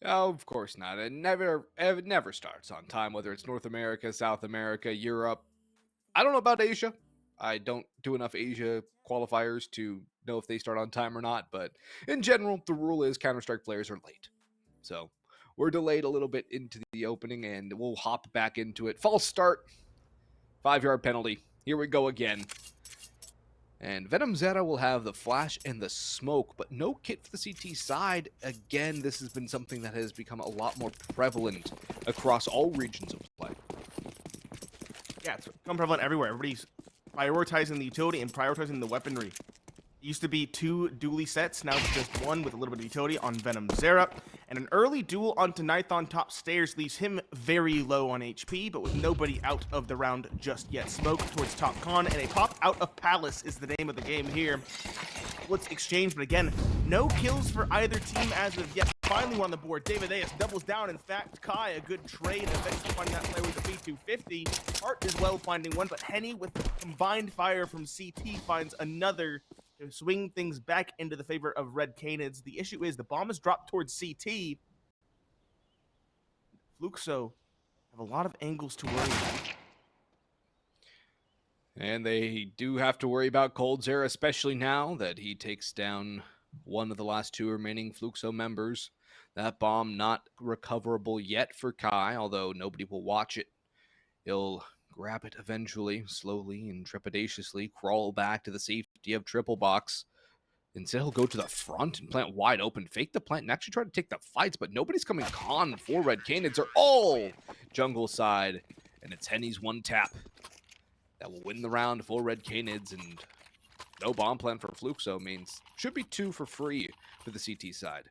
Oh, of course not. It never starts on time, whether it's North America, South America, Europe. I don't know about Asia. I don't do enough Asia qualifiers to know if they start on time or not, but in general, the rule is Counter Strike players are late. So we're delayed a little bit into the opening, and we'll hop back into it. False start, 5-yard penalty. Here we go again. And Venom Zeta will have the flash and the smoke, but no kit for the CT side. Again, this has been something that has become a lot more prevalent across all regions of play. Yeah, it's become prevalent everywhere. Everybody's prioritizing the utility and prioritizing the weaponry. It used to be 2 dually sets, now it's just 1 with a little bit of utility on Venom Zera. And an early duel onto Nython top stairs leaves him very low on HP, but with nobody out of the round just yet. Smoke towards top con, and a pop out of Palace is the name of the game here. Let's exchange, but again, no kills for either team as of yet. Finally on the board, David Ayas doubles down. In fact, Kai, a good trade, eventually finding that play with the B250. Hart as well finding one, but Henny with combined fire from CT finds another to swing things back into the favor of Red Canids. The issue is the bomb is dropped towards CT. Fluxo have a lot of angles to worry about. And they do have to worry about coldzera, especially now that he takes down one of the last 2 remaining Fluxo members. That bomb not recoverable yet for Kai, although nobody will watch it. He'll grab it eventually, slowly and trepidatiously, crawl back to the safety of triple box. Instead, he'll go to the front and plant wide open, fake the plant, and actually try to take the fights, but nobody's coming con for Red Canids. They're all jungle side, and it's Henny's one tap that will win the round for Red Canids, and no bomb plan for Fluxo means should be 2 for free for the CT side.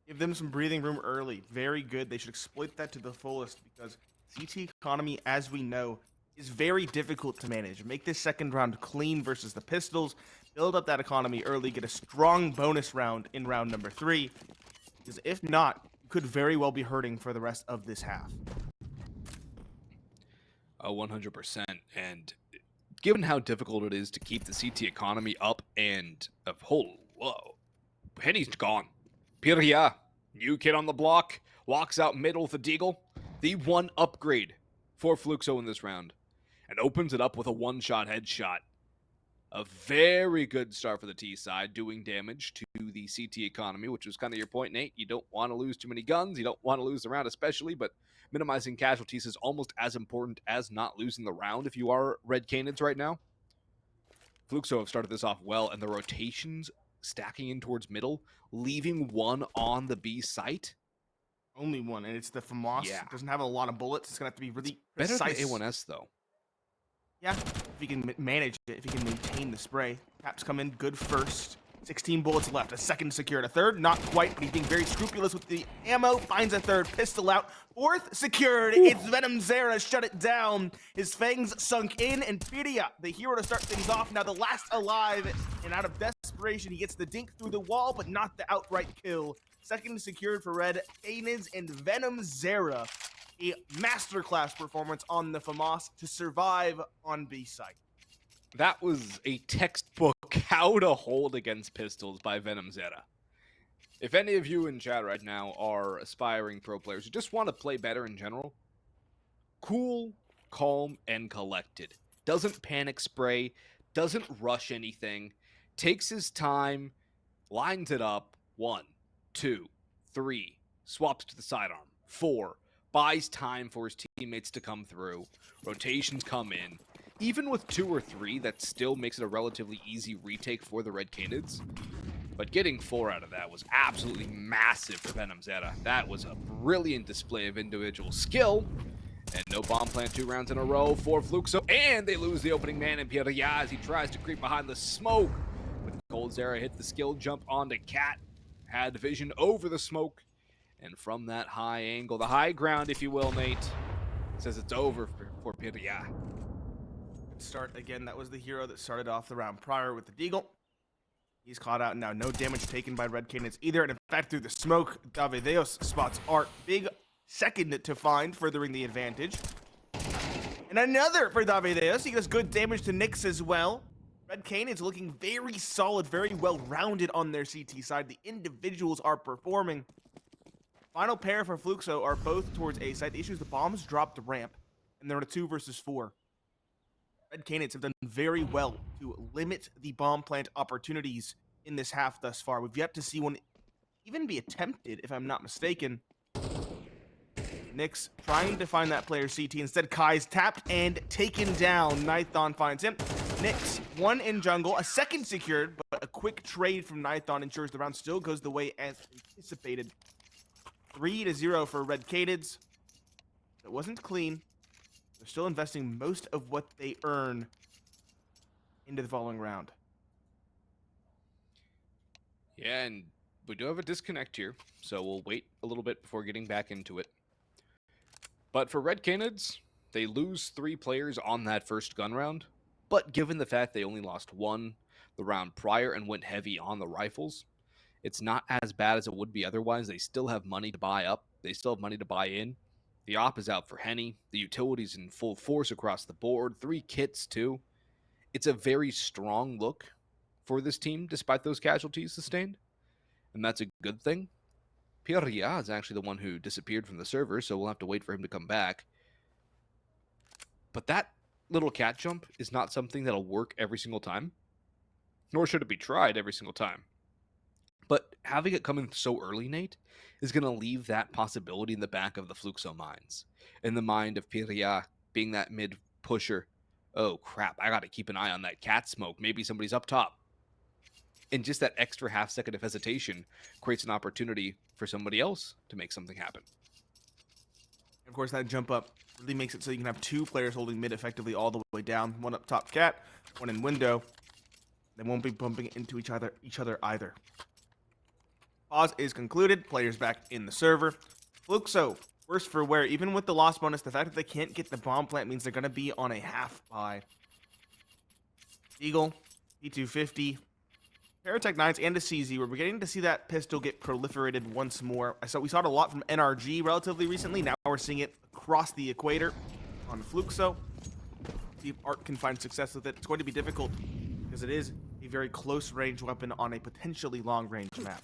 Give them some breathing room early. Very good. They should exploit that to the fullest because CT economy, as we know, is very difficult to manage. Make this second round clean versus the Pistols. Build up that economy early. Get a strong bonus round in round number 3. Because if not, you could very well be hurting for the rest of this half. 100%. And given how difficult it is to keep the CT economy up and whoa, Henny's gone. Pirya, new kid on the block, walks out middle with a deagle. The one upgrade for Fluxo in this round, and opens it up with a one-shot headshot. A very good start for the T side, doing damage to the CT economy, which was kind of your point, Nate. You don't want to lose too many guns. You don't want to lose the round especially, but minimizing casualties is almost as important as not losing the round if you are Red Canids right now. Fluxo have started this off well, and the rotations stacking in towards middle, leaving one on the B site. Only one, and it's the FAMAS. Yeah. It doesn't have a lot of bullets. It's going to have to be really Better precise. than the A1S, though. Yeah, if you can manage it, if you can maintain the spray. Caps come in good first. 16 bullets left. A second secured. A third, not quite, but he's being very scrupulous with the ammo. Finds a third. Pistol out. Fourth secured. Ooh. It's Venom Zera. Shut it down. His fangs sunk in, and Piria, the hero to start things off. Now the last alive, and out of desperation, he gets the dink through the wall, but not the outright kill. Second secured for Red Canids, and Venom Zera. A masterclass performance on the FAMAS to survive on B site. That was a textbook how to hold against pistols by Venom Zeta. If any of you in chat right now are aspiring pro players who just want to play better in general, cool, calm, and collected. Doesn't panic spray, doesn't rush anything, takes his time, lines it up, 1, 2, 3, swaps to the sidearm, 4, buys time for his teammates to come through, rotations come in. Even with 2 or 3, that still makes it a relatively easy retake for the Red Canids. But getting 4 out of that was absolutely massive for Venom Zeta. That was a brilliant display of individual skill. And no bomb plant 2 rounds in a row for Fluxo. And they lose the opening man in Pierre as he tries to creep behind the smoke. With coldzera hit the skill jump onto Cat. Had vision over the smoke. And from that high angle, the high ground, if you will, Nate, says it's over for Pierre. Good start again. That was the hero that started off the round prior with the deagle. He's caught out now. No damage taken by Red Canids either. And in fact, through the smoke, Davideos spots Art. Big second to find, furthering the advantage. And another for Davideos. He does good damage to Nyx as well. Red Canids looking very solid, very well-rounded on their CT side. The individuals are performing. Final pair for Fluxo are both towards A site. The issue is the bombs dropped the ramp, and they're in a 2 versus 4. Red Canids have done very well to limit the bomb plant opportunities in this half thus far. We've yet to see one even be attempted, if I'm not mistaken. Nyx trying to find that player CT. Instead, Kai's tapped and taken down. Nython finds him. Nyx, one in jungle, a second secured, but a quick trade from Nython ensures the round still goes the way as anticipated. 3-0 for Red Canids. It wasn't clean. They're still investing most of what they earn into the following round. Yeah, and we do have a disconnect here, so we'll wait a little bit before getting back into it. But for Red Canids, they lose 3 players on that first gun round, but given the fact they only lost 1 the round prior and went heavy on the rifles, it's not as bad as it would be otherwise. They still have money to buy up. They still have money to buy in. The op is out for Henny. The utility's in full force across the board. 3 kits, too. It's a very strong look for this team, despite those casualties sustained. And that's a good thing. Pirria is actually the one who disappeared from the server, so we'll have to wait for him to come back. But that little cat jump is not something that'll work every single time, nor should it be tried every single time. But having it come in so early, Nate, is going to leave that possibility in the back of the Fluxo minds. In the mind of Pirria being that mid pusher. Oh, crap, I got to keep an eye on that cat smoke. Maybe somebody's up top. And just that extra half second of hesitation creates an opportunity for somebody else to make something happen. Of course, that jump up really makes it so you can have 2 players holding mid effectively all the way down. One up top cat, one in window. They won't be bumping into each other either. Pause is concluded. Players back in the server. Fluxo, worse for wear. Even with the loss bonus, the fact that they can't get the bomb plant means they're going to be on a half buy. Eagle, P250, Paratech 9s, and a CZ. We're beginning to see that pistol get proliferated once more. We saw it a lot from NRG relatively recently. Now we're seeing it across the equator on Fluxo. See if Art can find success with it. It's going to be difficult because it is a very close range weapon on a potentially long range map.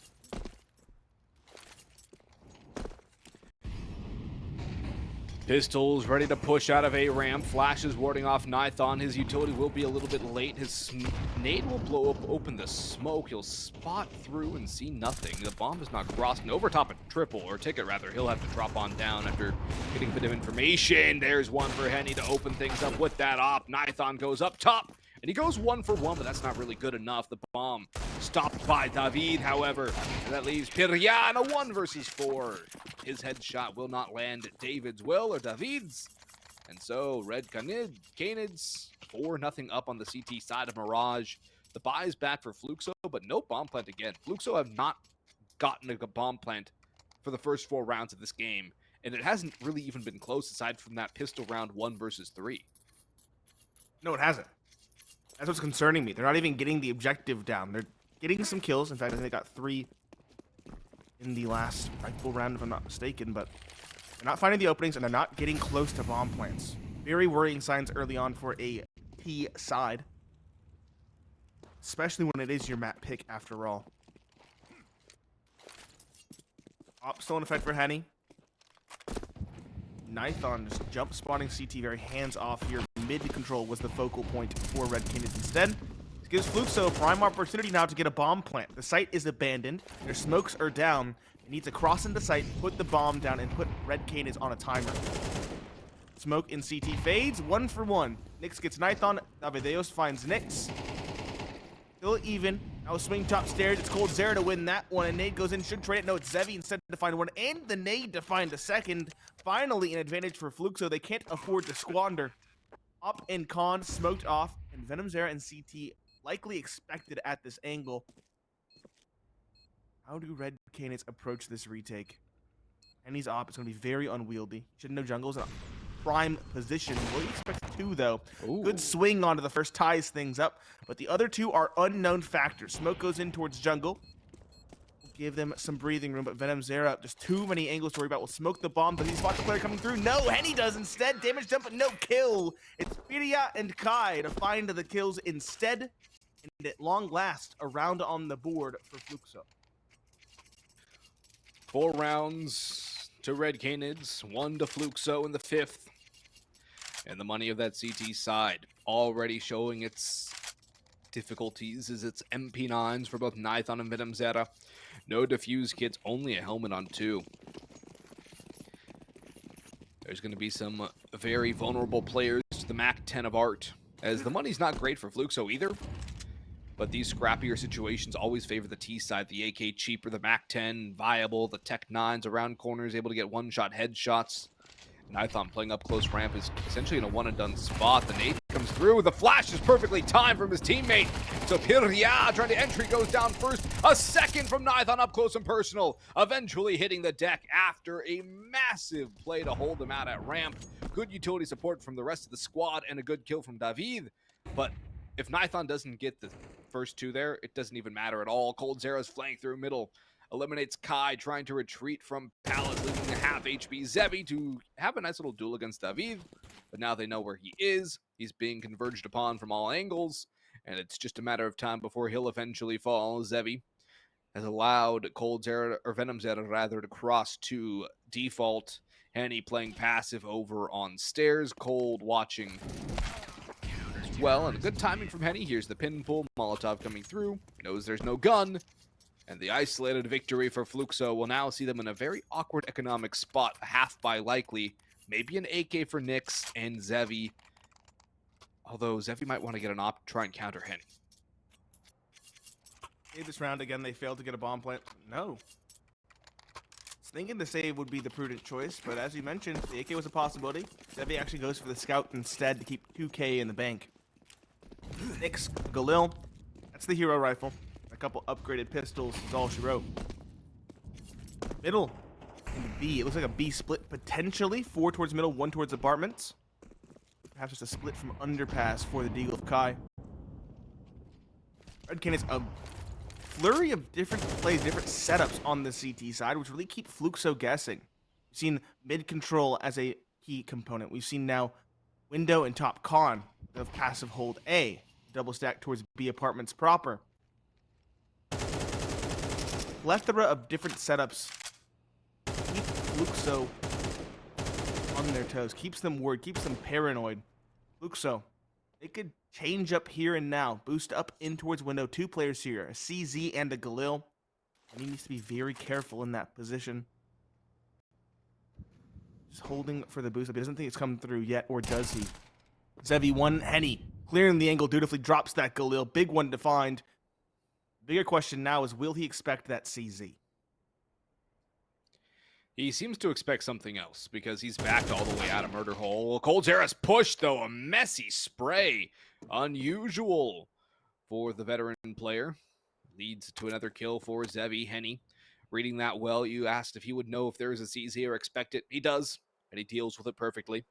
Pistols ready to push out of A ramp. Flash is warding off Nython. His utility will be a little bit late. His nade will blow up, open the smoke. He'll spot through and see nothing. The bomb is not crossed. And over top a triple, or ticket rather. He'll have to drop on down after getting a bit of information. There's one for Henny to open things up with that op. Nython goes up top. And he goes 1 for 1, but that's not really good enough. The bomb stopped by David, however. And that leaves Pirria in a 1 versus 4. His headshot will not land at David's will or David's. And so Red Canids 4-0 up on the CT side of Mirage. The buy is back for Fluxo, but no bomb plant again. Fluxo have not gotten a bomb plant for the first 4 rounds of this game. And it hasn't really even been close aside from that pistol round 1 versus 3. No, it hasn't. That's what's concerning me. They're not even getting the objective down. They're getting some kills. In fact, I think they got 3 in the last rifle round, if I'm not mistaken. But they're not finding the openings, and they're not getting close to bomb plants. Very worrying signs early on for a T side. Especially when it is your map pick, after all. Op still in effect for Henny. Nython just jump spawning CT, very hands off here. Mid control was the focal point for Red Canids instead. This gives Fluxo a prime opportunity now to get a bomb plant. The site is abandoned. Their smokes are down. It needs to cross into site, put the bomb down, and put Red Canids on a timer. Smoke in CT fades, 1 for 1. Nyx gets Nython. Davideos finds Nyx. Still even. Now swing top stairs. It's coldzera to win that one. And nade goes in. Should trade it. No, it's Zevi instead to find one. And the nade to find a second. Finally, an advantage for Fluxo. They can't afford to squander. Op and Con smoked off. And Venomzera and CT likely expected at this angle. How do Red Canids approach this retake? Henny's op is going to be very unwieldy. Should know jungle's in a prime position. What do you expect 2, though? Ooh. Good swing onto the first, ties things up. But the other 2 are unknown factors. Smoke goes in towards jungle. We'll give them some breathing room, but Venomzera, just too many angles to worry about. Will smoke the bomb. Does he spot the player coming through? No, Henny does instead. Damage jump, but no kill. It's Pirria and Kai to find the kills instead. And at long last, a round on the board for Fluxo. 4 rounds to Red Canids, 1 to Fluxo in the 5th. And the money of that CT side already showing its difficulties is its MP9s for both Nithon and Venomzera. No defuse kits, only a helmet on 2. There's going to be some very vulnerable players to the Mac 10 of Art, as the money's not great for Fluxo either. But these scrappier situations always favor the T side. The AK cheaper, the Mac 10 viable, the Tech 9s around corners able to get one-shot headshots. Nithon playing up close ramp is essentially in a one-and-done spot. The nade comes through. The flash is perfectly timed from his teammate. So Pirya trying to entry goes down first. A second from Nithon up close and personal. Eventually hitting the deck after a massive play to hold him out at ramp. Good utility support from the rest of the squad and a good kill from David. But if Nithon doesn't get the first 2 there, it doesn't even matter at all. coldzera's flank through middle. Eliminates Kai, trying to retreat from Palace, leaving the half HP Zevi to have a nice little duel against David. But now they know where he is. He's being converged upon from all angles, and it's just a matter of time before he'll eventually fall. Zevi has allowed coldzera, or Venomzera rather, to cross to default. Henny playing passive over on stairs. Cold watching as well, and good timing from Henny. Here's the pin pull. Molotov coming through. Knows there's no gun. And the isolated victory for Fluxo will now see them in a very awkward economic spot, a half buy likely. Maybe an AK for Nyx and Zevi. Although Zevi might want to get an op to try and counter Henny. Save this round again, they failed to get a bomb plant. No. I was thinking the save would be the prudent choice, but as you mentioned, the AK was a possibility. Zevi actually goes for the scout instead to keep 2K in the bank. Nyx, Galil, that's the hero rifle. A couple upgraded pistols is all she wrote. Middle and B. It looks like a B split potentially. 4 towards middle, 1 towards apartments. Perhaps just a split from underpass for the Deagle of Kai. Red Canids, a flurry of different plays, different setups on the CT side, which really keep Fluxo guessing. We've seen mid control as a key component. We've seen now window and top con of passive hold A. Double stack towards B apartments proper. Plethora of different setups keep Fluxo on their toes, keeps them worried, keeps them paranoid. Fluxo, they could change up here and now, boost up in towards window. 2 players here, a CZ and a Galil, and he needs to be very careful in that position. Just holding for the boost up. He doesn't think it's come through yet, or does he? Zevi 1, Henny clearing the angle dutifully, drops that Galil. Big one to find. Bigger question now is, will he expect that CZ? He seems to expect something else, because he's backed all the way out of Murder Hole. coldzera's push, though, a messy spray. Unusual for the veteran player. Leads to another kill for Zevi. Henny reading that well. You asked if he would know if there is a CZ or expect it. He does, and he deals with it perfectly.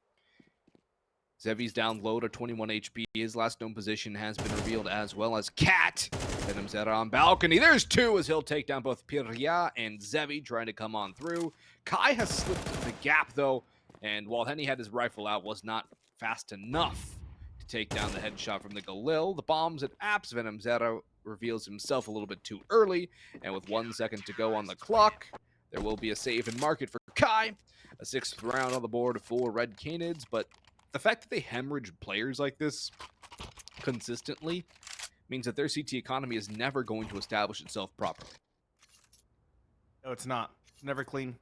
Zevi's down low to 21 HP. His last known position has been revealed, as well as Cat. Venomzera on balcony. There's 2 as he'll take down both Pirya and Zevi, trying to come on through. Kai has slipped the gap, though, and while Henny had his rifle out, was not fast enough to take down the headshot from the Galil. The bombs at Apps. Venomzera reveals himself a little bit too early, and with 1 second to go on the clock, there will be a save in market for Kai. A 6th round on the board for Red Canids, but the fact that they hemorrhage players like this consistently means that their CT economy is never going to establish itself properly. No, it's not. It's never clean.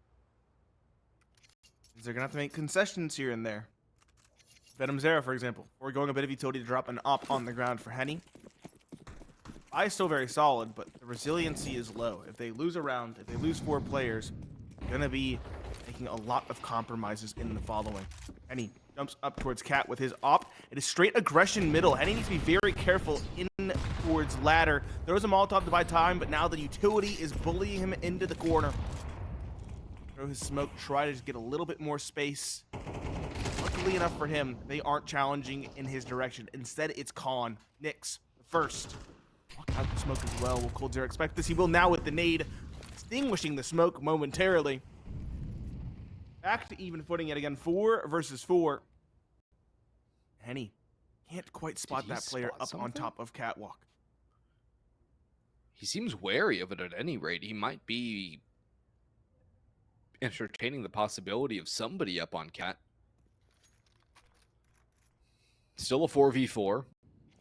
They're going to have to make concessions here and there. Venomzera, for example. We're going a bit of utility to drop an op on the ground for Henny. I is still very solid, but the resiliency is low. If they lose a round, if they lose 4 players, they're going to be making a lot of compromises in the following. Henny jumps up towards Cat with his op. It is straight aggression middle. Henny needs to be very careful in towards ladder. Throws a Molotov to buy time, but now the utility is bullying him into the corner. Throw his smoke, try to just get a little bit more space. Luckily enough for him, they aren't challenging in his direction. Instead, it's Con. Nyx, the first. Walk out the smoke as well. Will coldzera expect this? He will now with the nade, extinguishing the smoke momentarily. Back to even footing yet again. 4 versus 4. Henny can't quite spot that player up on top of Catwalk. He seems wary of it at any rate. He might be entertaining the possibility of somebody up on Cat. Still a 4v4.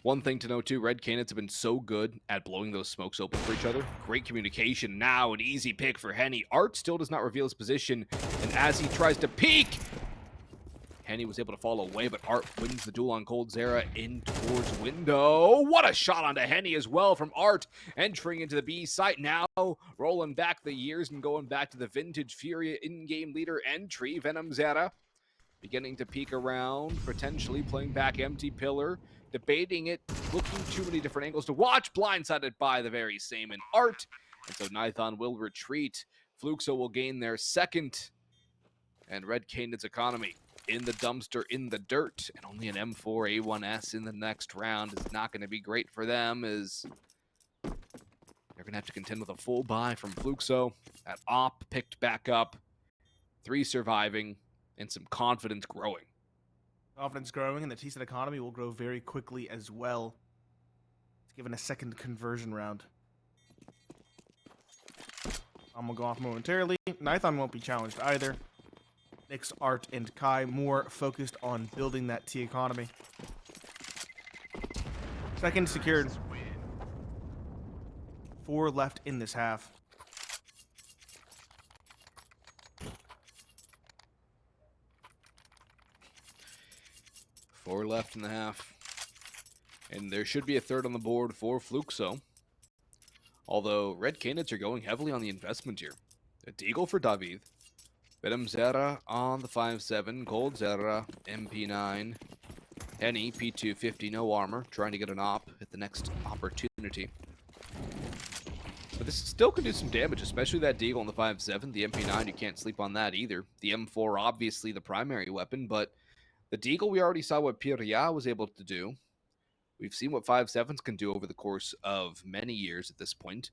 One thing to note too, Red Canids have been so good at blowing those smokes open for each other. Great communication. Now an easy pick for Henny. Art still does not reveal his position, and as he tries to peek, Henny was able to fall away, but Art wins the duel on coldzera in towards window. What a shot onto Henny as well from Art, entering into the B site. Now rolling back the years and going back to the vintage Furia in-game leader entry. Venomzera beginning to peek around, potentially playing back empty pillar, debating it, looking too many different angles to watch, blindsided by the very same in Art. And so Nithon will retreat. Fluxo will gain their second, and Red Canids economy in the dumpster, in the dirt, and only an M4 A1S in the next round is not going to be great for them, as they're going to have to contend with a full buy from Fluxo. That op picked back up, 3 surviving, and some confidence growing. Confidence growing, and the T-set economy will grow very quickly as well. It's given a second conversion round. I'm gonna go off momentarily. Nithon won't be challenged either. Nyx, Art, and Kai more focused on building that T economy. Second secured. 4 left in this half. Four left in the half. And there should be a third on the board for Fluxo. Although Red Canids are going heavily on the investment here. A Deagle for David. Venomzera on the 5-7. coldzera, MP9. Henny, P250, no armor. Trying to get an op at the next opportunity. But this still can do some damage, especially that Deagle on the 5-7. The MP9, you can't sleep on that either. The M4, obviously the primary weapon, but the Deagle, we already saw what Pirya was able to do. We've seen what 5.7s can do over the course of many years at this point.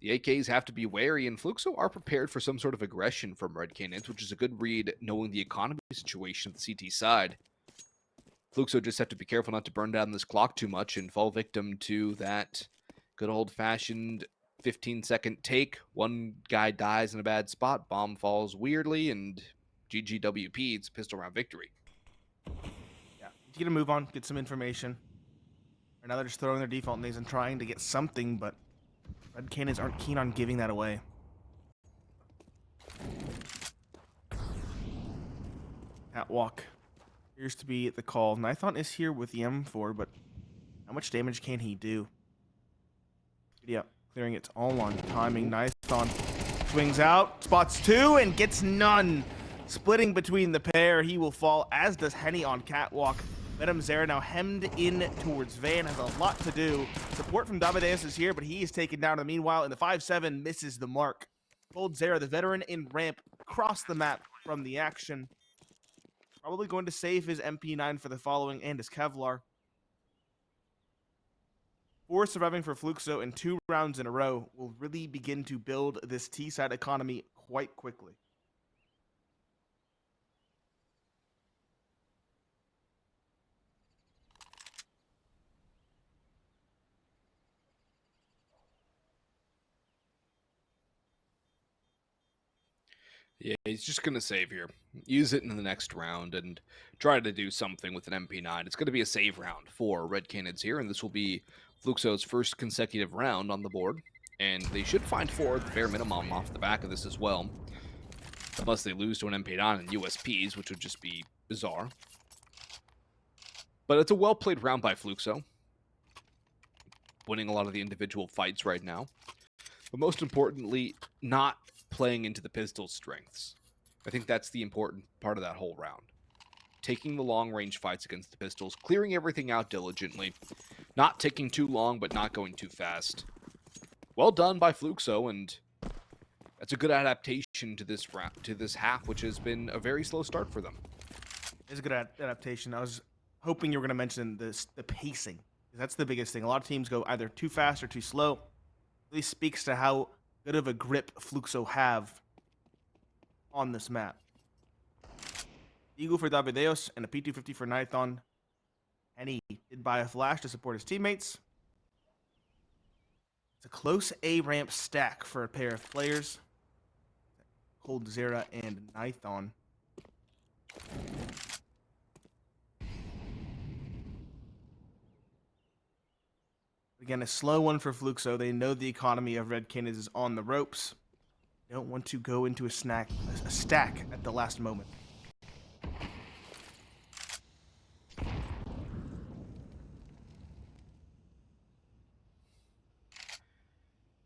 The AKs have to be wary, and Fluxo are prepared for some sort of aggression from Red Canids, which is a good read knowing the economy situation of the CT side. Fluxo just have to be careful not to burn down this clock too much and fall victim to that good old-fashioned 15-second take. One guy dies in a bad spot, bomb falls weirdly, and GGWP, it's a pistol round victory. Yeah, you get to move on, get some information. Right now they're just throwing their default names and trying to get something, but Red Canids aren't keen on giving that away. Catwalk appears to be the call. Nithon is here with the M4, but how much damage can he do? Yeah, clearing it all on timing. Nithon swings out, spots 2, and gets none. Splitting between the pair, he will fall, as does Henny on Catwalk. Venomzera now hemmed in towards Van, has a lot to do. Support from Davideus is here, but he is taken down in the meanwhile, and the 5-7 misses the mark. coldzera, the veteran in ramp, across the map from the action. Probably going to save his MP9 for the following and his Kevlar. 4 surviving for Fluxo in 2 rounds in a row will really begin to build this T-side economy quite quickly. Yeah, he's just going to save here. Use it in the next round and try to do something with an MP9. It's going to be a save round for Red Canids here, and this will be Fluxo's first consecutive round on the board. And they should find 4 at the bare minimum off the back of this as well. Unless they lose to an MP9 and USPs, which would just be bizarre. But it's a well-played round by Fluxo. Winning a lot of the individual fights right now. But most importantly, not playing into the pistol's strengths. I think that's the important part of that whole round. Taking the long-range fights against the pistols, clearing everything out diligently, not taking too long, but not going too fast. Well done by Fluxo, and that's a good adaptation to this round, to this half, which has been a very slow start for them. It's a good adaptation. I was hoping you were going to mention this, the pacing. That's the biggest thing. A lot of teams go either too fast or too slow. It really speaks to how good of a grip Fluxo have on this map. Eagle for Davideus and a P250 for Nithon. And he did buy a flash to support his teammates. It's a close A ramp stack for a pair of players. coldzera and Nithon. Again, a slow one for Fluxo. They know the economy of Red Canids is on the ropes. They don't want to go into a stack at the last moment.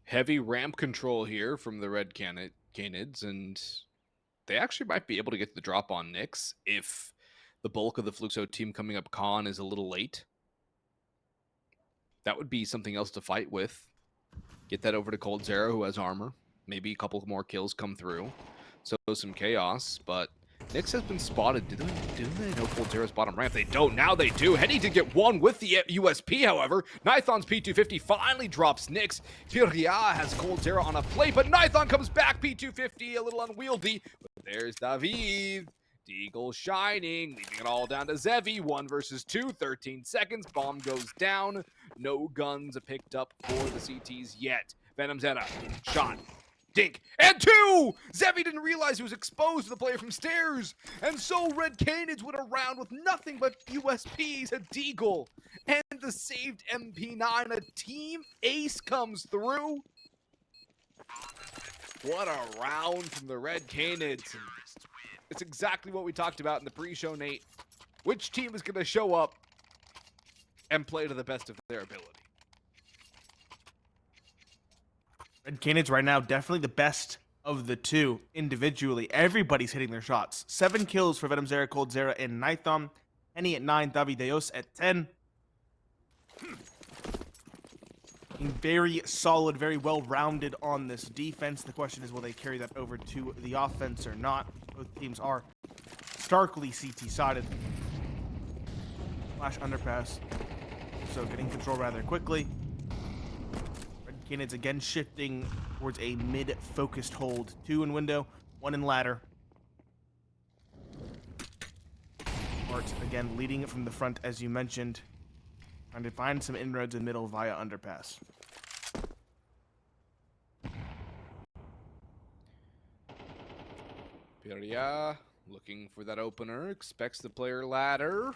Heavy ramp control here from the Red Canids, and they actually might be able to get the drop on Nyx if the bulk of the Fluxo team coming up con is a little late. That would be something else to fight with. Get that over to coldzera, who has armor. Maybe a couple more kills come through. So some chaos, but Nyx has been spotted. Do they know coldzera's bottom ramp? They don't. Now they do. Henny did get one with the USP, however. Nithon's P250 finally drops Nyx. Piria has coldzera on a plate, but Nithon comes back. P250 a little unwieldy. But there's David. Deagle shining, leaving it all down to Zevi. 1 versus 2, 13 seconds. Bomb goes down. No guns picked up for the CTs yet. VenomZera, shot. Dink, and 2! Zevi didn't realize he was exposed to the player from stairs. And so Red Canids went around with nothing but USPs, a Deagle, and the saved MP9. A team ace comes through. What a round from the Red Canids. It's exactly what we talked about in the pre-show, Nate. Which team is going to show up and play to the best of their ability? Red Canids right now, definitely the best of the two individually. Everybody's hitting their shots. 7 kills for VenomZera, coldzera, and Nithon. Henny at 9, Davideos at 10. Very solid, very well-rounded on this defense. The question is, will they carry that over to the offense or not? Both teams are starkly CT-sided. Flash underpass. So getting control rather quickly. Red Canids again shifting towards a mid-focused hold. 2 in window, 1 in ladder. Art again leading it from the front, as you mentioned. Trying to find some inroads in middle via underpass. Piria looking for that opener, expects the player ladder.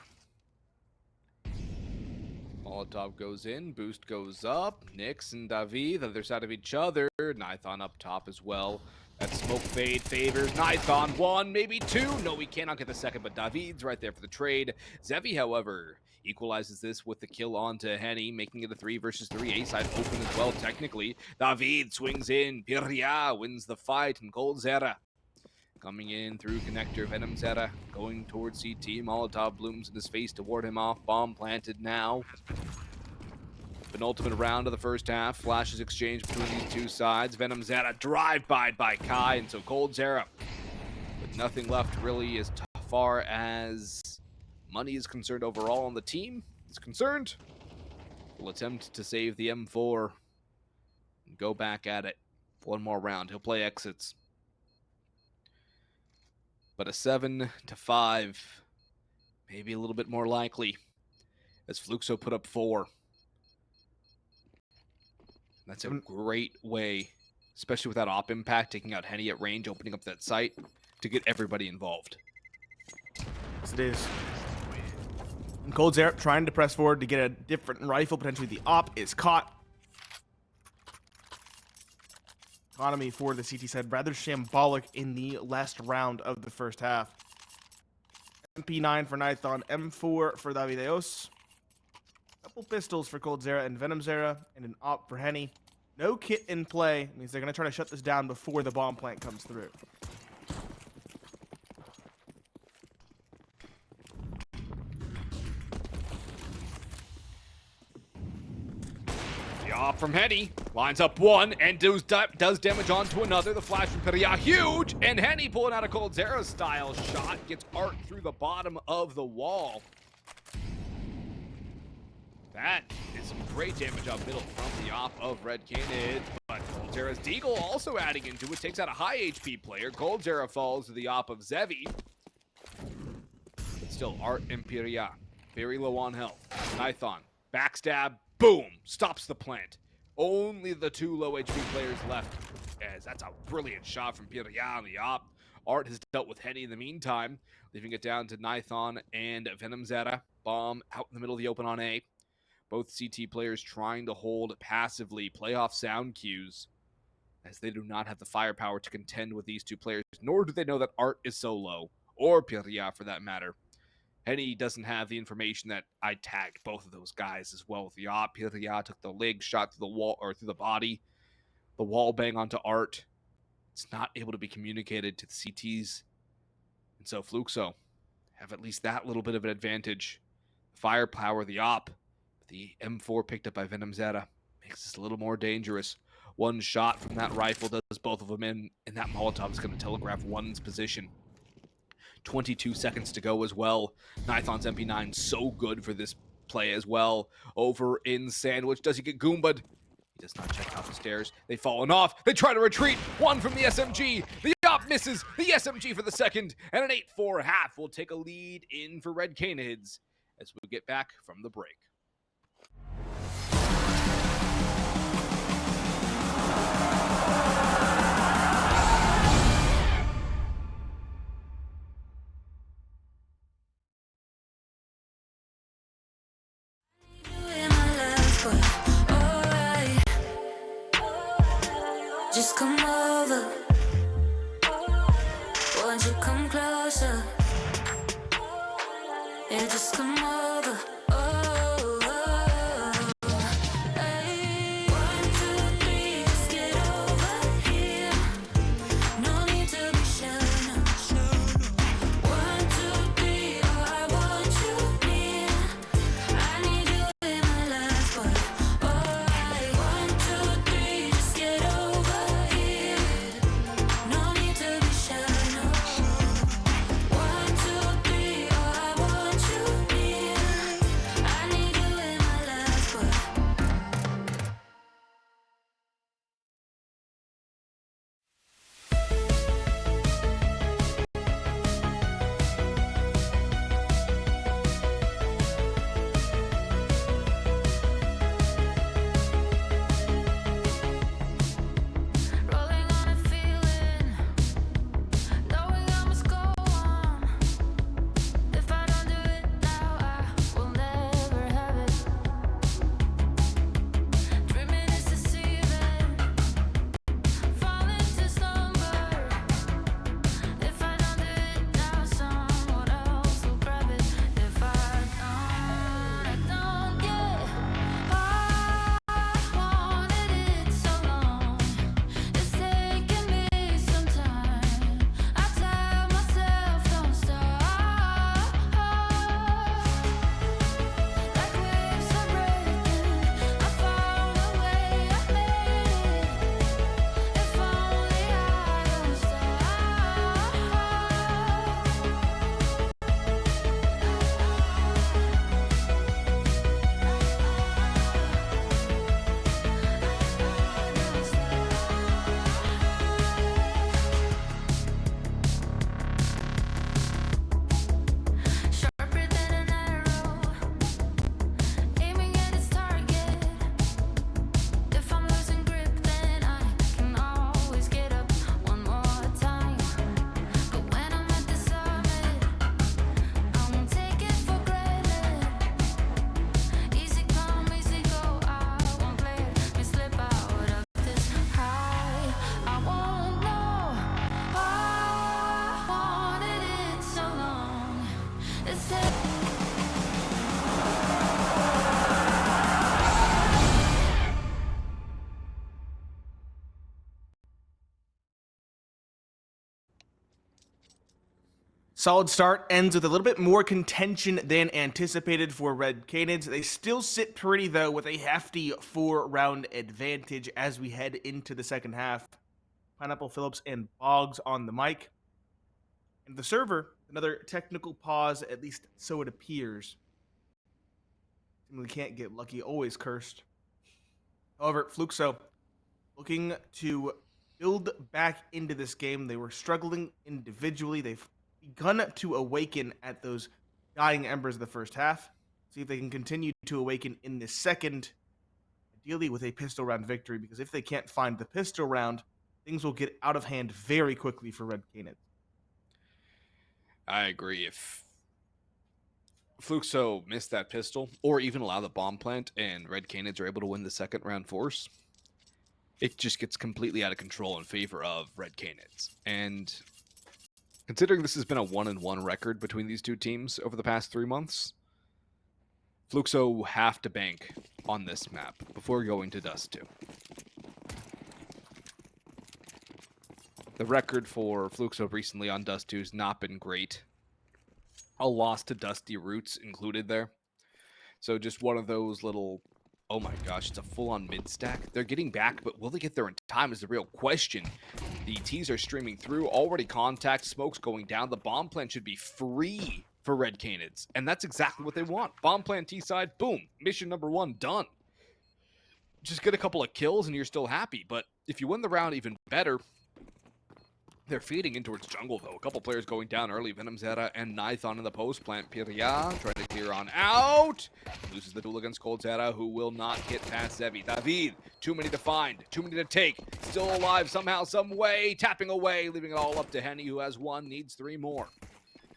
Molotov goes in, boost goes up. Nyx and David, the other side of each other. Nithon up top as well. That smoke fade favors Nithon. 1, maybe 2. No, we cannot get the second, but David's right there for the trade. Zevi, however, equalizes this with the kill onto Henny, making it a 3 versus 3. A-side open as well, technically. David swings in. Piria wins the fight, and coldzera coming in through connector. VenomZera going towards CT. Molotov blooms in his face to ward him off. Bomb planted now. Penultimate round of the first half. Flashes exchanged between these two sides. VenomZera drive-by by Kai, and so coldzera with nothing left really as far as money is concerned overall on the team is concerned. Will attempt to save the M4 and go back at it. 1 more round. He'll play exits. But a 7-5, maybe a little bit more likely, as Fluxo put up 4. That's a great way, especially with that op impact, taking out Henny at range, opening up that site, to get everybody involved. Yes, it is. And coldzera trying to press forward to get a different rifle. Potentially the op is caught. Economy for the CT side rather shambolic in the last round of the first half. MP9 for Nithon, M4 for Davideos. Couple pistols for coldzera and VenomZera, and an op for Henny. No kit in play. Means they're going to try to shut this down before the bomb plant comes through. The op from Henny lines up 1 and does damage onto another. The flash from Piria, huge, and Henny pulling out a coldzera style shot, gets Art through the bottom of the wall. That is some great damage up middle from the op of Red Canids, but coldzera's Deagle also adding into it, takes out a high HP player. coldzera falls to the op of Zevi. But still, Art and Piria, very low on health. Nithon, backstab, boom, stops the plant. Only the 2 low HP players left, as that's a brilliant shot from Pirya on the op. Art has dealt with Henny in the meantime, leaving it down to Nithon and Venomzera. Bomb out in the middle of the open on A. Both CT players trying to hold passively, play off sound cues, as they do not have the firepower to contend with these two players, nor do they know that Art is so low, or Pirya for that matter. Henny doesn't have the information that I tagged both of those guys as well with the op. Pirya took the leg shot through the wall or through the body. The wall bang onto Art. It's not able to be communicated to the CTs. And so Fluxo have at least that little bit of an advantage. Firepower, the op, the M4 picked up by Venomzera makes this a little more dangerous. One shot from that rifle does both of them in, and that Molotov is going to telegraph one's position. 22 seconds to go as well. Nithon's MP9 so good for this play as well. Over in Sandwich, does he get Goomba'd? He does not check out the stairs. They've fallen off. They try to retreat. One from the SMG. The op misses. The SMG for the second. And an 8-4 half will take a lead in for Red Canids as we get back from the break. Just come over. Won't you come closer? Yeah, just come over. Oh, oh, oh. Hey. 1, 2, 3, just get over here. No need to be shy, no. 1, 2, 3, oh, I want you near. I need you in my life, but alright. 1, 2, 3, just get over here. No need to be shy, no. 1, 2, 3, oh, I want you near. I need you in my life, but rolling on a feeling, knowing I must go on. If I don't do it now, I will never have it. Dreaming is deceiving, falling to slumber. If I don't do it now, someone else will grab it. If I don't get I wanted it so long. It's taking me some time. I tell myself don't stop. Like waves are breaking, I found a way, I made it. If only I don't stop. Sharper than an arrow, aiming at its target. If I'm losing grip, then I can always get up one more time. But when I'm at the summit, I won't take it for granted. Easy come, easy go, I won't let me slip out of this high. I won't know. I wanted it so long. It's Solid start, ends with a little bit more contention than anticipated for Red Canids. They still sit pretty, though, with a hefty 4-round advantage as we head into the second half. Pineapple Phillips and Boggs on the mic. And the server, another technical pause, at least so it appears. We can't get lucky, always cursed. However, Fluxo looking to build back into this game. They were struggling individually. They've begun to awaken at those dying embers of the first half. See if they can continue to awaken in the second, ideally with a pistol round victory, because if they can't find the pistol round, things will get out of hand very quickly for Red Canids. I agree. If Fluxo missed that pistol, or even allow the bomb plant, and Red Canids are able to win the second round force, it just gets completely out of control in favor of Red Canids. And considering this has been a 1-1 record between these two teams over the past 3 months, Fluxo have to bank on this map before going to Dust 2. The record for Fluxo recently on Dust 2 has not been great. A loss to Dusty Roots included there. So just one of those little, oh my gosh, it's a full-on mid-stack. They're getting back, but will they get there in time is the real question. The T's are streaming through, already contact, smoke's going down. The bomb plant should be free for Red Canids, and that's exactly what they want. Bomb plant T side, boom, mission number 1 done. Just get a couple of kills and you're still happy, but if you win the round, even better. They're feeding in towards jungle, though. A couple players going down early. VenomZera and Nithon in the post plant. Piria trying to clear on out. Loses the duel against coldzera, who will not get past Zevi. David, too many to find, too many to take. Still alive somehow, some way. Tapping away, leaving it all up to Henny, who has 1, needs 3 more.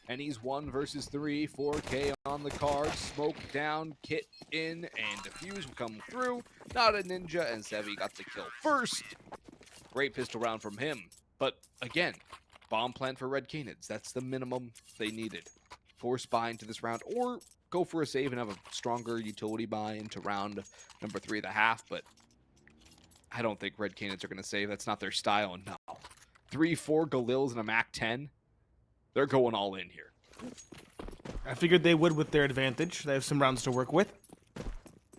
Henny's 1 versus 3. 4K on the card. Smoke down, kit in, and defuse will come through. Not a ninja, and Zevi got the kill first. Great pistol round from him. But again, bomb plant for Red Canids. That's the minimum they needed. Force buy into this round, or go for a save and have a stronger utility buy into round number 3.5. But I don't think Red Canids are going to save. That's not their style. No. 3-4 Galils and a Mac 10. They're going all in here. I figured they would with their advantage. They have some rounds to work with.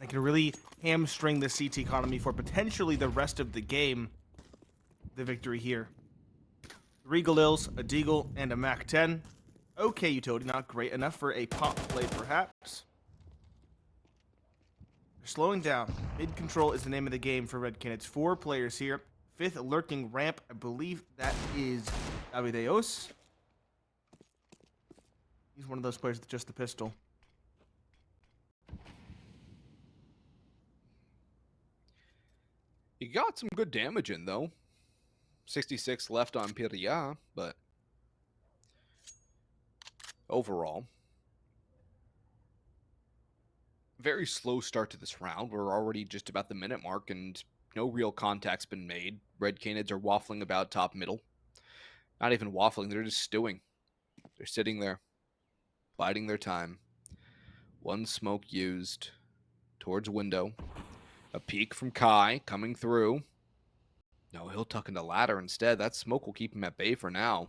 They can really hamstring the CT economy for potentially the rest of the game. The victory here. 3 Galils, a Deagle, and a Mac 10. Okay, utility, not great enough for a pop play, perhaps. They're slowing down. Mid control is the name of the game for Red Canids. 4 players here. 5th lurking ramp, I believe that is Avideos. He's one of those players with just the pistol. He got some good damage in, though. 66 left on Piria, but overall, very slow start to this round. We're already just about the minute mark, and no real contact's been made. Red Canids are waffling about top middle. Not even waffling, they're just stewing. They're sitting there, biding their time. 1 smoke used towards window. A peek from Kai coming through. No, he'll tuck into ladder instead. That smoke will keep him at bay for now.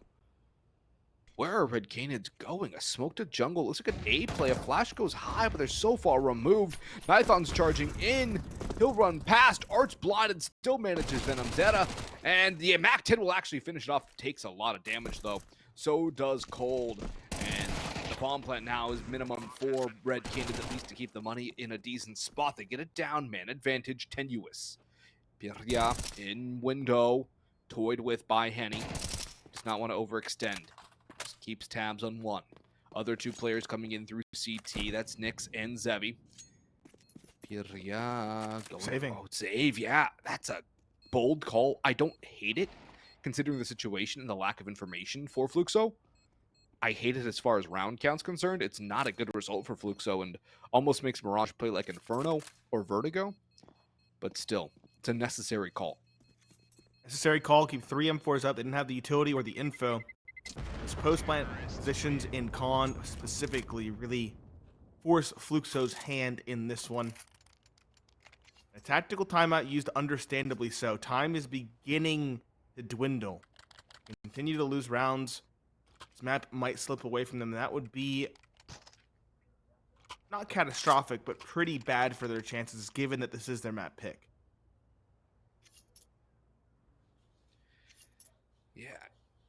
Where are Red Canids going? A smoke to jungle. Looks like an A play. A flash goes high, but they're so far removed. Nithon's charging in. He'll run past. Art's blinded. Still manages VenomZera. And the Mac 10 will actually finish it off. Takes a lot of damage, though. So does Cold. And the bomb plant now is minimum for Red Canids, at least to keep the money in a decent spot. They get it down, man. Advantage tenuous. Piria in window, toyed with by Henny. Does not want to overextend. Just keeps tabs on 1. Other 2 players coming in through CT. That's Nyx and Zevi. Piria going. Saving. Oh, save. Yeah, that's a bold call. I don't hate it, considering the situation and the lack of information for Fluxo. I hate it as far as round count's concerned. It's not a good result for Fluxo and almost makes Mirage play like Inferno or Vertigo. But still, it's a necessary call. Necessary call, keep 3 M4s up. They didn't have the utility or the info. This post-plant positions in con specifically really force Fluxo's hand in this one. A tactical timeout used understandably so. Time is beginning to dwindle. Continue to lose rounds. This map might slip away from them. That would be not catastrophic, but pretty bad for their chances, given that this is their map pick. Yeah,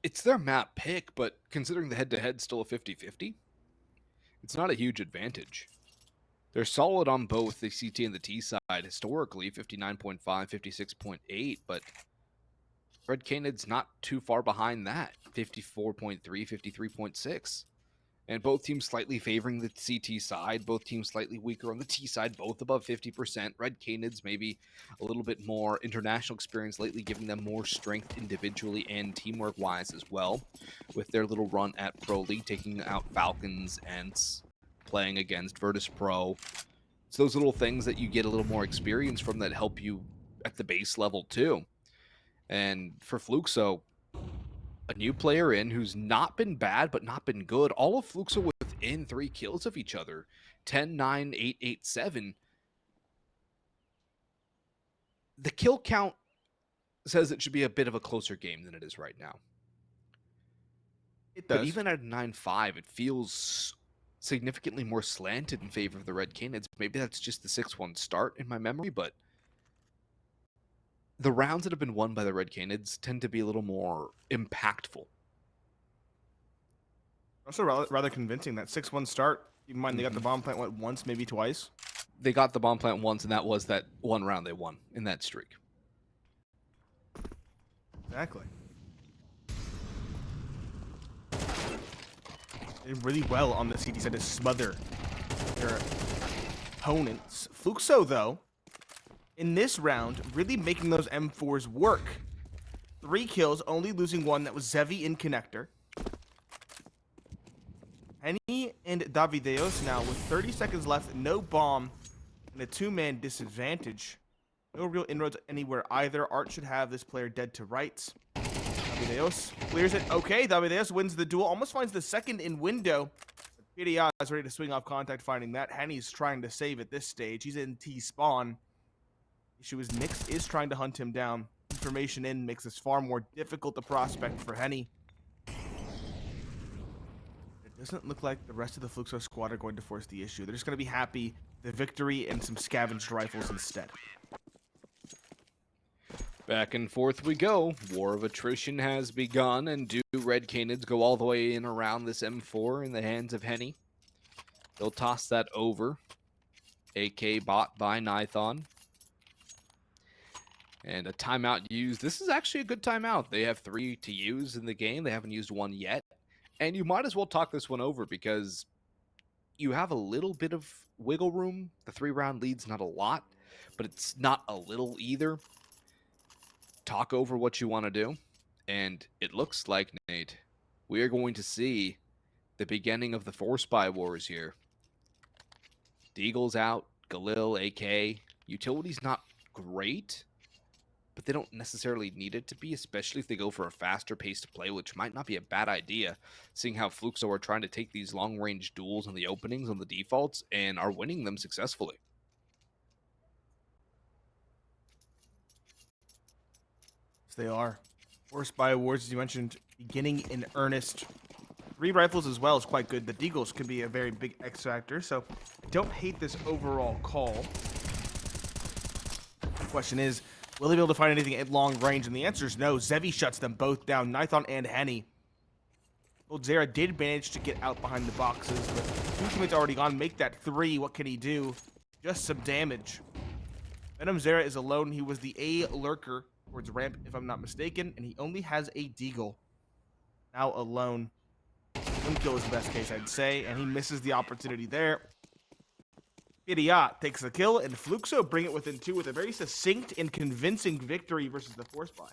it's their map pick, but considering the head-to-head's still a 50-50, it's not a huge advantage. They're solid on both the CT and the T side historically, 59.5, 56.8, but Red Canids not too far behind that, 54.3, 53.6. And both teams slightly favoring the CT side, both teams slightly weaker on the T side, both above 50%. Red Canids maybe a little bit more international experience lately, giving them more strength individually and teamwork-wise as well, with their little run at Pro League, taking out Falcons, Ents, playing against Virtus Pro. It's those little things that you get a little more experience from that help you at the base level too. And for Fluxo, a new player in who's not been bad, but not been good. All of Fluxo within 3 kills of each other. 10, 9, 8, 8, 7. The kill count says it should be a bit of a closer game than it is right now. It does. But even at 9-5, it feels significantly more slanted in favor of the Red Canids. Maybe that's just the 6-1 start in my memory, but the rounds that have been won by the Red Canids tend to be a little more impactful. Also rather convincing, that 6-1 start. Keep in mind, they got the bomb plant, what, once, maybe twice? They got the bomb plant once, and that was that one round they won in that streak. Exactly. They did really well on the CT side to smother their opponents. Fluxo, though, in this round, really making those M4s work. 3 kills, only losing 1. That was Zevi in connector. Henny and Davideos now with 30 seconds left, no bomb, and a 2-man disadvantage. No real inroads anywhere either. Art should have this player dead to rights. Davideos clears it. Okay, Davideos wins the duel. Almost finds the second in window. PDI is ready to swing off contact, finding that. Henny's trying to save at this stage. He's in T-spawn. Issue is Nix is trying to hunt him down. Information in makes this far more difficult to prospect for Henny. It doesn't look like the rest of the Fluxo squad are going to force the issue. They're just going to be happy the victory and some scavenged rifles instead. Back and forth we go. War of attrition has begun, and do Red Canids go all the way in around this M4 in the hands of Henny? They'll toss that over. AK bought by Nithon. And a timeout used. This is actually a good timeout. They have 3 to use in the game. They haven't used 1 yet. And you might as well talk this one over because you have a little bit of wiggle room. The 3-round lead's not a lot, but it's not a little either. Talk over what you want to do. And it looks like, Nate, we are going to see the beginning of the 4 spy wars here. Deagle's out. Galil, AK. Utility's not great, but they don't necessarily need it to be, especially if they go for a faster pace to play, which might not be a bad idea, seeing how Fluxo are trying to take these long-range duels on the openings, on the defaults, and are winning them successfully. Yes, they are. 4 spy awards, as you mentioned, beginning in earnest. 3 rifles as well is quite good. The Deagles can be a very big X factor, so I don't hate this overall call. The question is, will they be able to find anything at long range? And the answer is no. Zevi shuts them both down, Nithon and Henny. Coldzera did manage to get out behind the boxes, but 2 teammates already gone. Make that 3. What can he do? Just some damage. Venomzera is alone. He was the A lurker towards ramp, if I'm not mistaken, and he only has a Deagle. Now alone. 1 kill is the best case, I'd say, and he misses the opportunity there. Idiot takes the kill, and Fluxo bring it within 2 with a very succinct and convincing victory versus the 4 spy.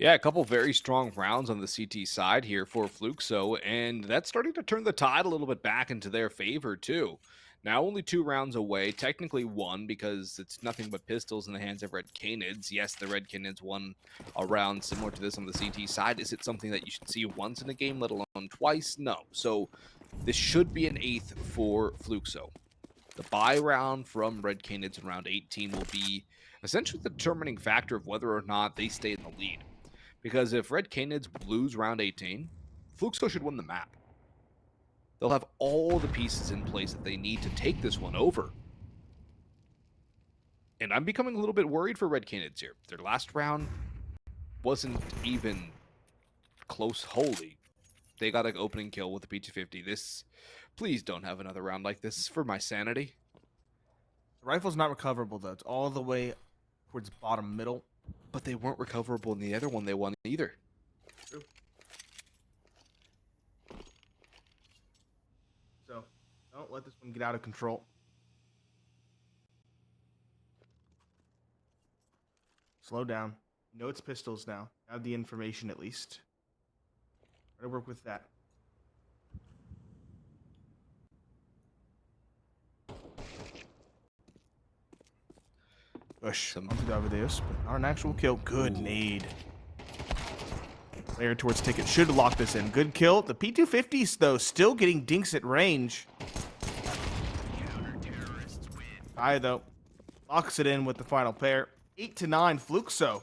Yeah, a couple very strong rounds on the CT side here for Fluxo, and that's starting to turn the tide a little bit back into their favor, too. Now only 2 rounds away, technically 1, because it's nothing but pistols in the hands of Red Canids. Yes, the Red Canids won a round similar to this on the CT side. Is it something that you should see once in a game, let alone twice? No. So this should be an 8th for Fluxo. The bye round from Red Canids in round 18 will be essentially the determining factor of whether or not they stay in the lead. Because if Red Canids lose round 18, Fluxo should win the map. They'll have all the pieces in place that they need to take this one over. And I'm becoming a little bit worried for Red Canids here. Their last round wasn't even close wholly. They got an opening kill with the P250. This, please don't have another round like this for my sanity. The rifle's not recoverable, though. It's all the way towards bottom middle. But they weren't recoverable in the other one they won either. True. Don't let this one get out of control. Slow down. You know it's pistols now. Have the information at least. Try to work with that. Push. Onto the Amadeus, but not an actual kill. Good nade. Player towards ticket should lock this in. Good kill. The P250s, though, still getting dinks at range. Kai, though, locks it in with the final pair. 8-9, Fluxo.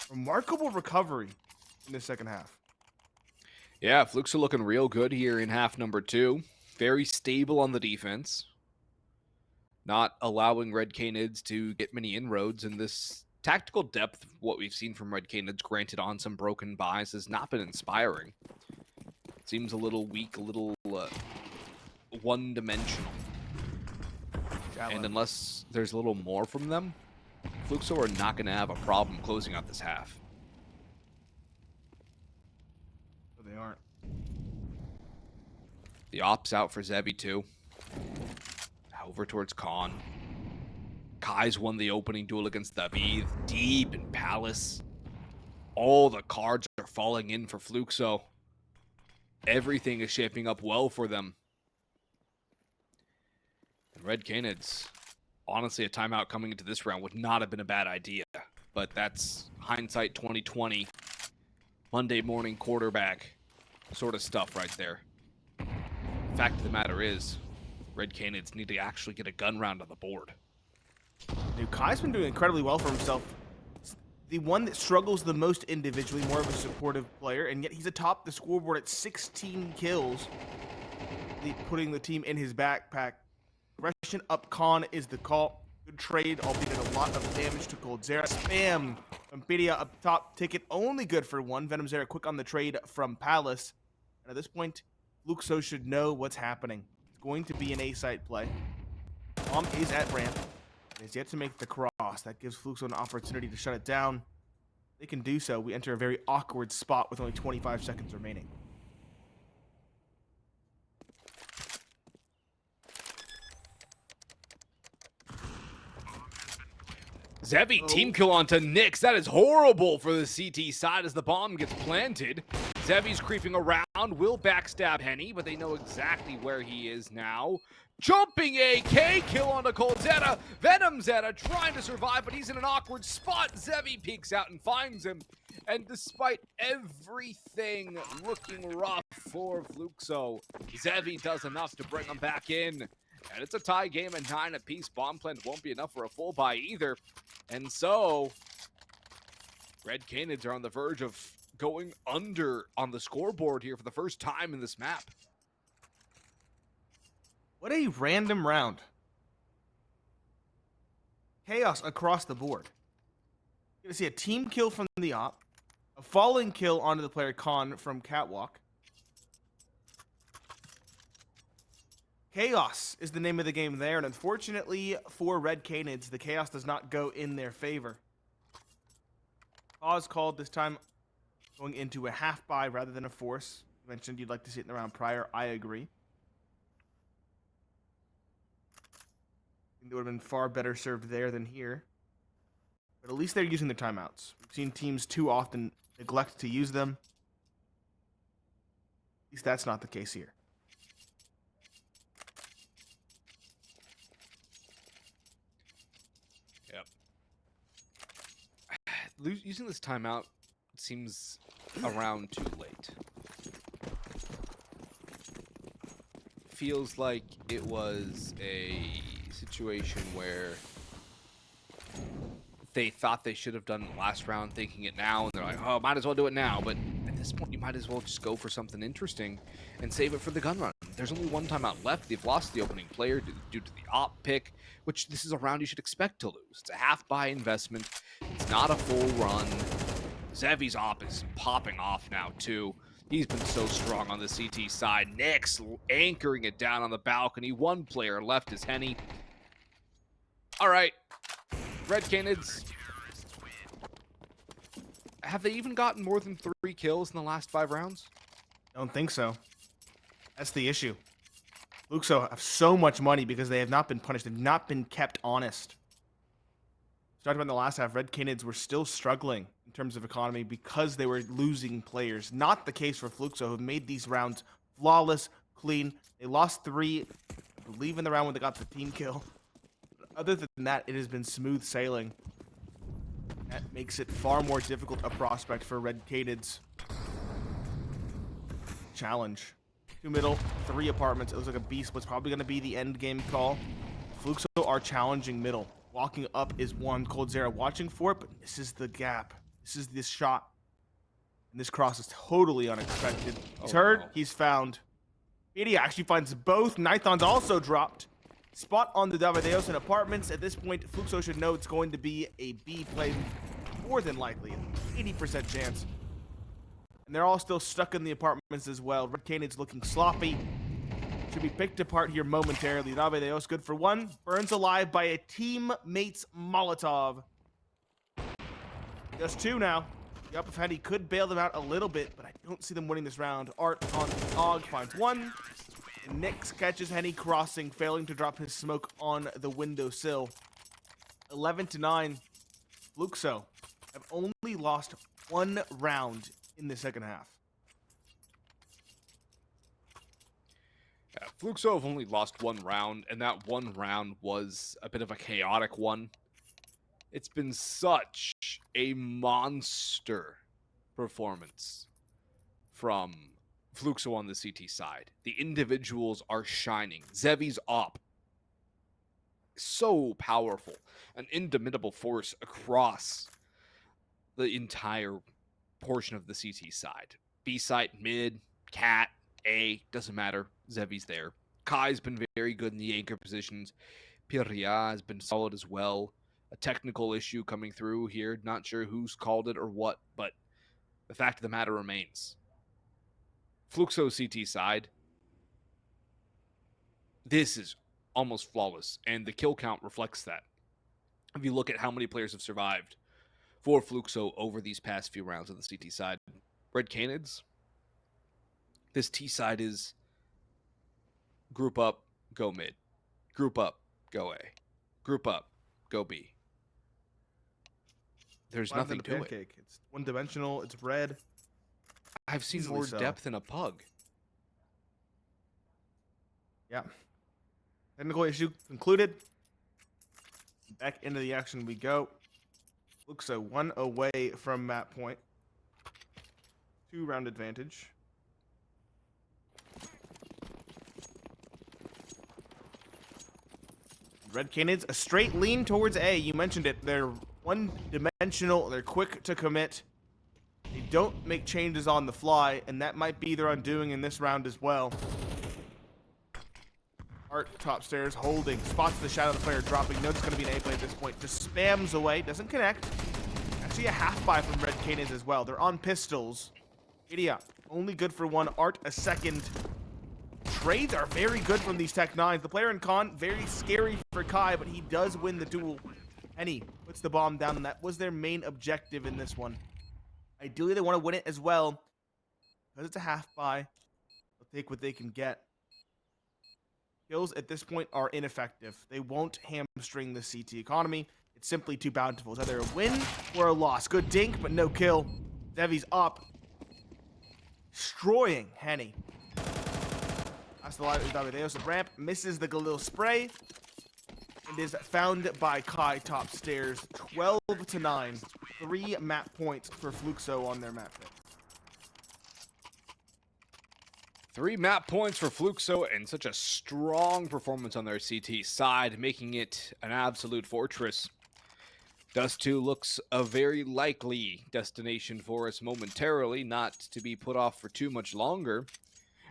Remarkable recovery in the second half. Yeah, Fluxo looking real good here in half number 2. Very stable on the defense. Not allowing Red Canids to get many inroads, and this tactical depth, what we've seen from Red Canids, granted on some broken buys, has not been inspiring. It seems a little weak, a little one-dimensional. And unless there's a little more from them, Fluxo are not going to have a problem closing out this half. No, they aren't. The op's out for Zevi too. Over towards Khan. Kai's won the opening duel against David, deep in Palace. All the cards are falling in for Fluxo. Everything is shaping up well for them. And Red Canids, honestly, a timeout coming into this round would not have been a bad idea. But that's hindsight 2020, Monday morning quarterback sort of stuff right there. The fact of the matter is, Red Canids need to actually get a gun round on the board. Dude, Kai's been doing incredibly well for himself. It's the one that struggles the most individually, more of a supportive player, and yet he's atop the scoreboard at 16 kills, putting the team in his backpack. Aggression up Khan is the call. Good trade, albeit a lot of damage to coldzera. Spam. Ampedia up top. Ticket only good for one. Venomzera quick on the trade from Palace. And at this point, Fluxo should know what's happening. It's going to be an A-side play. Bomb is at ramp. He has yet to make the cross. That gives Fluxo an opportunity to shut it down. They can do so. We enter a very awkward spot with only 25 seconds remaining. Zevi team kill onto Nyx. That is horrible for the CT side as the bomb gets planted. Zevi's creeping around, will backstab Henny, but they know exactly where he is now. Jumping AK kill onto coldzera. Venomzera trying to survive, but he's in an awkward spot. Zevi peeks out and finds him. And despite everything looking rough for Fluxo, Zevi does enough to bring him back in. And it's a tie game at 9 apiece. Bomb plant won't be enough for a full buy either. And so, Red Canids are on the verge of going under on the scoreboard here for the first time in this map. What a random round. Chaos across the board. You're going to see a team kill from the op, a falling kill onto the player Khan from Catwalk. Chaos is the name of the game there, and unfortunately for Red Canids, the chaos does not go in their favor. Pause called this time going into a half buy rather than a force. You mentioned you'd like to see it in the round prior. I agree. I think they would have been far better served there than here. But at least they're using their timeouts. We've seen teams too often neglect to use them. At least that's not the case here. Using this timeout seems around too late. Feels like it was a situation where they thought they should have done it last round, thinking it now, and they're like, oh, might as well do it now. But at this point, you might as well just go for something interesting and save it for the gun run. There's only one timeout left. They've lost the opening player due to the op pick, which this is a round you should expect to lose. It's a half-buy investment. It's not a full run. Zevi's op is popping off now, too. He's been so strong on the CT side. Nyx anchoring it down on the balcony. One player left is Henny. All right. Red Canids. Have they even gotten more than 3 kills in the last 5 rounds? Don't think so. That's the issue. Fluxo have so much money because they have not been punished. They've not been kept honest. Starting in the last half, Red Canids were still struggling in terms of economy because they were losing players. Not the case for Fluxo, who made these rounds flawless, clean. They lost 3, I believe, in the round when they got the team kill. Other than that, it has been smooth sailing. That makes it far more difficult a prospect for Red Canids. Challenge. 2 middle, 3 apartments. It looks like a beast. What's probably going to be the end game call. Fluxo are challenging middle. Walking up is one. coldzera watching for it, but this is the gap. This is this shot. And this cross is totally unexpected. He's heard. No. He's found. He actually finds both. Nithon's also dropped. Spot on the Davideos and apartments. At this point, Fluxo should know it's going to be a B play. More than likely. An 80% chance. And they're all still stuck in the apartments as well. Red Canids looking sloppy. Should be picked apart here momentarily. Davideos good for 1. Burns alive by a teammate's Molotov. Just 2 now. The up of Henny could bail them out a little bit, but I don't see them winning this round. Art on the Og finds 1. And Nyx catches Henny crossing, failing to drop his smoke on the windowsill. 11-9. Fluxo have only lost 1 round in the second half. Yeah, Fluxo have only lost 1 round, and that 1 round was a bit of a chaotic one. It's been such a monster performance from Fluxo on the CT side. The individuals are shining. Zevi's up. So powerful. An indomitable force across the entire portion of the CT side. B site, mid, cat, A, doesn't matter. Zevi's there. Kai's been very good in the anchor positions. Pirria has been solid as well. A technical issue coming through here. Not sure who's called it or what, but the fact of the matter remains. Fluxo CT side, this is almost flawless, and the kill count reflects that. If you look at how many players have survived for Fluxo over these past few rounds on the CT side, Red Canids, this T side is group up, go mid. Group up, go A. Group up, go B. There's nothing to it. It's one-dimensional. It's red. I've seen Easily more so. depth in a pug. Yeah. Technical issue concluded. Back into the action we go. Fluxo 1 away from map point. 2-round advantage. Red Canids, a straight lean towards A. You mentioned it. They're one-dimensional. They're quick to commit. They don't make changes on the fly, and that might be their undoing in this round as well. Art top stairs holding. Spots the shadow of the player dropping. Knows it's going to be an A play at this point. Just spams away. Doesn't connect. Actually a half buy from Red Canids as well. They're on pistols. Idiot. Only good for 1. Art a second. Trades are very good from these Tech 9s. The player in con, very scary for Kai, but he does win the duel. Henny puts the bomb down, and that was their main objective in this one. Ideally, they want to win it as well. Because it's a half buy, they'll take what they can get. Kills at this point are ineffective. They won't hamstring the CT economy. It's simply too bountiful. It's either a win or a loss. Good dink, but no kill. Zevi's up. Destroying Henny. That's the line of Davideos. Ramp misses the Galil spray. And is found by Kai top stairs. 12-9. 3 map points for Fluxo on their map pick. 3 map points for Fluxo, and such a strong performance on their CT side, making it an absolute fortress. Dust2 looks a very likely destination for us momentarily, not to be put off for too much longer.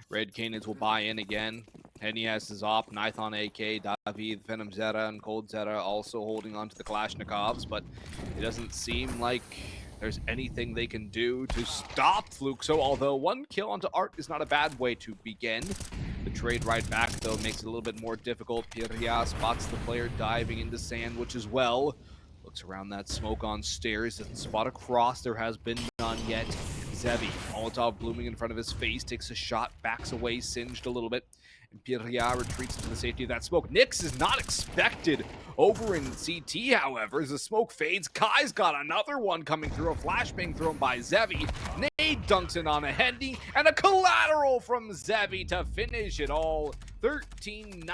Red Canids will buy in again. Henny has his op, Nithon AK, David, Venomzera, and coldzera also holding on to the Kalashnikovs, but it doesn't seem like there's anything they can do to stop Fluxo, although 1 kill onto Art is not a bad way to begin. The trade right back, though, makes it a little bit more difficult. Pirria spots the player diving into Sandwich as well. Looks around that smoke on stairs, doesn't spot a cross. There has been none yet. Zevi, Molotov blooming in front of his face, takes a shot, backs away, singed a little bit. Pirria retreats into the safety of that smoke. Nyx is not expected over in CT, however, as the smoke fades. Kai's got another one coming through, a flashbang thrown by Zevi. Nade dunks in on a Hendy, and a collateral from Zevi to finish it all. 13-9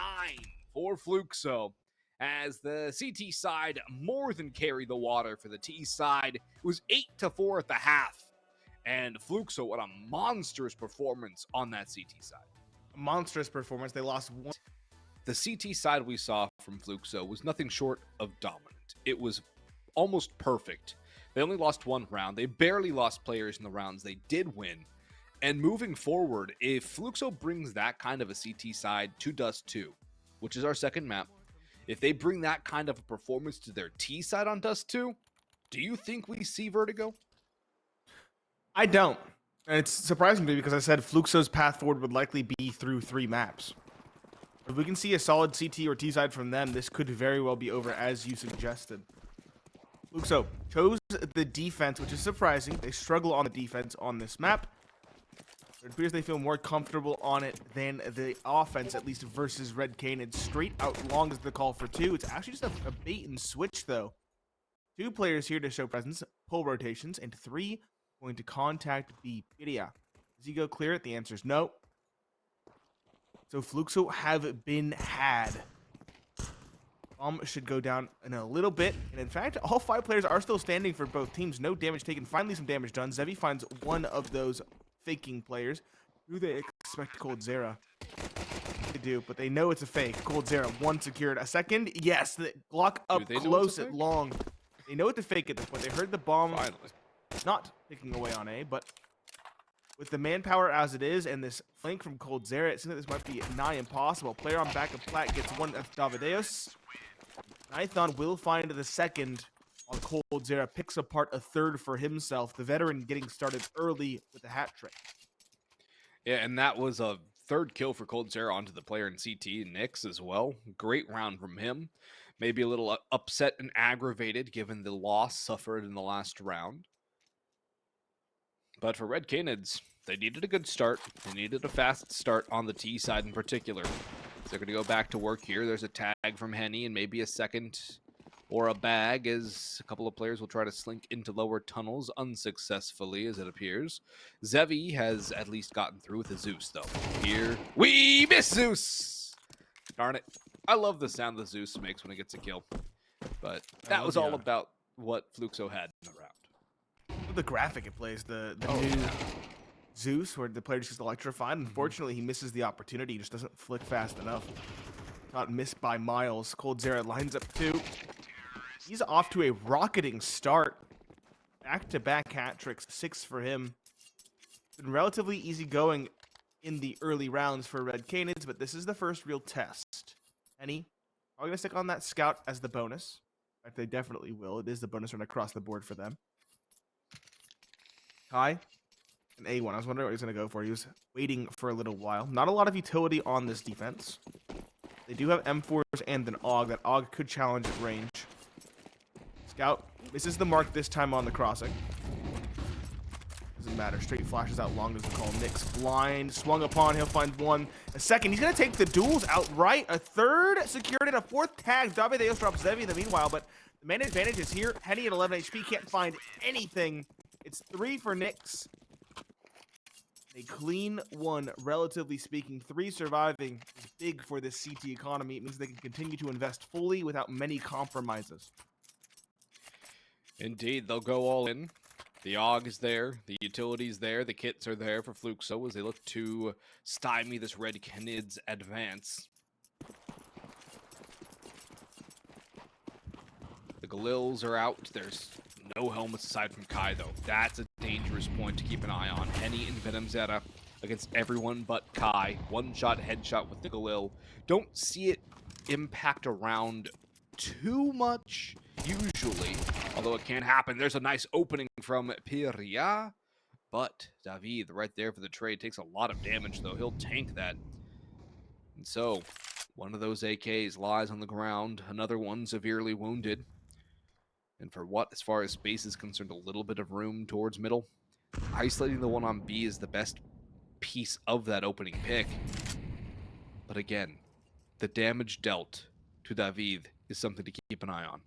for Fluxo, as the CT side more than carried the water for the T side. It was 8-4 at the half, and Fluxo, what a monstrous performance on that CT side. Monstrous performance. They lost one. The CT side we saw from Fluxo was nothing short of dominant. It was almost perfect. They only lost one round. They barely lost players in the rounds they did win. And moving forward, if Fluxo brings that kind of a CT side to Dust2, which is our second map, if they bring that kind of a performance to their T side on Dust2, do you think we see Vertigo? I don't. And it's surprising to me because I said Fluxo's path forward would likely be through 3 maps. If we can see a solid CT or T side from them, this could very well be over as you suggested. Fluxo chose the defense, which is surprising. They struggle on the defense on this map. It appears they feel more comfortable on it than the offense, at least versus Red Canids. Straight out long is the call for 2. It's actually just a bait and switch, though. 2 players here to show presence, pull rotations, and 3 going to contact B. Pirria. Does he go clear it? The answer is no. So Fluxo have been had. Bomb should go down in a little bit. And in fact, all 5 players are still standing for both teams. No damage taken. Finally, some damage done. Zevi finds one of those faking players. Do they expect coldzera? They do, but they know it's a fake. coldzera, 1 secured. A second? Yes. The Glock up close at long. They know it's a fake at this point. They heard the bomb. Finally. Not picking away on A, but with the manpower as it is and this flank from coldzera, it seems like this might be nigh impossible. Player on back of plat gets one of Davideus. Nython will find the second on coldzera, picks apart a third for himself. The veteran getting started early with a hat trick. Yeah, and that was a 3rd kill for coldzera onto the player in CT, Nyx as well. Great round from him. Maybe a little upset and aggravated given the loss suffered in the last round. But for Red Canids, they needed a good start. They needed a fast start on the T side in particular. So they're going to go back to work here. There's a tag from Henny and maybe a second or a bag as a couple of players will try to slink into lower tunnels unsuccessfully, as it appears. Zevi has at least gotten through with a Zeus, though. Here we miss Zeus! Darn it. I love the sound the Zeus makes when it gets a kill. But that was all about what Fluxo had in the round. The graphic it plays, the new Zeus, where the player just gets electrified. Unfortunately, he misses the opportunity. He just doesn't flick fast enough. Got missed by miles. coldzera lines up 2. He's off to a rocketing start. Back-to-back hat tricks, 6 for him. Been relatively easy going in the early rounds for Red Canids, but this is the first real test. Henny, are we going to stick on that scout as the bonus? In fact, they definitely will. It is the bonus run across the board for them. Kai, an A1. I was wondering what he was going to go for. He was waiting for a little while. Not a lot of utility on this defense. They do have M4s and an AUG. That AUG could challenge at range. Scout misses the mark this time on the crossing. Doesn't matter. Straight flashes out long as the call. Nyx blind. Swung upon. He'll find one. A second. He's going to take the duels outright. A third secured and a 4th tag. Davideus drops Zevi in the meanwhile, but the main advantage is here. Henny at 11 HP can't find anything. It's 3 for Nyx. A clean one, relatively speaking. 3 surviving is big for this CT economy. It means they can continue to invest fully without many compromises. Indeed, they'll go all in. The AUG is there, the utility's there, the kits are there for Fluxo as they look to stymie this Red Canids advance. The Galils are out. There's no helmets aside from Kai, though. That's a dangerous point to keep an eye on. Henny and Venomzera against everyone but Kai. One-shot headshot with the Galil. Don't see it impact around too much, usually. Although it can happen. There's a nice opening from Pirria. But David, right there for the trade, takes a lot of damage, though. He'll tank that. And so, one of those AKs lies on the ground. Another one severely wounded. And for what, as far as space is concerned, a little bit of room towards middle. Isolating the one on B is the best piece of that opening pick. But again, the damage dealt to David is something to keep an eye on.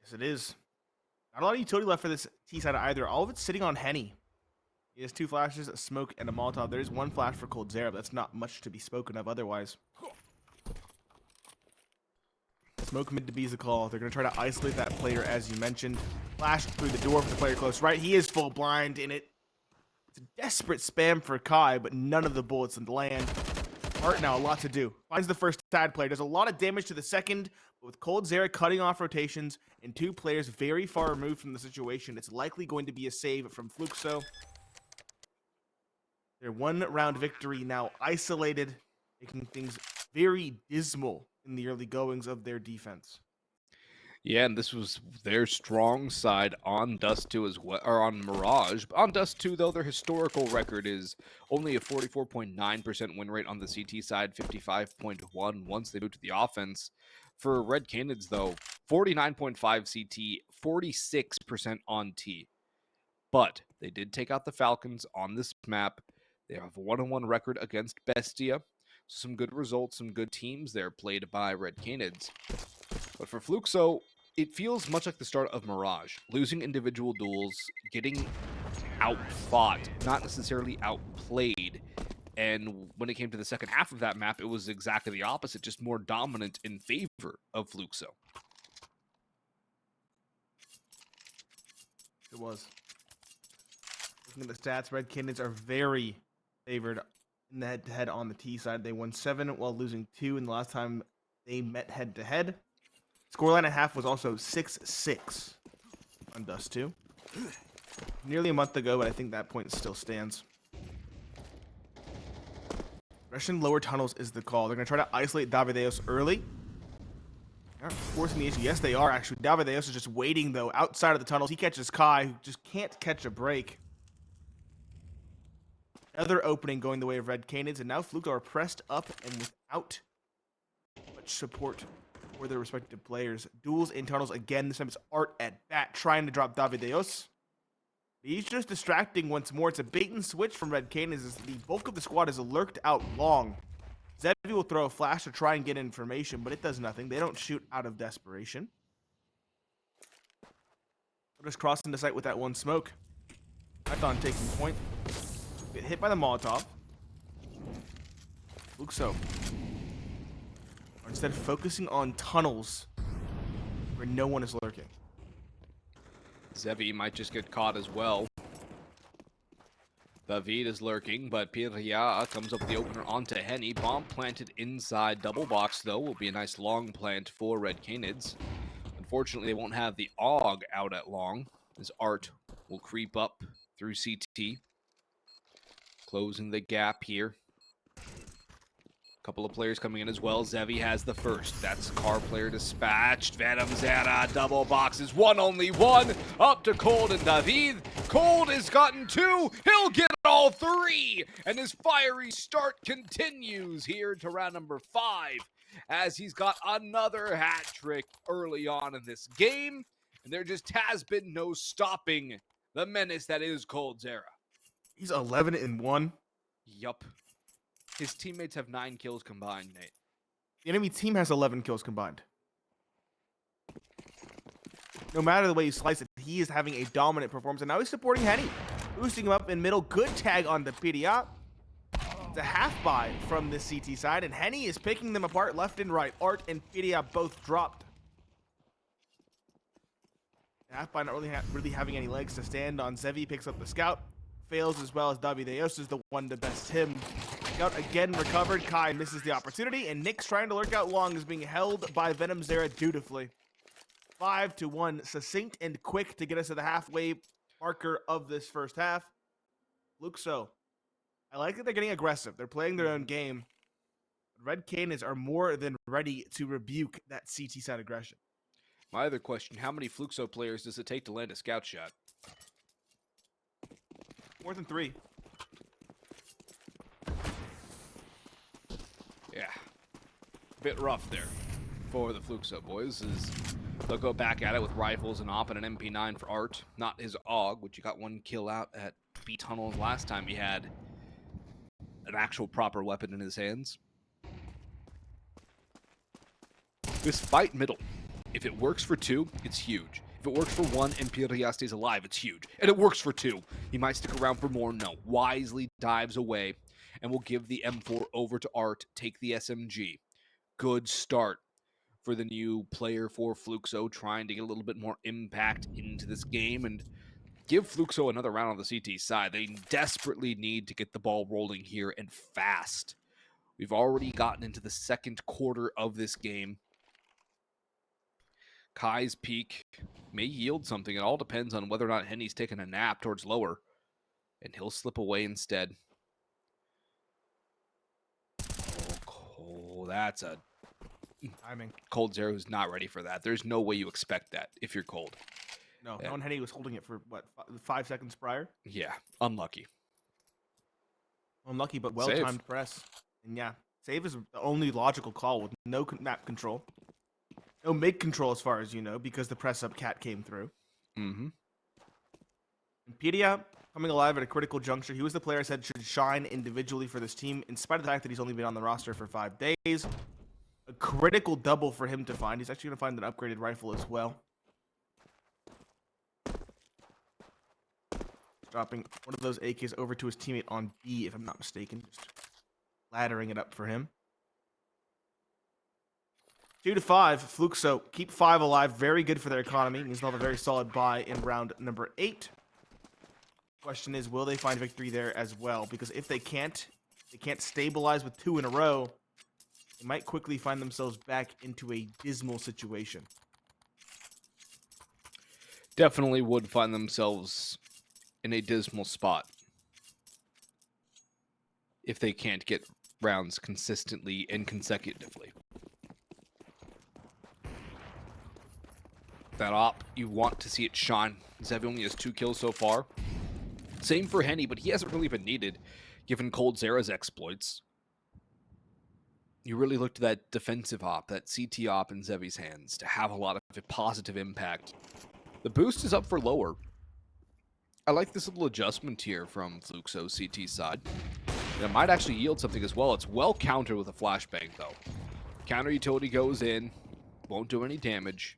Yes, it is. Not a lot of utility left for this T side either. All of it's sitting on Henny. He has 2 flashes, a smoke, and a Molotov. There's 1 flash for coldzera, but that's not much to be spoken of otherwise. Smoke mid to B is the call. They're going to try to isolate that player, as you mentioned. Flash through the door for the player close right. He is full blind in it. It's a desperate spam for Kai, but none of the bullets land. Art now, a lot to do. Finds the first sad player. Does a lot of damage to the second, but with coldzera cutting off rotations and 2 players very far removed from the situation, it's likely going to be a save from Fluxo. Their 1-round victory now isolated, making things very dismal in the early goings of their defense. Yeah, and this was their strong side on Dust2 as well, or on Mirage. On Dust2, though, their historical record is only a 44.9% win rate on the CT side, 55.1 once they move to the offense. For Red Canids, though, 49.5 CT, 46% on T. But they did take out the Falcons on this map. They have a 1-1 record against Bestia. Some good results, some good teams there played by Red Canids. But for Fluxo, it feels much like the start of Mirage. Losing individual duels, getting outfought, not necessarily outplayed. And when it came to the second half of that map, it was exactly the opposite, just more dominant in favor of Fluxo. It was. Looking at the stats, Red Canids are very favored in the head-to-head on the T side. They won 7 while losing 2 in the last time they met head-to-head. Scoreline at half was also 6-6 on Dust2. Nearly a month ago, but I think that point still stands. Russian lower tunnels is the call. They're going to try to isolate Davideos early. They're forcing the issue. Yes, they are, actually. Davideos is just waiting, though, outside of the tunnels. He catches Kai, who just can't catch a break. Another opening going the way of Red Canids, and now Fluxo are pressed up and without much support for their respective players. Duels in tunnels again. This time it's Art at bat trying to drop Davideos. He's just distracting once more. It's a bait and switch from Red Canids as the bulk of the squad is lurked out long. Zevi will throw a flash to try and get information, but it does nothing. They don't shoot out of desperation. They're just crossing the site with that 1 smoke. Python taking point. Get hit by the Molotov. Fluxo are instead focusing on tunnels where no one is lurking. Zevi might just get caught as well. David is lurking, but Piria comes up with the opener onto Henny. Bomb planted inside double box, though, will be a nice long plant for Red Canids. Unfortunately, they won't have the AUG out at long, as Art will creep up through CT. Closing the gap here. Couple of players coming in as well. Zevi has the first. That's car player dispatched. VenomZera double boxes. Only one. Up to Cold and David. Cold has gotten 2. He'll get all 3. And his fiery start continues here to round number 5. As he's got another hat trick early on in this game. And there just has been no stopping the menace that is coldzera. He's 11-1. Yup. His teammates have 9 kills combined, Nate. The enemy team has 11 kills combined. No matter the way you slice it, he is having a dominant performance. And now he's supporting Henny. Boosting him up in middle. Good tag on the Piria. It's a half buy from the CT side. And Henny is picking them apart left and right. Art and Piria both dropped. Half buy not really having any legs to stand on. Zevi picks up the scout. Fails as well as Davideos is the one to best him. Scout again recovered. Kai misses the opportunity. And Nick's trying to lurk out long is being held by VenomZera dutifully. 5-1. Succinct and quick to get us to the halfway marker of this first half. Fluxo. I like that they're getting aggressive. They're playing their own game. Red Canids are more than ready to rebuke that CT side aggression. My other question, how many Fluxo players does it take to land a scout shot? More than 3. Yeah. Bit rough there for the Fluxo boys as they'll go back at it with rifles and op and an MP9 for Art. Not his AUG, which he got 1 kill out at B tunnels last time he had an actual proper weapon in his hands. This fight middle, if it works for 2, it's huge. If it works for 1 and Pirria stays alive, it's huge. And it works for 2. He might stick around for more. No. Wisely dives away and will give the M4 over to Art, take the SMG. Good start for the new player for Fluxo, trying to get a little bit more impact into this game and give Fluxo another round on the CT side. They desperately need to get the ball rolling here and fast. We've already gotten into the second quarter of this game. Kai's peak may yield something. It all depends on whether or not Henny's taking a nap towards lower. And he'll slip away instead. Oh, that's a Timing. coldzera who's not ready for that. There's no way you expect that if you're cold. No, Yeah. Known Henny was holding it for, what, 5 seconds prior? Yeah, unlucky. Unlucky, but well-timed press. And yeah, save is the only logical call with no map control. No mid control as far as you know, because the press-up cat came through. Mm-hmm. And Pirria coming alive at a critical juncture. He was the player I said should shine individually for this team, in spite of the fact that he's only been on the roster for 5 days. A critical double for him to find. He's actually going to find an upgraded rifle as well. Dropping one of those AKs over to his teammate on B, if I'm not mistaken. Just laddering it up for him. 2-5, Fluxo keep 5 alive. Very good for their economy. Means they'll have a very solid buy in round number 8. Question is, will they find victory there as well? Because if they can't stabilize with 2 in a row, they might quickly find themselves back into a dismal situation. Definitely would find themselves in a dismal spot if they can't get rounds consistently and consecutively. That op, you want to see it shine. Zevi only has 2 kills so far. Same for Henny, but he hasn't really been needed given coldzera's exploits. You really look to that defensive op, that CT op in Zevi's hands to have a lot of positive impact. The boost is up for lower. I like this little adjustment here from Fluxo's CT side. And it might actually yield something as well. It's well countered with a flashbang, though. Counter utility goes in, won't do any damage.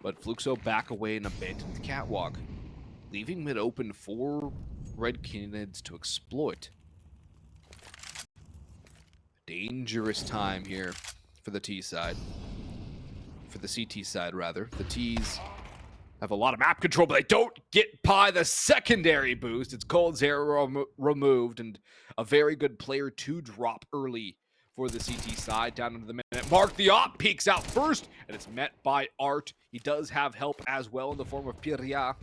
But Fluxo back away and abandoned the catwalk, leaving mid open for red Canids to exploit. Dangerous time here for the T side. For the CT side, rather. The T's have a lot of map control, but they don't get by the secondary boost. It's coldzera removed, and a very good player to drop early for the CT side. Down into the minute mark, the op peeks out first, and it's met by Art. He does have help as well in the form of Pirria.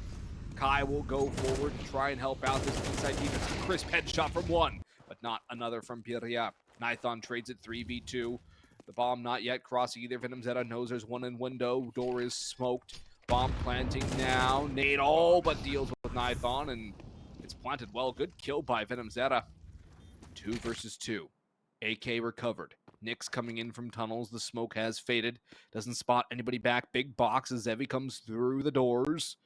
Kai will go forward and try and help out this inside defense. A crisp headshot from 1, but not another from Pirria. Nithon trades it 3v2. The bomb not yet crossing either. Venomzera knows there's one in window. Door is smoked. Bomb planting now. Nade all but deals with Nithon, and it's planted well. Good kill by Venomzera. 2 versus 2. AK recovered. Nyx coming in from tunnels. The smoke has faded. Doesn't spot anybody back. Big box as Zevi comes through the doors.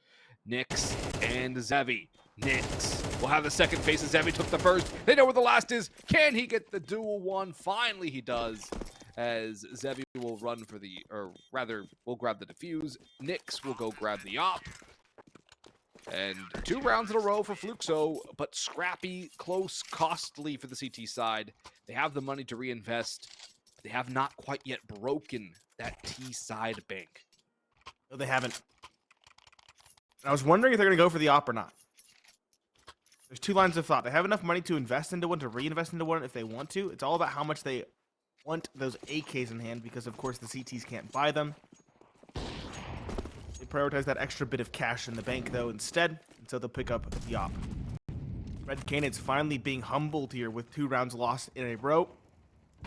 Nyx and Zevi. Nyx will have the second face as Zevi took the first. They know where the last is. Can he get the dual one? Finally he does. As Zevi will run for the, or rather, will grab the defuse. Nyx will go grab the op. And 2 rounds in a row for Fluxo, but scrappy, close, costly for the CT side. They have the money to reinvest, but they have not quite yet broken that T side bank. No, they haven't. And I was wondering if they're going to go for the op or not. There's 2 lines of thought. They have enough money to invest into one, to reinvest into one if they want to. It's all about how much they want those AKs in hand, because of course the CTs can't buy them. They prioritize that extra bit of cash in the bank though instead, and so they'll pick up the op. Red Canids finally being humbled here with 2 rounds lost in a row.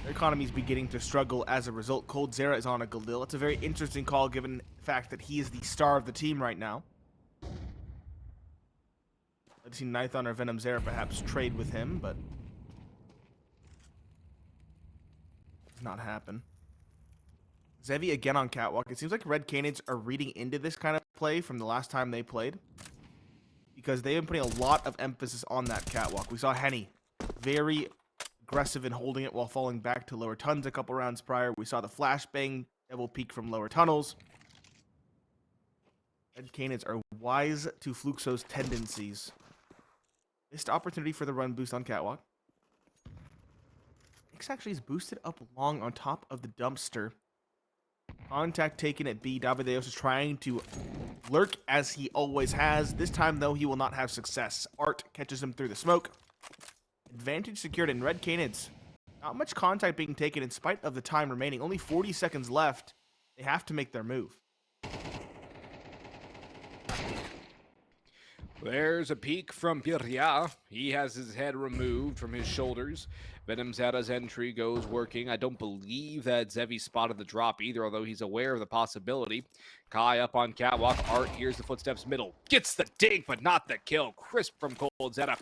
Their economy's beginning to struggle as a result. coldzera is on a Galil. It's a very interesting call given the fact that he is the star of the team right now. I've seen Nithon or Venomzera perhaps trade with him, but does not happen. Zevi again on catwalk. It seems like Red Canids are reading into this kind of play from the last time they played, because they've been putting a lot of emphasis on that catwalk. We saw Henny very aggressive in holding it while falling back to lower tons a couple rounds prior. We saw the flashbang double peek from lower tunnels. Red Canids are wise to Fluxo's tendencies. Missed opportunity for the run boost on Catwalk. X actually is boosted up long on top of the dumpster. Contact taken at B. Davideos is trying to lurk as he always has. This time, though, he will not have success. Art catches him through the smoke. Advantage secured in Red Canids. Not much contact being taken in spite of the time remaining. Only 40 seconds left. They have to make their move. There's a peek from Pirya. He has his head removed from his shoulders. Venomzera's entry goes working. I don't believe that Zevi spotted the drop either, although he's aware of the possibility. Kai up on Catwalk. Art hears the footsteps middle. Gets the dig, but not the kill. Crisp from coldzera.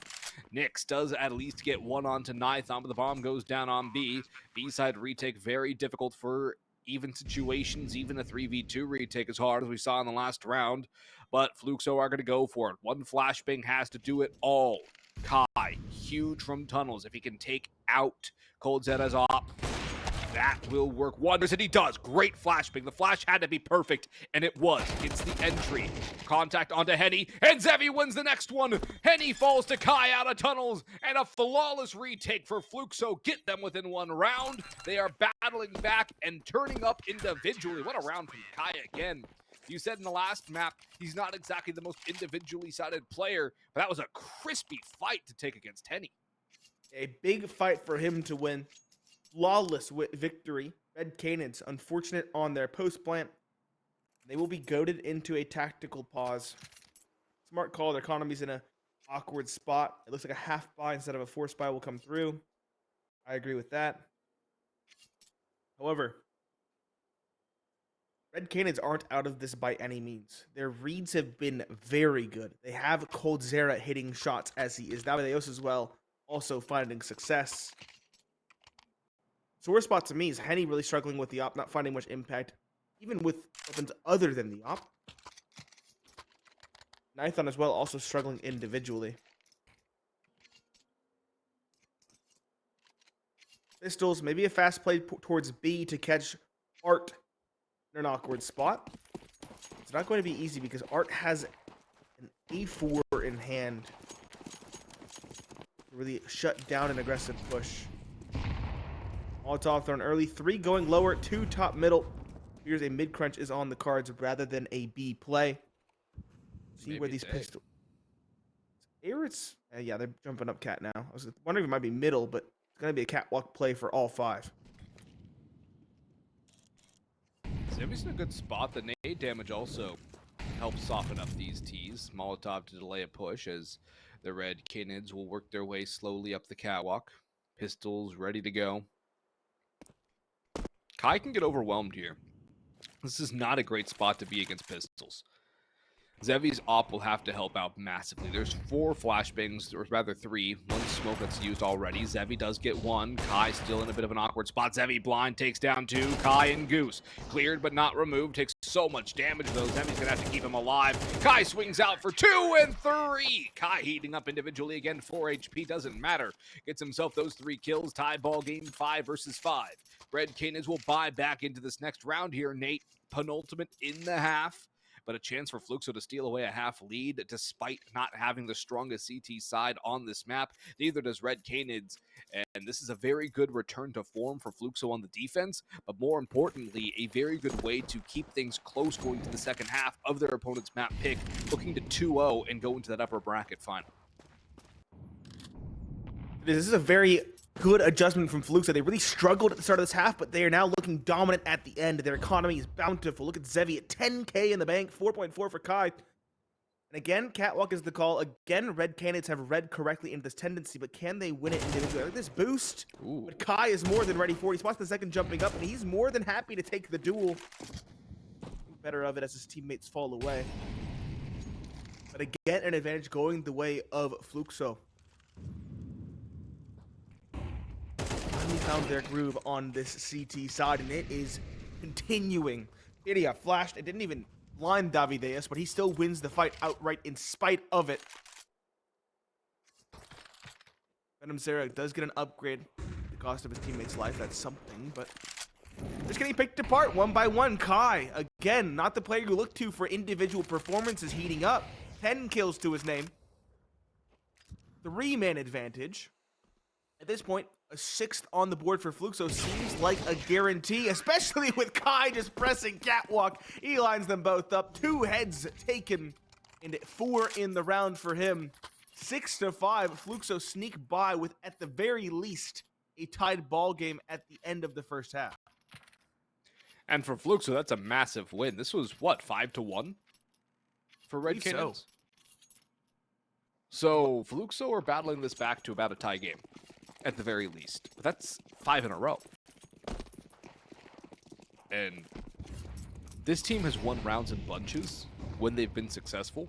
Nyx does at least get one onto Nithon, but the bomb goes down on B. B-side retake, very difficult for even situations. Even a 3v2 retake is hard, as we saw in the last round. But Fluxo are going to go for it. One flashbang has to do it all. Kai, huge from tunnels. If he can take out coldzera's op, that will work wonders, and he does. Great flashbang. The flash had to be perfect, and it was. It's the entry. Contact onto Henny, and Zevi wins the next one. Henny falls to Kai out of tunnels, and a flawless retake for Fluxo. Get them within one round. They are battling back and turning up individually. What a round from Kai again. You said in the last map, he's not exactly the most individually sided player, but that was a crispy fight to take against Henny. A big fight for him to win. Flawless victory. Red Canids, unfortunate on their post plant. They will be goaded into a tactical pause. Smart call. Their economy's in an awkward spot. It looks like a half buy instead of a force buy will come through. I agree with that. However, Red Canids aren't out of this by any means. Their reads have been very good. They have coldzera hitting shots as he is. Davideos as well, also finding success. Sore spot to me is Henny really struggling with the op, not finding much impact, even with weapons other than the op. Nithon as well, also struggling individually. Pistols, maybe a fast play towards B to catch Art in an awkward spot. It's not going to be easy because Art has an A4 in hand to really shut down an aggressive push. Molotov thrown early. 3 going lower. 2 top middle. Here's a mid crunch is on the cards rather than a B play. See Maybe where these pistols. Yeah, they're jumping up cat now. I was wondering if it might be middle, but it's going to be a catwalk play for all 5. Zevi's in a good spot. The nade damage also helps soften up these T's. Molotov to delay a push as the Red Canids will work their way slowly up the catwalk. Pistols ready to go. Kai can get overwhelmed here. This is not a great spot to be against pistols. Zevi's op will have to help out massively. There's 4 flashbangs, or rather 3. 1 smoke that's used already. Zevi does get 1. Kai still in a bit of an awkward spot. Zevi blind takes down 2. Kai and Goose. Cleared but not removed. Takes so much damage though. Zevi's gonna have to keep him alive. Kai swings out for 2 and 3. Kai heating up individually again. 4 HP doesn't matter. Gets himself those 3 kills. Tie ball game 5 versus 5. Red Canids will buy back into this next round here. Nate, penultimate in the half. But a chance for Fluxo to steal away a half lead despite not having the strongest CT side on this map. Neither does Red Canids, and this is a very good return to form for Fluxo on the defense, but more importantly, a very good way to keep things close going to the second half of their opponent's map pick, looking to 2-0 and go into that upper bracket final. This is a very good adjustment from Fluxo. They really struggled at the start of this half, but they are now looking dominant at the end. Their economy is bountiful. Look at Zevi at 10K in the bank, 4.4 for Kai. And again, catwalk is the call. Again, Red Canids have read correctly into this tendency, but can they win it individually? Look at this boost. Ooh. But Kai is more than ready for it. He spots the second jumping up, and he's more than happy to take the duel. Better of it as his teammates fall away. But again, an advantage going the way of Fluxo. Found their groove on this CT side, and it is continuing. Idia flashed. It didn't even blind Davideus, but he still wins the fight outright in spite of it. Venomzera does get an upgrade. cost of his teammate's life. That's something, but just getting picked apart one by one. Kai, again, not the player you look to for individual performances, heating up. 10 kills to his name. 3-man advantage. At this point, a 6th on the board for Fluxo seems like a guarantee, especially with Kai just pressing catwalk. He lines them both up. 2 heads taken and 4 in the round for him. 6-5. Fluxo sneak by with, at the very least, a tied ball game at the end of the first half. And for Fluxo, that's a massive win. This was, what, 5-1 for Red Canids? So Fluxo are battling this back to about a tie game, at the very least. But that's 5 in a row. And this team has won rounds in bunches when they've been successful.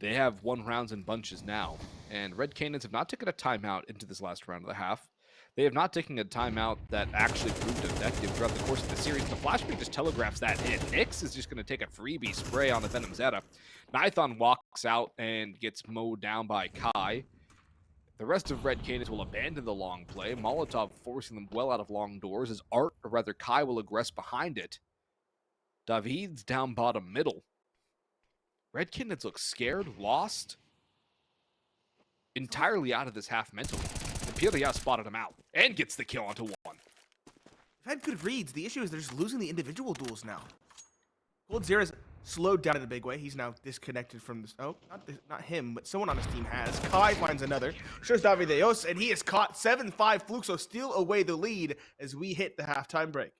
They have won rounds in bunches now. And Red Canids have not taken a timeout into this last round of the half. They have not taken a timeout that actually proved effective throughout the course of the series. The flashbang just telegraphs that hit. Nyx is just going to take a freebie spray on the VenomZera. Nithon walks out and gets mowed down by Kai. The rest of Red Canids will abandon the long play. Molotov forcing them well out of long doors as Art, or rather Kai, will aggress behind it. David's down bottom middle. Red Canids look scared, lost, entirely out of this half mentally. And Piria spotted him out and gets the kill onto 1. They've had good reads. The issue is they're just losing the individual duels now. coldzera's slowed down in a big way. He's now disconnected from this. Oh, not him, but someone on his team has. Kai finds another. Shows Davideos, and he is caught. 7-5. Fluxo steal away the lead as we hit the halftime break.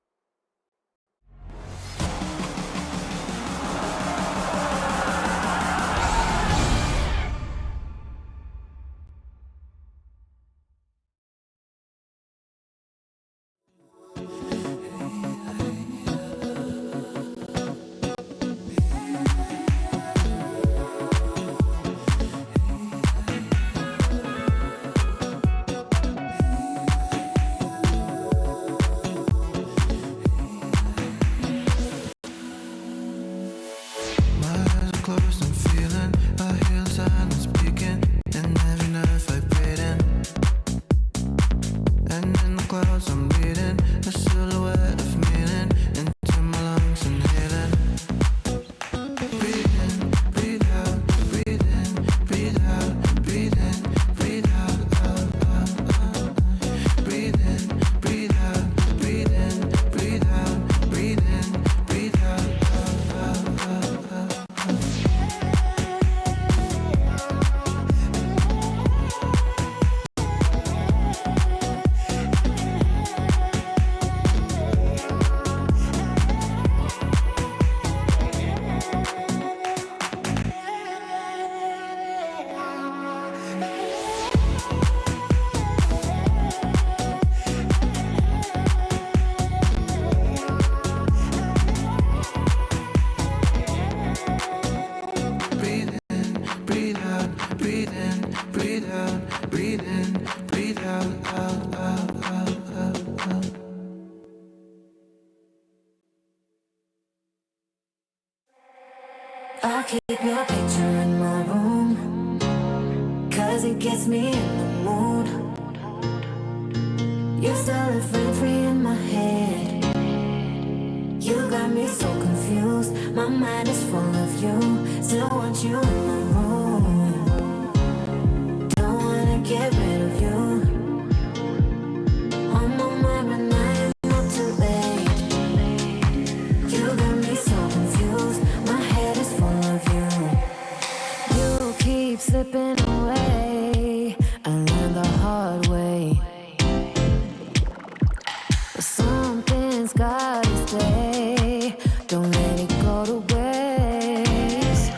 I keep your picture in my room, 'cause it gets me in the mood. You're still a friend free in my head. You got me so confused. My mind is full of you. Still want you in my room. Don't wanna get rid of you. On my mind right now, it's not too late. You got me so confused. My head is full of you. You keep slipping away. I learned the hard way. But something's gotta stay. Don't let it go to waste.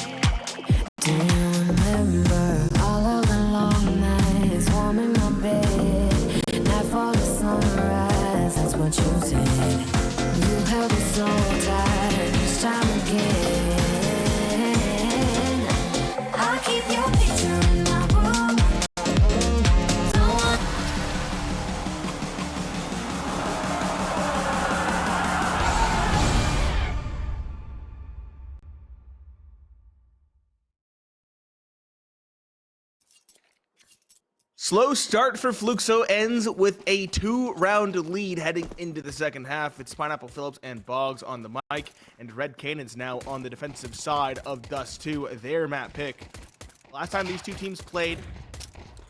Damn. Slow start for Fluxo ends with a 2-round lead heading into the second half. It's Pineapple Phillips and Boggs on the mic, and Red Canids now on the defensive side of Dust2, their map pick. Last time these two teams played,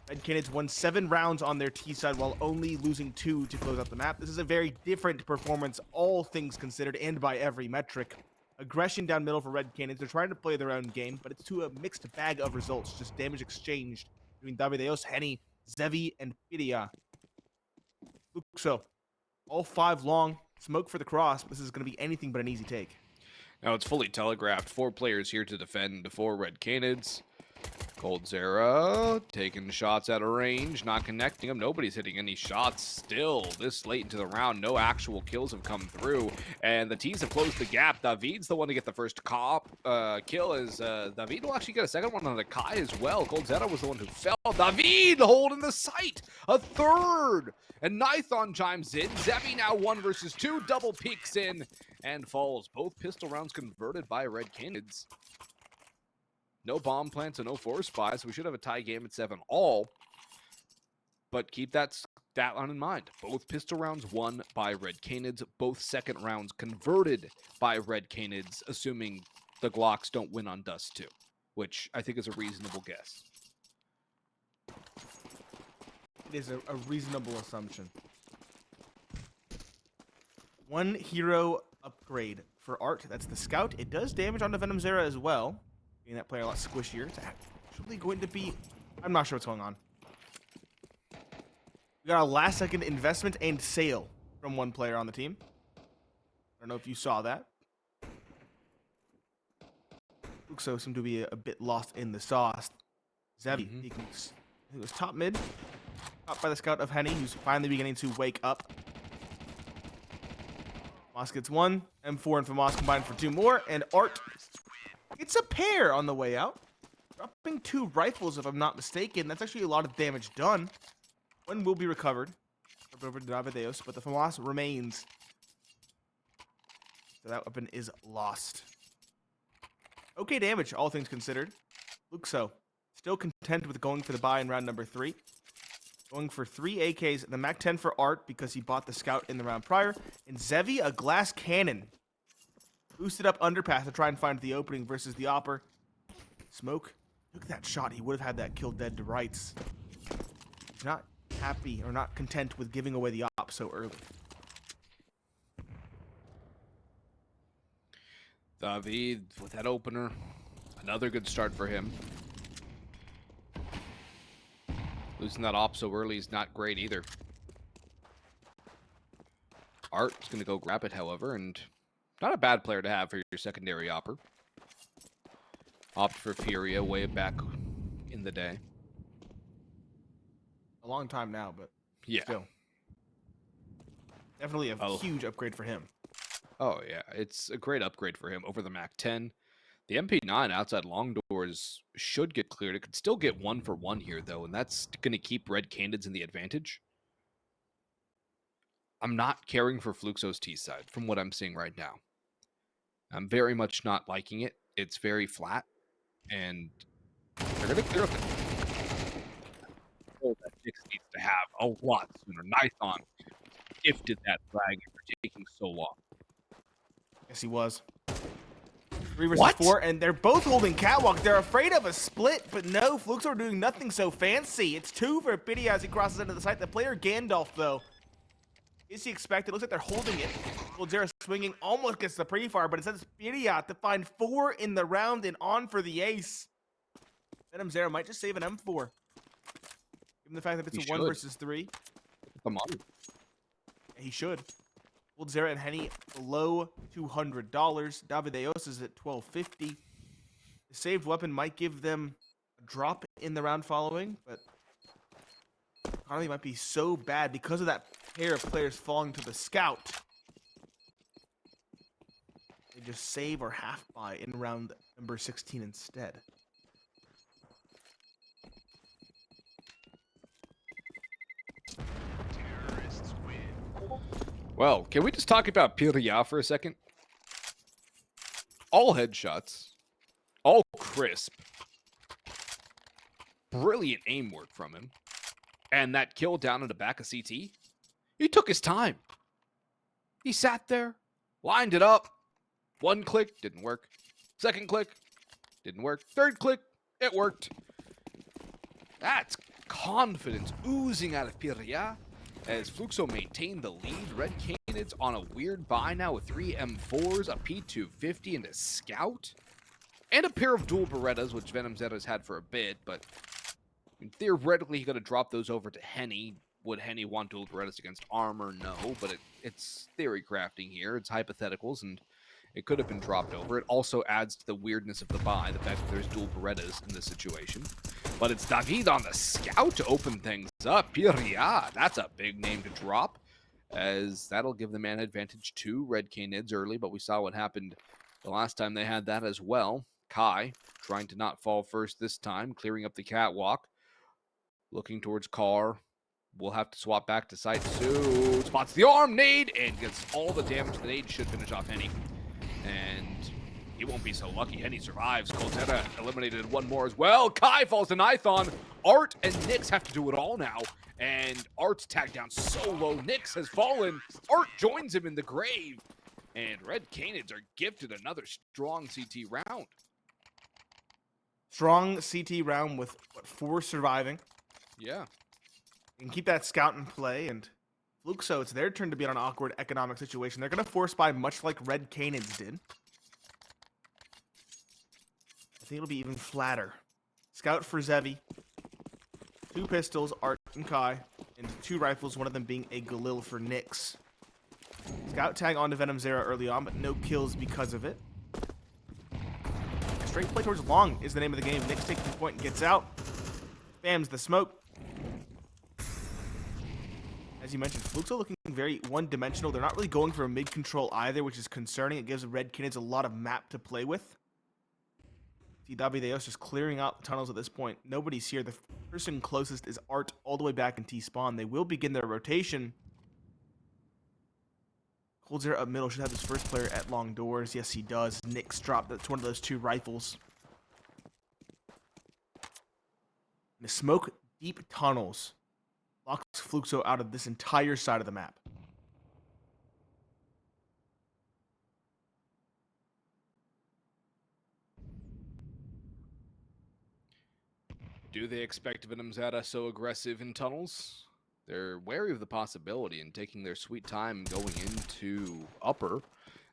Red Canids won 7 rounds on their T side while only losing 2 to close out the map. This is a very different performance, all things considered, and by every metric. Aggression down middle for Red Canids. They're trying to play their own game, but it's to a mixed bag of results, just damage exchanged between Davideos, Henny, Zevi, and Fidia. Fluxo, all 5 long, smoke for the cross. This is going to be anything but an easy take. Now it's fully telegraphed. 4 players here to defend 4 Red Canids. coldzera taking shots out of range, not connecting them. Nobody's hitting any shots still this late into the round. No actual kills have come through, and the T's have closed the gap. David's the one to get the first kill, as David will actually get a second one on the Kai as well. coldzera was the one who fell. David holding the site, a third, and Nithon chimes in. Zevi now 1 versus 2, double peeks in and falls. Both pistol rounds converted by Red Canids. No bomb plants and no force buys. We should have a tie game at 7 all. But keep that stat line in mind. Both pistol rounds won by Red Canids. Both second rounds converted by Red Canids, assuming the Glocks don't win on Dust2, which I think is a reasonable guess. It is a reasonable assumption. 1 hero upgrade for Art. That's the Scout. It does damage on the Venomzera as well. Making that player a lot squishier. It's actually going to be... I'm not sure what's going on. We got a last-second investment and sale from 1 player on the team. I don't know if you saw that. Fluxo seemed to be a bit lost in the sauce. Zevi, he was top mid. Caught by the Scout of Henny, who's finally beginning to wake up. Moss gets 1. M4 and Famas combined for 2 more. And Art... it's a pair on the way out. Dropping 2 rifles, if I'm not mistaken. That's actually a lot of damage done. 1 will be recovered over to Davideos, but the FAMAS remains. So that weapon is lost. Okay damage, all things considered. Fluxo, still content with going for the buy in round number 3. Going for 3 AKs, the MAC-10 for Art because he bought the Scout in the round prior. And Zevi, a glass cannon. Boosted up underpass to try and find the opening versus the Opper. Smoke. Look at that shot. He would have had that kill dead to rights. He's not happy or not content with giving away the op so early. David with that opener. Another good start for him. Losing that op so early is not great either. Art's going to go grab it, however, and... not a bad player to have for your secondary opper. Opt for Furia way back in the day. A long time now, but yeah, still. Definitely a huge upgrade for him. Oh, yeah. It's a great upgrade for him over the MAC-10. The MP9 outside long doors should get cleared. It could still get 1 for 1 here, though, and that's going to keep Red Canids in the advantage. I'm not caring for Fluxo's T side from what I'm seeing right now. I'm very much not liking it. It's very flat, and they're going to clear up the that Dix needs to have a lot sooner. Nithon gifted that flag for taking so long. Yes, he was. 3 versus 4, and they're both holding catwalk. They're afraid of a split, but no, Fluxo are doing nothing so fancy. It's 2 for Pidia as he crosses into the site. The player Gandalf, though, is he expected? Looks like they're holding it. coldzera swinging, almost gets the pre-fire, but it says Pidia to find 4 in the round and on for the ace. Venomzera might just save an M4. Given the fact that it's a 1 versus 3. Come on. Yeah, he should. coldzera and Henny below $200. Davideos is at $12.50. The saved weapon might give them a drop in the round following, but economy might be so bad because of that pair of players falling to the Scout. They just save or half buy in round number 16 instead. Well, can we just talk about Piria for a second? All headshots, all crisp. Brilliant aim work from him. And that kill down in the back of CT, he took his time. He sat there, lined it up. One click, didn't work. Second click, didn't work. Third click, it worked. That's confidence oozing out of Piria as Fluxo maintained the lead. Red Canids on a weird buy now with 3 M4s, a P250, and a Scout. And a pair of dual Berettas, which VenomZera's had for a bit, but theoretically he could have dropped those over to Henny. Would Henny want dual Berettas against armor? No, but it's theory crafting here. It's hypotheticals, and it could have been dropped over. It also adds to the weirdness of the buy, the fact that there's dual Berettas in this situation. But it's David on the Scout to open things up. Piria, that's a big name to drop, as that'll give the man advantage to Red Canids early, but we saw what happened the last time they had that as well. Kai trying to not fall first this time, clearing up the catwalk, looking towards car. We'll have to swap back to site soon. Spots the arm, nade, and gets all the damage. The nade should finish off Henny. And he won't be so lucky. Henny survives. coldzera eliminated one more as well. Kai falls to Nithon. Art and Nyx have to do it all now. And Art's tagged down so low. Nyx has fallen. Art joins him in the grave. And Red Canids are gifted another strong CT round. Strong CT round with, what, 4 surviving. Yeah. You can keep that Scout in play, and Fluxo, it's their turn to be in an awkward economic situation. They're going to force buy much like Red Canids did. I think it'll be even flatter. Scout for Zevi. 2 pistols, Art and Kai, and 2 rifles, one of them being a Galil for Nyx. Scout tag onto VenomZera early on, but no kills because of it. Straight play towards long is the name of the game. Nyx takes the point and gets out. Spams the smoke. As you mentioned, Fluxo looking very one-dimensional. They're not really going for a mid-control either, which is concerning. It gives Red Canids a lot of map to play with. See Davideos just clearing out the tunnels at this point. Nobody's here. The person closest is Art all the way back in T-spawn. They will begin their rotation. coldzera up middle should have his first player at long doors. Yes, he does. Nyx dropped. That's one of those 2 rifles. And the smoke deep tunnels locks Fluxo out of this entire side of the map. Do they expect VenomZera so aggressive in tunnels? They're wary of the possibility and taking their sweet time going into upper.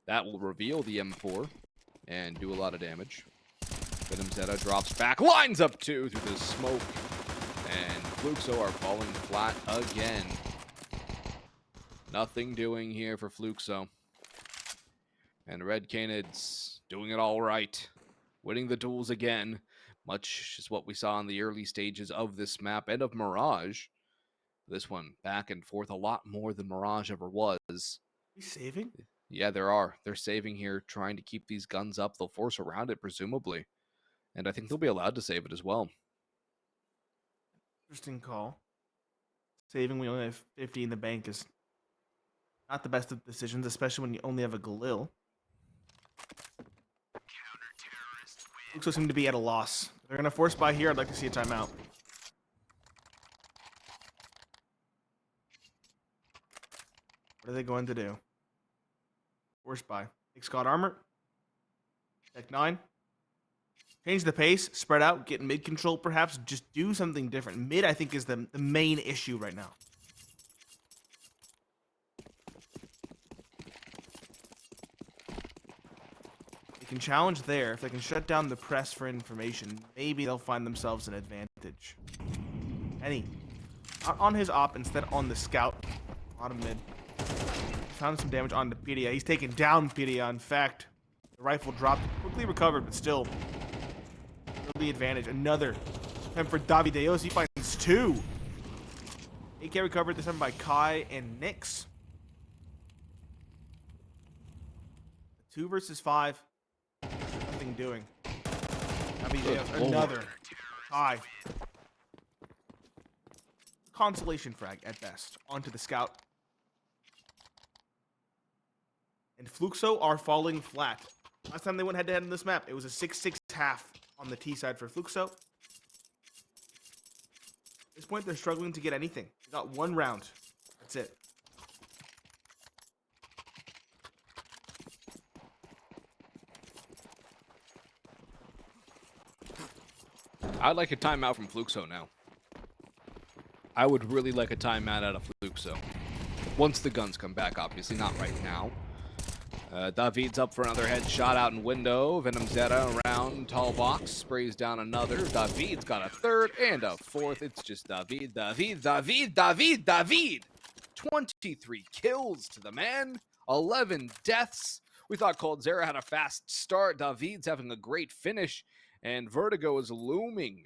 That will reveal the M4 and do a lot of damage. VenomZera drops back, lines up 2 through the smoke, and Fluxo are falling flat again. Nothing doing here for Fluxo. And Red Canids doing it all right. Winning the duels again, much as what we saw in the early stages of this map and of Mirage. This one back and forth a lot more than Mirage ever was. He's saving? Yeah, there are. They're saving here, trying to keep these guns up. They'll force around it, presumably. And I think they'll be allowed to save it as well. Interesting call. Saving when you only have 50 in the bank is not the best of decisions, especially when you only have a Galil. Fluxo seem to be at a loss. If they're going to force buy here, I'd like to see a timeout. What are they going to do? Force buy. Take Scott armor. Tech 9. Change the pace, spread out, get mid control perhaps, just do something different. Mid, I think, is the main issue right now. They can challenge there. If they can shut down the press for information, maybe they'll find themselves an advantage. Henny, not on his op, instead on the scout. Bottom mid. Found some damage on the Pedia. He's taken down Pedia. In fact, the rifle dropped, quickly recovered, but still. The advantage. Another attempt for Davideos. He finds 2. AK recovered this time by Kai and Nyx. 2 versus 5. Nothing doing. Davideos. Another. Kai. Consolation frag at best. Onto the scout. And Fluxo are falling flat. Last time they went head to head in this map, it was a 6-6 half on the T side for Fluxo. At this point, they're struggling to get anything. They got 1 round. That's it. I'd like a timeout from Fluxo now. I would really like a timeout out of Fluxo. Once the guns come back, obviously, not right now. David's up for another headshot out in window. Venomzera around tall box, sprays down another. David's got a third and a fourth. It's just David. 23 kills to the man, 11 deaths. We thought coldzera had a fast start. David's having a great finish, and Vertigo is looming.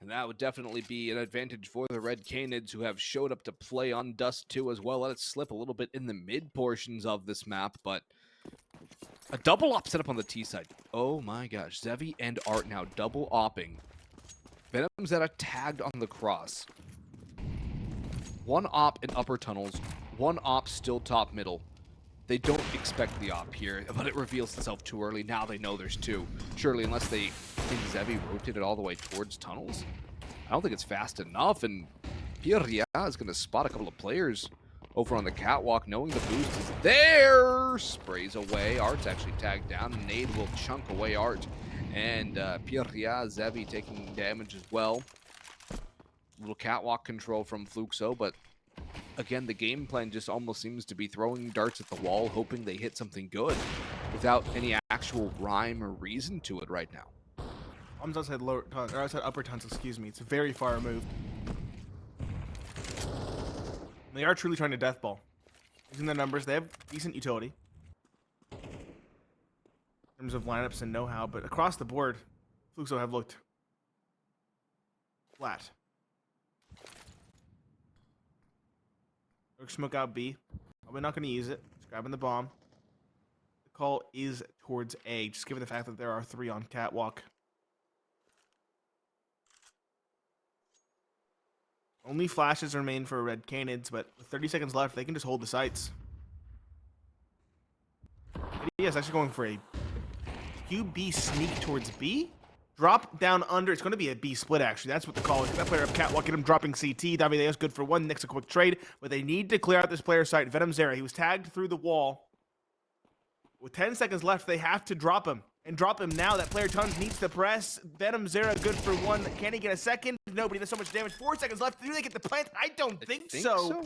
And that would definitely be an advantage for the Red Canids, who have showed up to play on Dust2 as well. Let it slip a little bit in the mid portions of this map, but a double op set up on the T side. Oh my gosh, Zevi and Art now double opping. Venomzera tagged on the cross. 1 op in upper tunnels, 1 op still top middle. They don't expect the op here, but it reveals itself too early. Now they know there's 2. Surely, unless they think Zevi rotated all the way towards tunnels, I don't think it's fast enough. And Pierre is going to spot a couple of players over on the catwalk, knowing the boost is there. Sprays away. Art's actually tagged down. Nade will chunk away Art. And Pierre, Zevi taking damage as well. Little catwalk control from Fluxo, but again, the game plan just almost seems to be throwing darts at the wall, hoping they hit something good, without any actual rhyme or reason to it right now. Bomb's outside lower tunnels, or outside upper tunnels, excuse me. It's very far removed. They are truly trying to deathball. Using their numbers, they have decent utility in terms of lineups and know-how, but across the board, Fluxo have looked flat. Smoke out B. Probably not going to use it. Just grabbing the bomb. The call is towards A, just given the fact that there are 3 on catwalk. Only flashes remain for Red Canids, but with 30 seconds left, they can just hold the sights. Yes, actually going for a QB sneak towards B. Drop down under. It's going to be a B split, actually. That's what the call is. That player up catwalk, get him dropping CT. David is good for 1. Next, a quick trade. But they need to clear out this player site. Venomzera, he was tagged through the wall. With 10 seconds left, they have to drop him. And drop him now. That player tons needs to press. Venomzera good for 1. Can he get a second? Nobody does so much damage. 4 seconds left. Do they get the plant? I don't think so.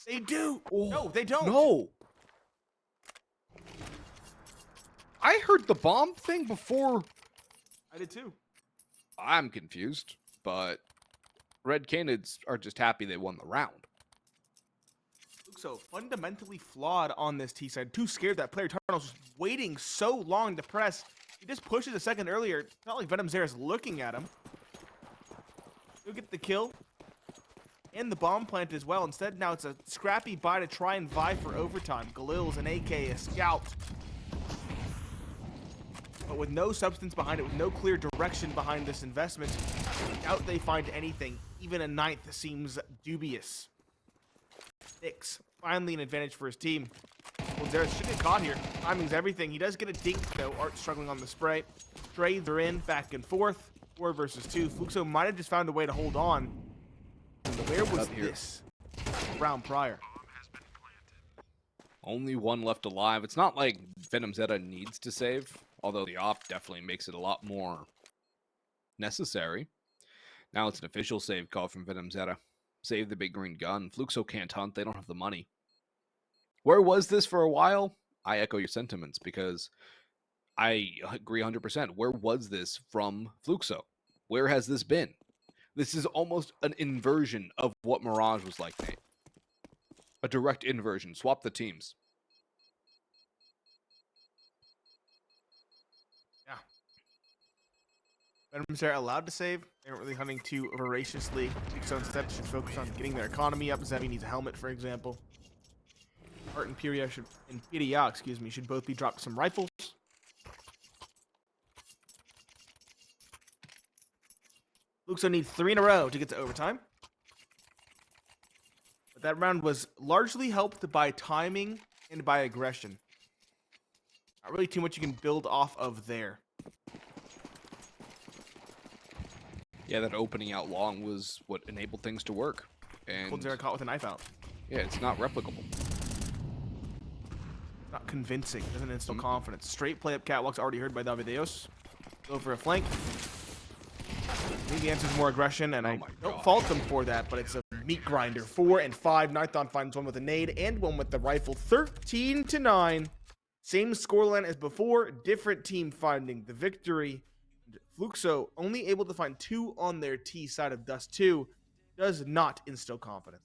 They do. Oh, no, they don't. No. I heard the bomb thing before. I did too. I'm confused, but Red Canids are just happy they won the round. So fundamentally flawed on this T side. Too scared that player Tunnel's just waiting so long to press. He just pushes a second earlier. It's not like Venomzera is looking at him. He'll get the kill and the bomb plant as well. Instead, now it's a scrappy buy to try and vie for overtime. Galil's an AK, a scout. But with no substance behind it, with no clear direction behind this investment, I doubt they find anything. Even a 9th seems dubious. 6. Finally an advantage for his team. Coldzera should get caught here. Timing's everything. He does get a dink, though. Art struggling on the spray. Trades are in, back and forth. 4 versus 2. Fluxo might have just found a way to hold on. Where was this round prior? Only 1 left alive. It's not like Venomzera needs to save, although the op definitely makes it a lot more necessary. Now it's an official save call from Venomzera. Save the big green gun. Fluxo can't hunt. They don't have the money. Where was this for a while? I echo your sentiments because I agree 100%. Where was this from Fluxo? Where has this been? This is almost an inversion of what Mirage was like, Nate. A direct inversion. Swap the teams. Venomzera allowed to save. They weren't really hunting too voraciously. So instead should focus on getting their economy up. Zevi needs a helmet, for example. Art and Piria should both be dropped some rifles. Fluxo needs 3 in a row to get to overtime. But that round was largely helped by timing and by aggression. Not really too much you can build off of there. Yeah, that opening out long was what enabled things to work. And coldzera caught with a knife out. yeah, it's not replicable. Not convincing. Doesn't instill confidence. Straight play up catwalks already heard by Davideos. Go for a flank. I think the answer is more aggression, and I don't fault them for that, but it's a meat grinder. 4 and 5. Nithon finds one with a nade and one with the rifle. 13-9. Same scoreline as before. Different team finding the victory. Fluxo only able to find 2 on their T side of Dust2 does not instill confidence.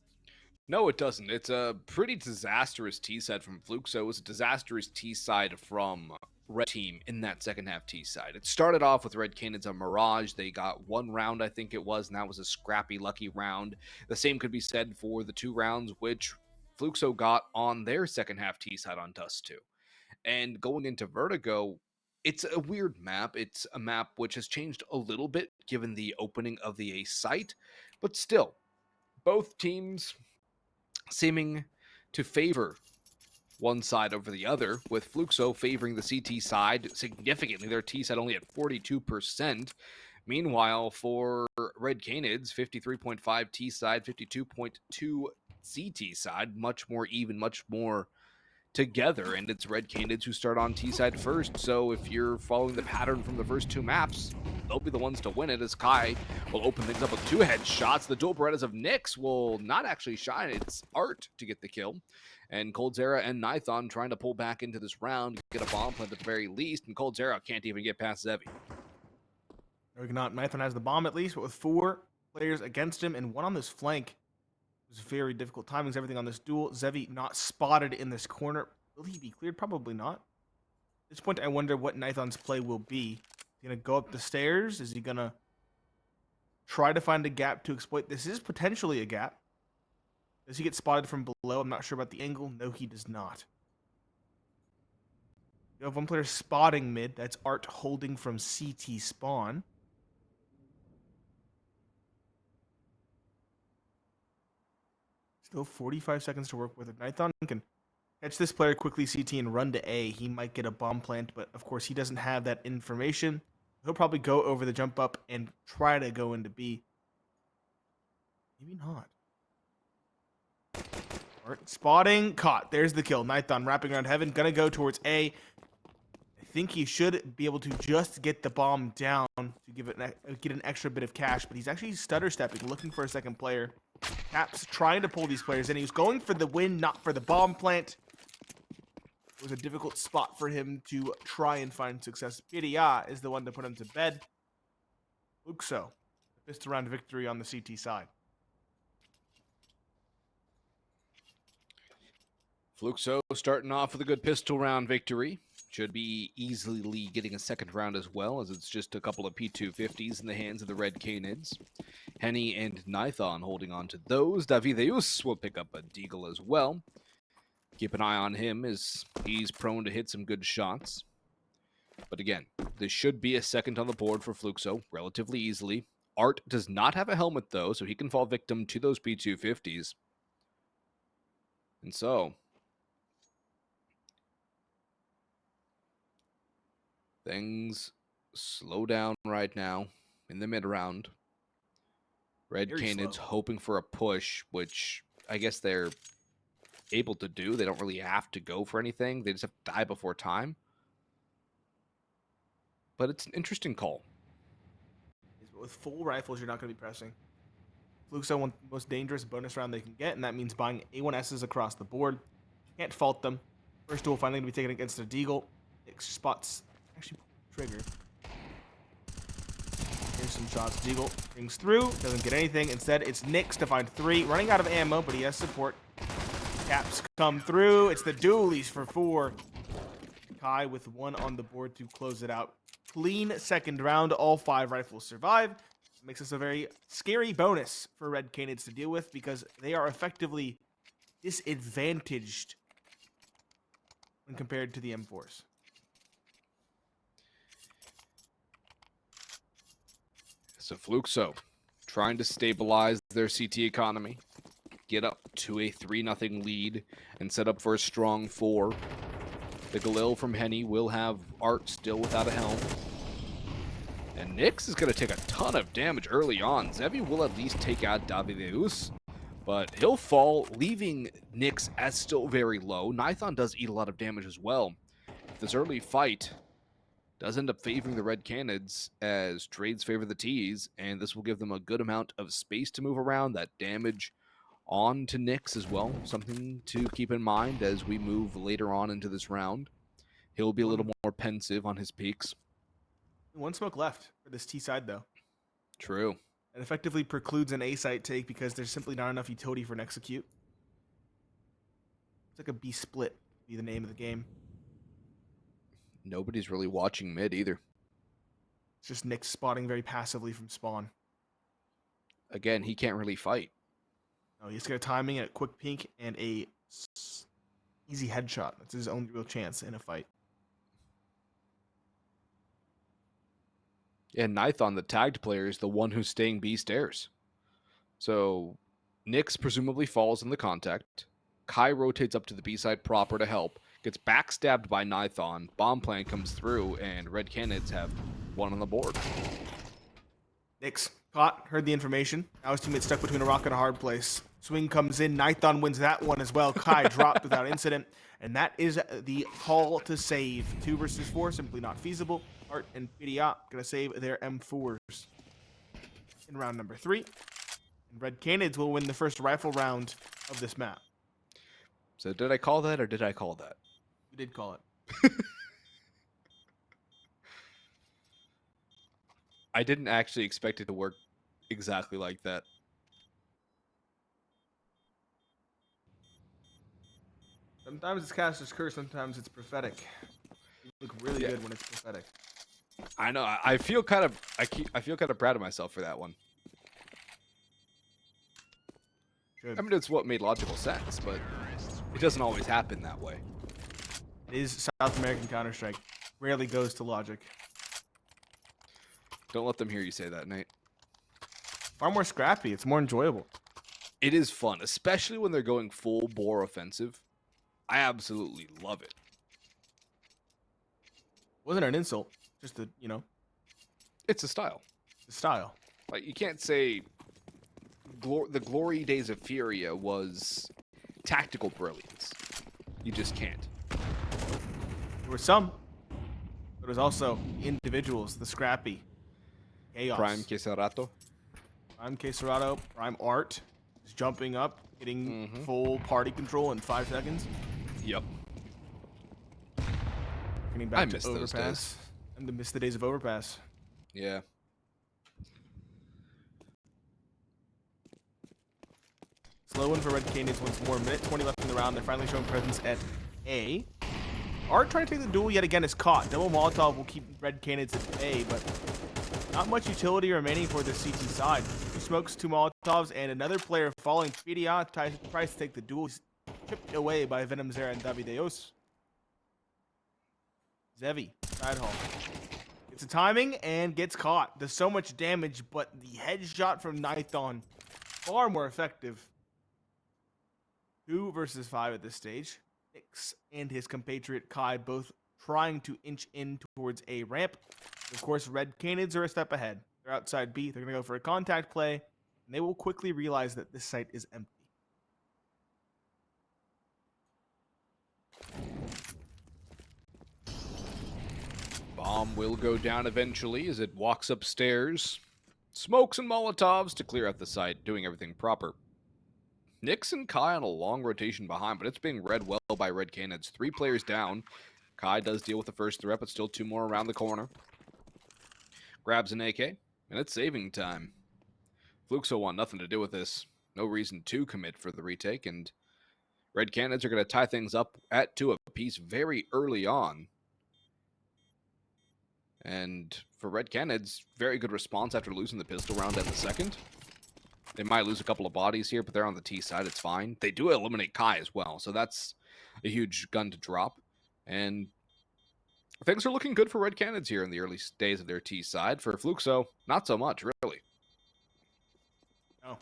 No, it doesn't. It's a pretty disastrous T side from Fluxo. It was a disastrous T side from Red Team in that second half T side. It started off with Red Canids on Mirage. They got 1 round, I think it was, and that was a scrappy, lucky round. The same could be said for the 2 rounds which Fluxo got on their second half T side on Dust2. And going into Vertigo, it's a weird map. It's a map which has changed a little bit given the opening of the A site, but still, both teams seeming to favor one side over the other, with Fluxo favoring the CT side significantly. Their T side only at 42%. Meanwhile, for Red Canids, 53.5 T side, 52.2 CT side, much more even, much more together, and it's Red Canids who start on T side first. So if you're following the pattern from the first 2 maps, they'll be the ones to win it, as Kai will open things up with 2 headshots. The dual Berettas of Nyx will not actually shine. It's Art to get the kill, and coldzera and Nithon trying to pull back into this round, get a bomb plant at the very least, and coldzera can't even get past Zevi. No, he cannot. Nithon has the bomb at least, but with 4 players against him and 1 on this flank, it was very difficult timings, everything on this duel. Zevi not spotted in this corner. Will he be cleared? Probably not. At this point, I wonder what Nithon's play will be. Is he going to go up the stairs? Is he going to try to find a gap to exploit? This is potentially a gap. Does he get spotted from below? I'm not sure about the angle. No, he does not. You have 1 player spotting mid. That's Art holding from CT spawn. Still 45 seconds to work with. If Nithon can catch this player quickly CT and run to A, he might get a bomb plant, but of course he doesn't have that information. He'll probably go over the jump up and try to go into B. Maybe not. Art spotting, caught. There's the kill. Nithon wrapping around heaven, gonna go towards A. I think he should be able to just get the bomb down to give it get an extra bit of cash, but he's actually stutter stepping, looking for a second player. Caps trying to pull these players in. He was going for the win, not for the bomb plant. It was a difficult spot for him to try and find success. Piria is the one to put him to bed. Fluxo, the 5th round victory on the CT side. Fluxo starting off with a good pistol round victory. Should be easily getting a 2nd round as well, as it's just a couple of P250s in the hands of the Red Canids. Henny and Nithon holding on to those. Davideus will pick up a deagle as well. Keep an eye on him, as he's prone to hit some good shots. But again, this should be a 2nd on the board for Fluxo relatively easily. Art does not have a helmet though, so he can fall victim to those P250s. And so things slow down right now in the mid round. Red Canids hoping for a push, which I guess they're able to do. They don't really have to go for anything. They just have to die before time. But it's an interesting call. With full rifles, you're not going to be pressing. Fluxo won the most dangerous bonus round they can get, and that means buying A1Ss across the board. Can't fault them. First duel finally going to be taken against a deagle. It spots actually trigger. Here's some shots. Deagle rings through, doesn't get anything. Instead, it's Nyx to find 3. Running out of ammo, but he has support. Caps come through. It's the dualies for 4. Kai with 1 on the board to close it out. Clean 2nd round. All 5 rifles survive. It makes this a very scary bonus for Red Canids to deal with, because they are effectively disadvantaged when compared to the M4s. So Fluxo trying to stabilize their CT economy, get up to a 3-0 lead, and set up for a strong 4. The Galil from Henny will have Art still without a helm. And Nyx is going to take a ton of damage early on. Zevi will at least take out Davideus, but he'll fall, leaving Nyx as still very low. Nithon does eat a lot of damage as well. This early fight does end up favoring the red Canids as trades favor the Ts, and this will give them a good amount of space to move around. That damage on to Nyx as well, something to keep in mind as we move later on into this round. He'll be a little more pensive on his peaks. One smoke left for this T side, though. True. It effectively precludes an A site take because there's simply not enough utility for an execute. It's like a B split, be the name of the game. Nobody's really watching mid either. It's just Nick spotting very passively from spawn. Again, he can't really fight. No, he's got a timing, a quick peek, and a easy headshot. That's his only real chance in a fight. And Nithon, the tagged player, is the one who's staying B stairs. So Nyx presumably falls in the contact. Kai rotates up to the B side proper to help. Gets backstabbed by Nithon. Bomb plant comes through, and red Canids have one on the board. Nyx caught, heard the information. Now his teammate stuck between a rock and a hard place. Swing comes in. Nithon wins that one as well. Kai dropped without incident. And that is the call to save. 2 versus 4, simply not feasible. Art and Pidiat going to save their M4s in round number 3. And red Canids will win the first rifle round of this map. So did I call that or did I call that? You did call it. I didn't actually expect it to work exactly like that. Sometimes it's caster's curse, sometimes it's prophetic. You look really good when it's prophetic. I know. I feel kind of I feel kind of proud of myself for that one. Good. I mean, it's what made logical sense, but it doesn't always happen that way. It is South American Counter-Strike. Rarely goes to logic. Don't let them hear you say that, Nate. Far more scrappy. It's more enjoyable. It is fun, especially when they're going full bore offensive. I absolutely love it. Wasn't an insult. Just the, you know, It's a style. the style. Like, you can't say the glory days of Furia was tactical brilliance. You just can't. There were some, but it was also individuals, the scrappy. Chaos. Prime Queserato. Prime Queserado, Prime Art is jumping up, getting full party control in 5 seconds. Yep. Getting back I to miss those Overpass. days. And to miss the days of Overpass. Yeah. Slow one for red Canids once more. Minute 20 left in the round. They're finally showing presence at A. Art trying to take the duel yet again is caught. Double Molotov will keep red Canids at A, but not much utility remaining for the CT side. 2 smokes, 2 Molotovs, and another player falling. Pidia tries to take the duel. He's chipped away by Venomzera and Davideus. Zevi, side haul. It's a timing and gets caught. Does so much damage, but the headshot from Nithon, far more effective. 2 versus 5 at this stage. Nyx and his compatriot Kai both trying to inch in towards a ramp. Of course, red Canids are a step ahead. They're outside B. They're going to go for a contact play, and they will quickly realize that this site is empty. Bomb will go down eventually as it walks upstairs. Smokes and Molotovs to clear out the site, doing everything proper. Nyx and Kai on a long rotation behind, but it's being read well by red Canids. 3 players down. Kai does deal with the first threat, but still 2 more around the corner. Grabs an AK, and it's saving time. Fluxo want nothing to do with this. No reason to commit for the retake, and red Canids are going to tie things up at 2 apiece very early on. And for red Canids, very good response after losing the pistol round at the second. They might lose a couple of bodies here, but they're on the T side. It's fine. They do eliminate Kai as well, so that's a huge gun to drop. And things are looking good for red Canids here in the early days of their T side. For Fluxo, not so much, really. No.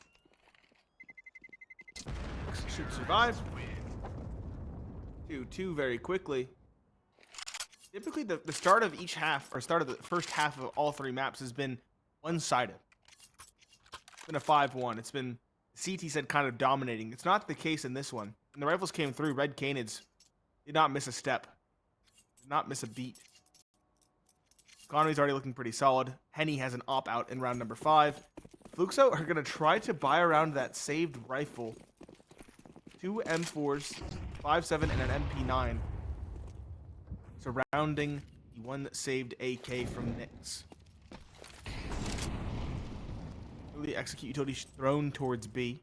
Should survive. 2-2 very quickly. Typically, the start of each half, or start of the first half of all three maps has been one-sided. It's been a 5-1. It's been CT said kind of dominating. It's not the case in this one. When the rifles came through, Red Canids did not miss a step. Did not miss a beat. Economy's already looking pretty solid. Henny has an op out in round number 5. Fluxo are going to try to buy around that saved rifle. 2 M4s, 5.7, and an MP9. Surrounding the one saved AK from Nyx. Really execute utility thrown towards B.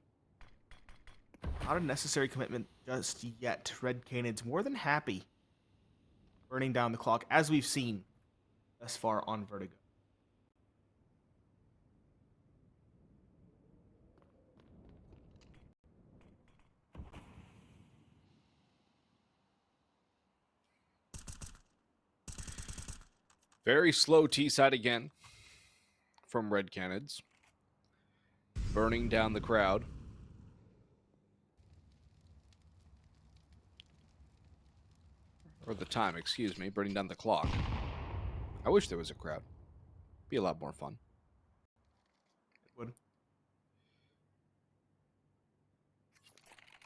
Not a necessary commitment just yet. Red Canids more than happy. Burning down the clock, as we've seen thus far on Vertigo. Very slow T-side again from Red Canids. Burning down the crowd. Or the time, excuse me. Burning down the clock. I wish there was a crowd. Be a lot more fun. It would.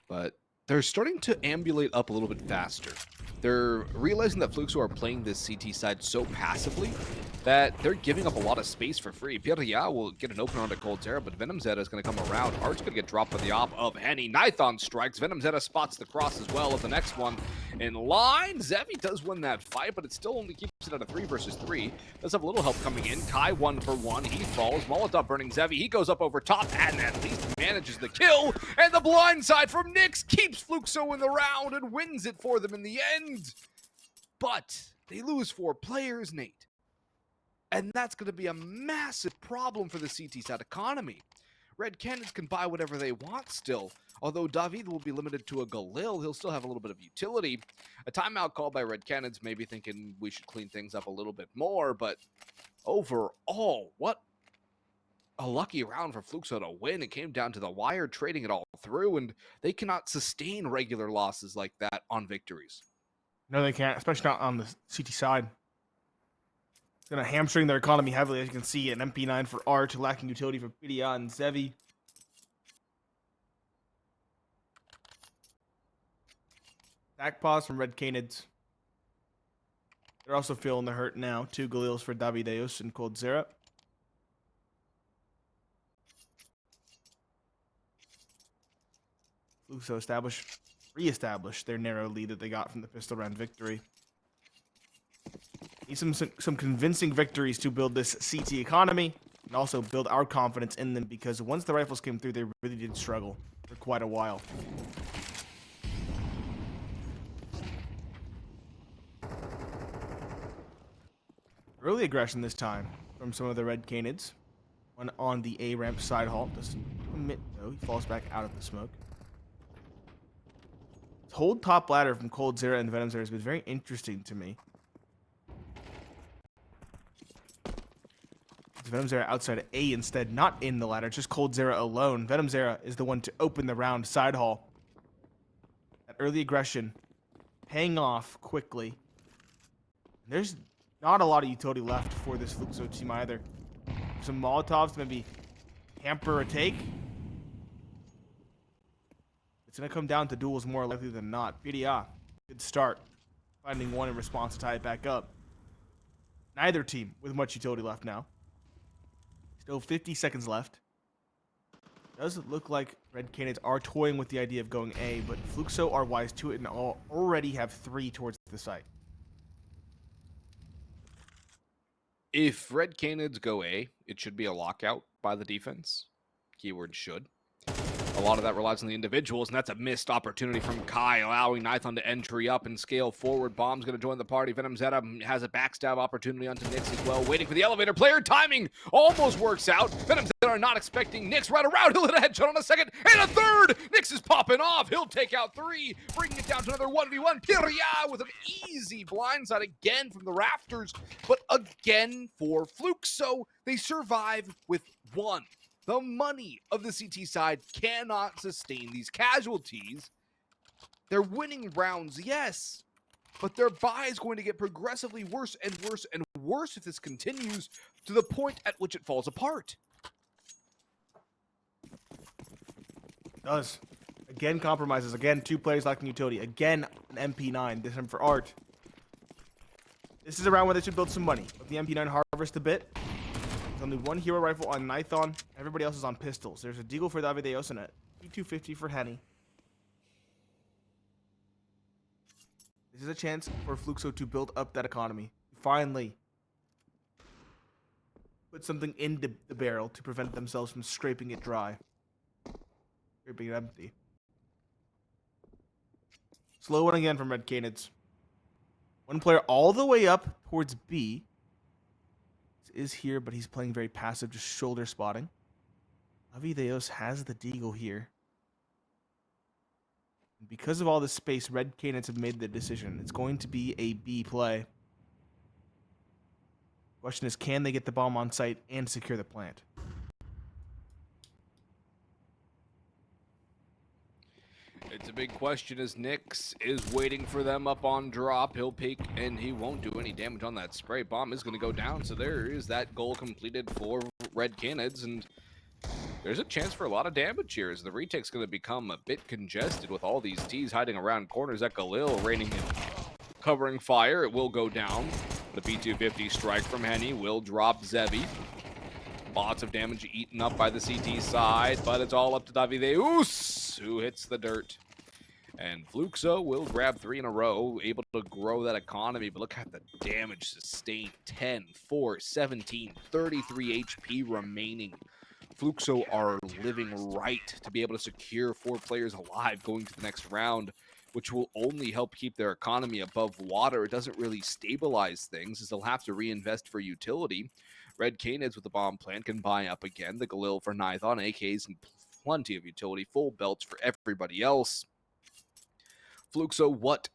But they're starting to ambulate up a little bit faster. They're realizing that Fluxo are playing this CT side so passively that they're giving up a lot of space for free. Pirya will get an open onto coldzera, but VenomZeta is going to come around. Art's going to get dropped by the op of Henny. Nithon strikes. VenomZeta spots the cross as well as the next one in line. Zevi does win that fight, but it still only keeps it at a 3 versus 3. Does have a little help coming in. Kai 1 for 1. He falls. Molotov burning Zevi. He goes up over top and at least manages the kill. And the blind side from Nyx keeps Fluxo in the round and wins it for them in the end. But they lose 4 players, Nate. And that's going to be a massive problem for the CT side economy. Red Canids can buy whatever they want still. Although David will be limited to a Galil, he'll still have a little bit of utility. A timeout call by Red Canids, maybe thinking we should clean things up a little bit more. But overall, what a lucky round for Fluxo to win. It came down to the wire, trading it all through, and they cannot sustain regular losses like that on victories. No, they can't, especially not on the CT side. It's going to hamstring their economy heavily, as you can see. An MP9 for Art, lacking utility for Pidia and Zevi. Back pause from Red Canids. They're also feeling the hurt now. 2 Galils for Davideus and coldzera. Fluxo re-establish their narrow lead that they got from the pistol round victory. Need some convincing victories to build this CT economy and also build our confidence in them, because once the rifles came through, they really did struggle for quite a while. Early aggression this time from some of the Red Canids. One on the A ramp side halt. Doesn't commit though. He falls back out of the smoke. This hold top ladder from coldzera and VenomZeta has been very interesting to me. VenomZeta outside of A instead, not in the ladder, just coldzera alone. VenomZeta is the one to open the round side haul. That early aggression paying off quickly. There's not a lot of utility left for this Fluxo team either. Some Molotovs to maybe hamper a take. It's going to come down to duels more likely than not. PDA, good start. Finding one in response to tie it back up. Neither team with much utility left now. Still 50 seconds left. Does it look like Red Canids are toying with the idea of going A, but Fluxo are wise to it and already have 3 towards the site. If Red Canids go A, it should be a lockout by the defense. Keyword should. A lot of that relies on the individuals, and that's a missed opportunity from Kai, allowing Nithon to entry up and scale forward. Bomb's going to join the party. VenomZeta has a backstab opportunity onto Nyx as well, waiting for the elevator. Player timing almost works out. VenomZeta are not expecting Nyx right around. He'll hit a headshot on a second and a third. Nyx is popping off. He'll take out 3, bringing it down to another 1v1. Pirya with an easy blindside again from the rafters, but again for Fluxo, they survive with 1. The money of the CT side cannot sustain these casualties. They're winning rounds, yes, but their buy is going to get progressively worse and worse and worse if this continues to the point at which it falls apart. It does. Again, compromises. Again, 2 players lacking utility. Again, an MP9. This time for Art. This is a round where they should build some money. Let the MP9 harvest a bit. There's only 1 hero rifle on Nithon. Everybody else is on pistols. There's a deagle for Davideos and a P250 for Henny. This is a chance for Fluxo to build up that economy. Finally, put something into the barrel to prevent themselves from scraping it dry. Scraping it empty. Slow one again from Red Canids. 1 player all the way up towards B. This is here, but he's playing very passive, just shoulder spotting. Davideos has the deagle here. And because of all this space, Red Canids have made the decision. It's going to be a B play. Question is, can they get the bomb on site and secure the plant? It's a big question as Nyx is waiting for them up on drop. He'll peek and he won't do any damage on that spray. Bomb is going to go down, so there is that goal completed for Red Canids, and there's a chance for a lot of damage here as the retake's going to become a bit congested with all these T's hiding around corners. At Galil raining in covering fire. It will go down. The P250 strike from Henny will drop Zevi. Lots of damage eaten up by the CT side, but it's all up to Davideus, who hits the dirt. And Fluxo will grab 3 in a row, able to grow that economy, but look at the damage sustained. 10, 4, 17, 33 HP remaining. Fluxo are living right to be able to secure 4 players alive going to the next round, which will only help keep their economy above water. It doesn't really stabilize things, as they'll have to reinvest for utility. Red Canids with the bomb plant can buy up again. The Galil for Nithon, AKs, and plenty of utility. Full belts for everybody else. Fluxo, what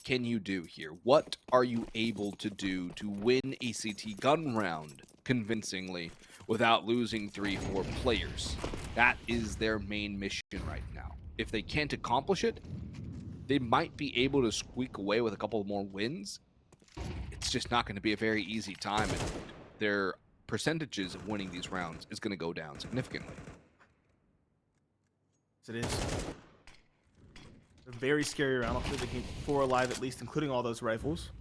can you do here? What are you able to do to win a CT gun round convincingly without losing 3-4 players? That is their main mission right now. If they can't accomplish it, they might be able to squeak away with a couple more wins. It's just not going to be a very easy time, and their percentages of winning these rounds is going to go down significantly. Yes, it is. A very scary round. Hopefully they can keep 4 alive at least, including all those rifles.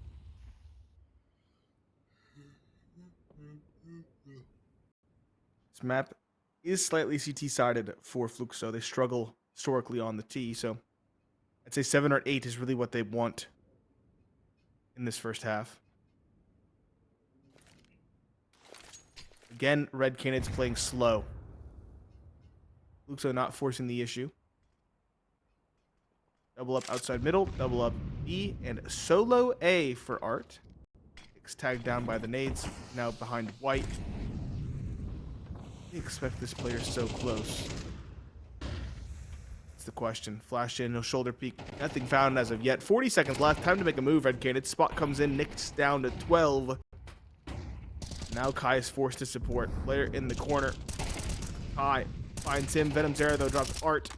This map is slightly CT-sided for Fluxo. They struggle historically on the T, so I'd say 7 or 8 is really what they want in this first half. Again, Red Canids playing slow. Fluxo not forcing the issue. Double up outside middle, double up B, and solo A for Art. It's tagged down by the nades, now behind white. I expect this player so close. That's the question. Flash in, no shoulder peek. Nothing found as of yet. 40 seconds left. Time to make a move, Red Canids. Spot comes in, nicks down to 12. Now Kai is forced to support. Player in the corner. Kai finds him. Venomzera, though, drops Art.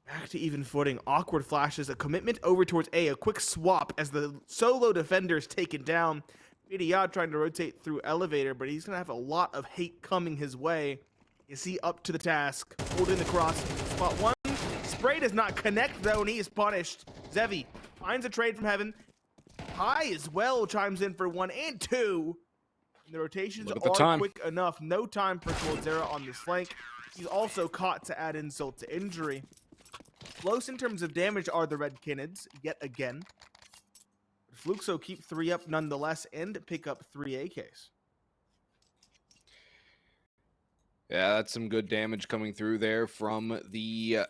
Back to even footing. Awkward flashes. A commitment over towards A. A quick swap as the solo defender is taken down. Idiot trying to rotate through elevator, but he's going to have a lot of hate coming his way. Is he up to the task? Holding the cross. Spot 1. Spray does not connect, though, and he is punished. Zevi finds a trade from heaven. High as well chimes in for 1 and 2. And the rotations are quick enough. No time for coldzera on this flank. He's also caught to add insult to injury. Close in terms of damage are the Red Canids, yet again. But Fluxo keep 3 up nonetheless and pick up 3 AKs. Yeah, that's some good damage coming through there from the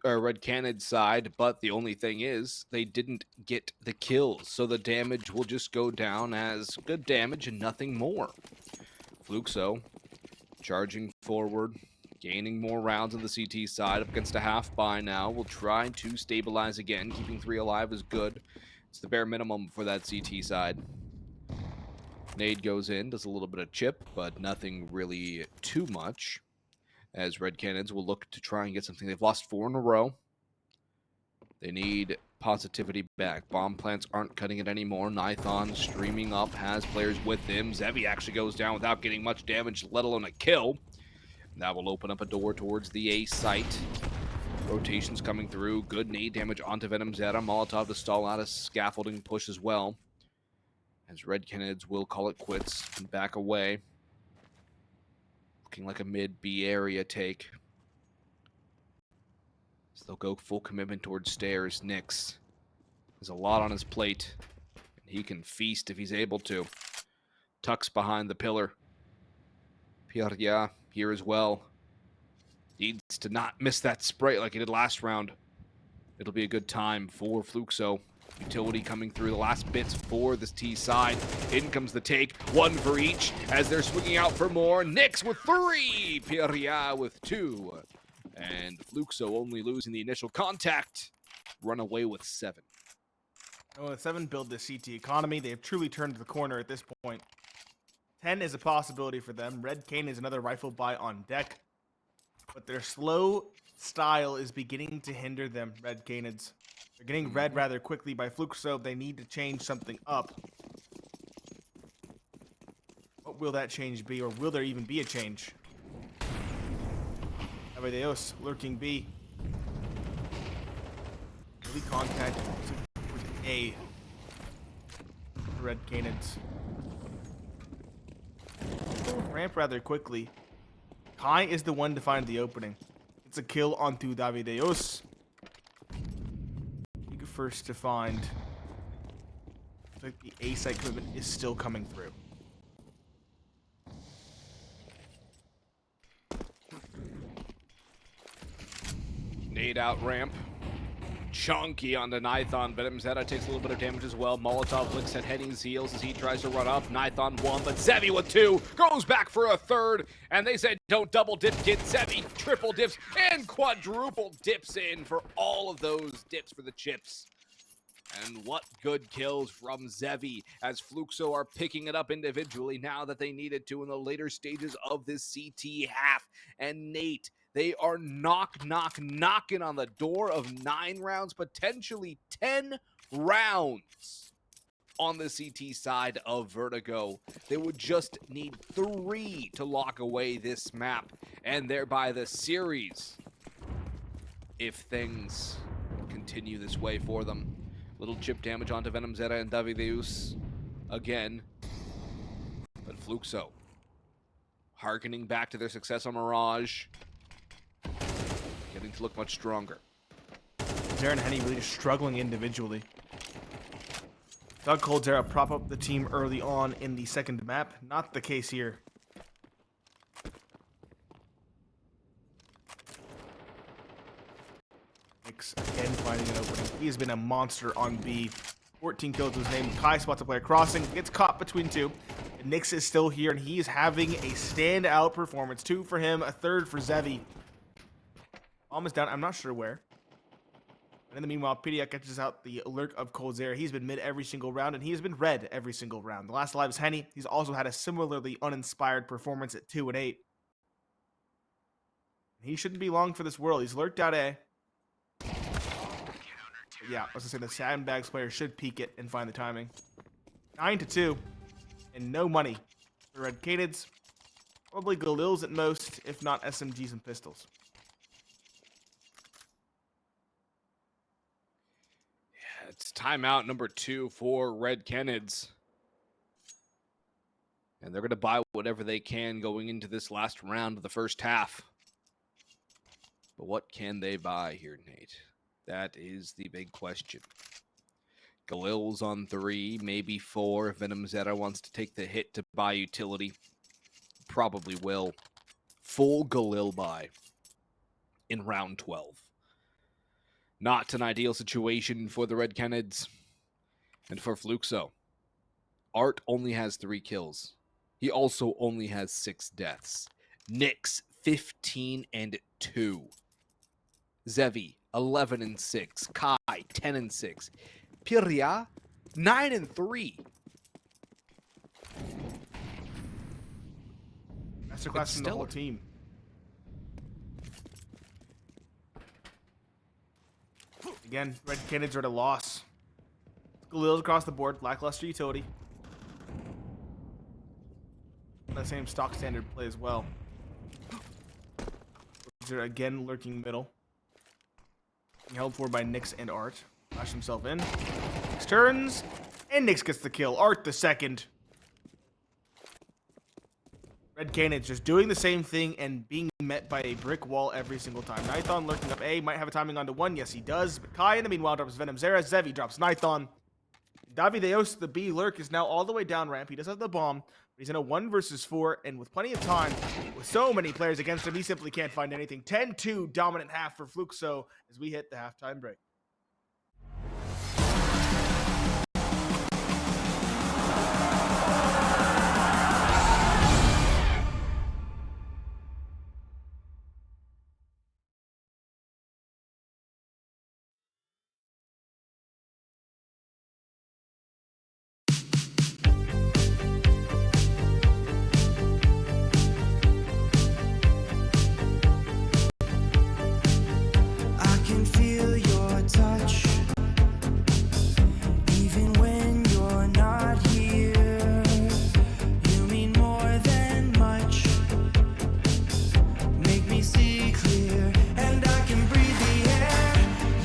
Red Canid side, but the only thing is they didn't get the kills, so the damage will just go down as good damage and nothing more. Fluxo charging forward, gaining more rounds on the CT side up against a half buy now. Will try to stabilize again. Keeping 3 alive is good. It's the bare minimum for that CT side. Nade goes in, does a little bit of chip, but nothing really too much, as Red Canids will look to try and get something. They've lost 4 in a row. They need positivity back. Bomb plants aren't cutting it anymore. Nithon streaming up, has players with him. Zevi actually goes down without getting much damage, let alone a kill. That will open up a door towards the A site. Rotations coming through. Good nade damage onto VenomZera. Molotov to stall out a scaffolding push as well. As Red Canids will call it quits and back away. Looking like a mid-B area take. So they'll go full commitment towards stairs. Nyx has a lot on his plate. And he can feast if he's able to. Tucks behind the pillar. Pierre here as well. Needs to not miss that spray like he did last round. It'll be a good time for Fluxo. Utility coming through the last bits for this T side. In comes the take, one for each as they're swinging out for more. Nyx with 3, Pierre with 2. And Fluxo only losing the initial contact. Run away with 7. Oh, 7 build the CT economy. They have truly turned the corner at this point. 10 is a possibility for them. Red Cane is another rifle buy on deck. But their slow style is beginning to hinder them, Red Canids. They're getting red rather quickly by Fluxo. They need to change something up. What will that change be, or will there even be a change? Avedeos lurking B. Early contact towards A. Red Canids. Ramp rather quickly. Kai is the one to find the opening. It's a kill onto Davideos. Eager first to find. Looks like the A site commitment is still coming through. Nade out ramp. Chunky on the Nithon. VenomZera takes a little bit of damage as well. Molotov licks at Henny's heels as he tries to run up. Nithon 1, but Zevi with 2. Goes back for a 3rd. And they said, don't double dip, kid. Zevi triple dips and quadruple dips in for all of those dips for the chips. And what good kills from Zevi as Fluxo are picking it up individually now that they needed to in the later stages of this CT half. And Nate, they are knocking on the door of 9 rounds, potentially 10 rounds on the CT side of Vertigo. They would just need 3 to lock away this map and thereby the series if things continue this way for them. Little chip damage onto VenomZera and Davideus again. But Fluxo harkening back to their success on Mirage. Getting to look much stronger. Coldzera and Henny really just struggling individually. Thought coldzera prop up the team early on in the second map. Not the case here. Nyx again finding an opening. He has been a monster on B. 14 kills to his name. Kai spots a player crossing. Gets caught between 2. And Nyx is still here, and he is having a standout performance. 2 for him, a 3rd for Zevi. Almost down. I'm not sure where. And in the meanwhile, Pidia catches out the lurk of coldzera. He's been mid every single round, and he has been red every single round. The last alive is Henny. He's also had a similarly uninspired performance at 2 and 8. He shouldn't be long for this world. He's lurked out A. But yeah, I was gonna say the sandbags player should peek it and find the timing. 9-2, and no money for Red Canids. Probably Galils at most, if not SMGs and pistols. It's timeout number 2 for Red Canids. And they're going to buy whatever they can going into this last round of the first half. But what can they buy here, Nate? That is the big question. Galil's on 3, maybe 4 if VenomZera wants to take the hit to buy utility. Probably will. Full Galil buy in round 12. Not an ideal situation for the Red Canids. And for Fluxo, Art only has 3 kills. He also only has 6 deaths. Nyx, 15 and 2. Zevi, 11 and 6. Kai, 10 and 6. Piria, 9 and 3. Masterclass from the whole team. Again, red Canids are at a loss. Galil's across the board, lackluster utility. The same stock standard play as well. They're again lurking middle. Being held for by Nyx and Art. Flash himself in. Nyx turns, and Nyx gets the kill. Art the second. Red Canids just doing the same thing and being met by a brick wall every single time. Nithon lurking up A, might have a timing onto one. Yes, he does. But Kai in the meanwhile drops Venomzera. Zevi drops Nithon. Davideos, the B lurk, is now all the way down ramp. He does have the bomb, but he's in a 1 versus 4, and with plenty of time, with so many players against him, he simply can't find anything. 10-2 dominant half for Fluxo as we hit the halftime break. I can feel your touch, even when you're not here. You mean more than much. Make me see clear, and I can breathe the air.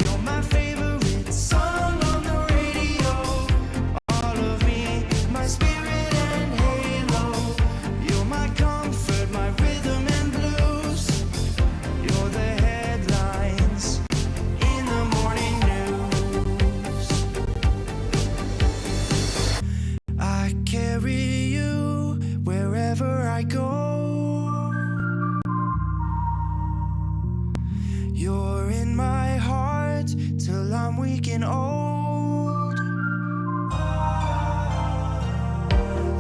You're my favorite song on the radio. All of me, my spirit and halo. You're my comfort, my rhythm and blues. You're the headlines in the morning news. I carry you wherever I go. You're in my heart till I'm weak and old.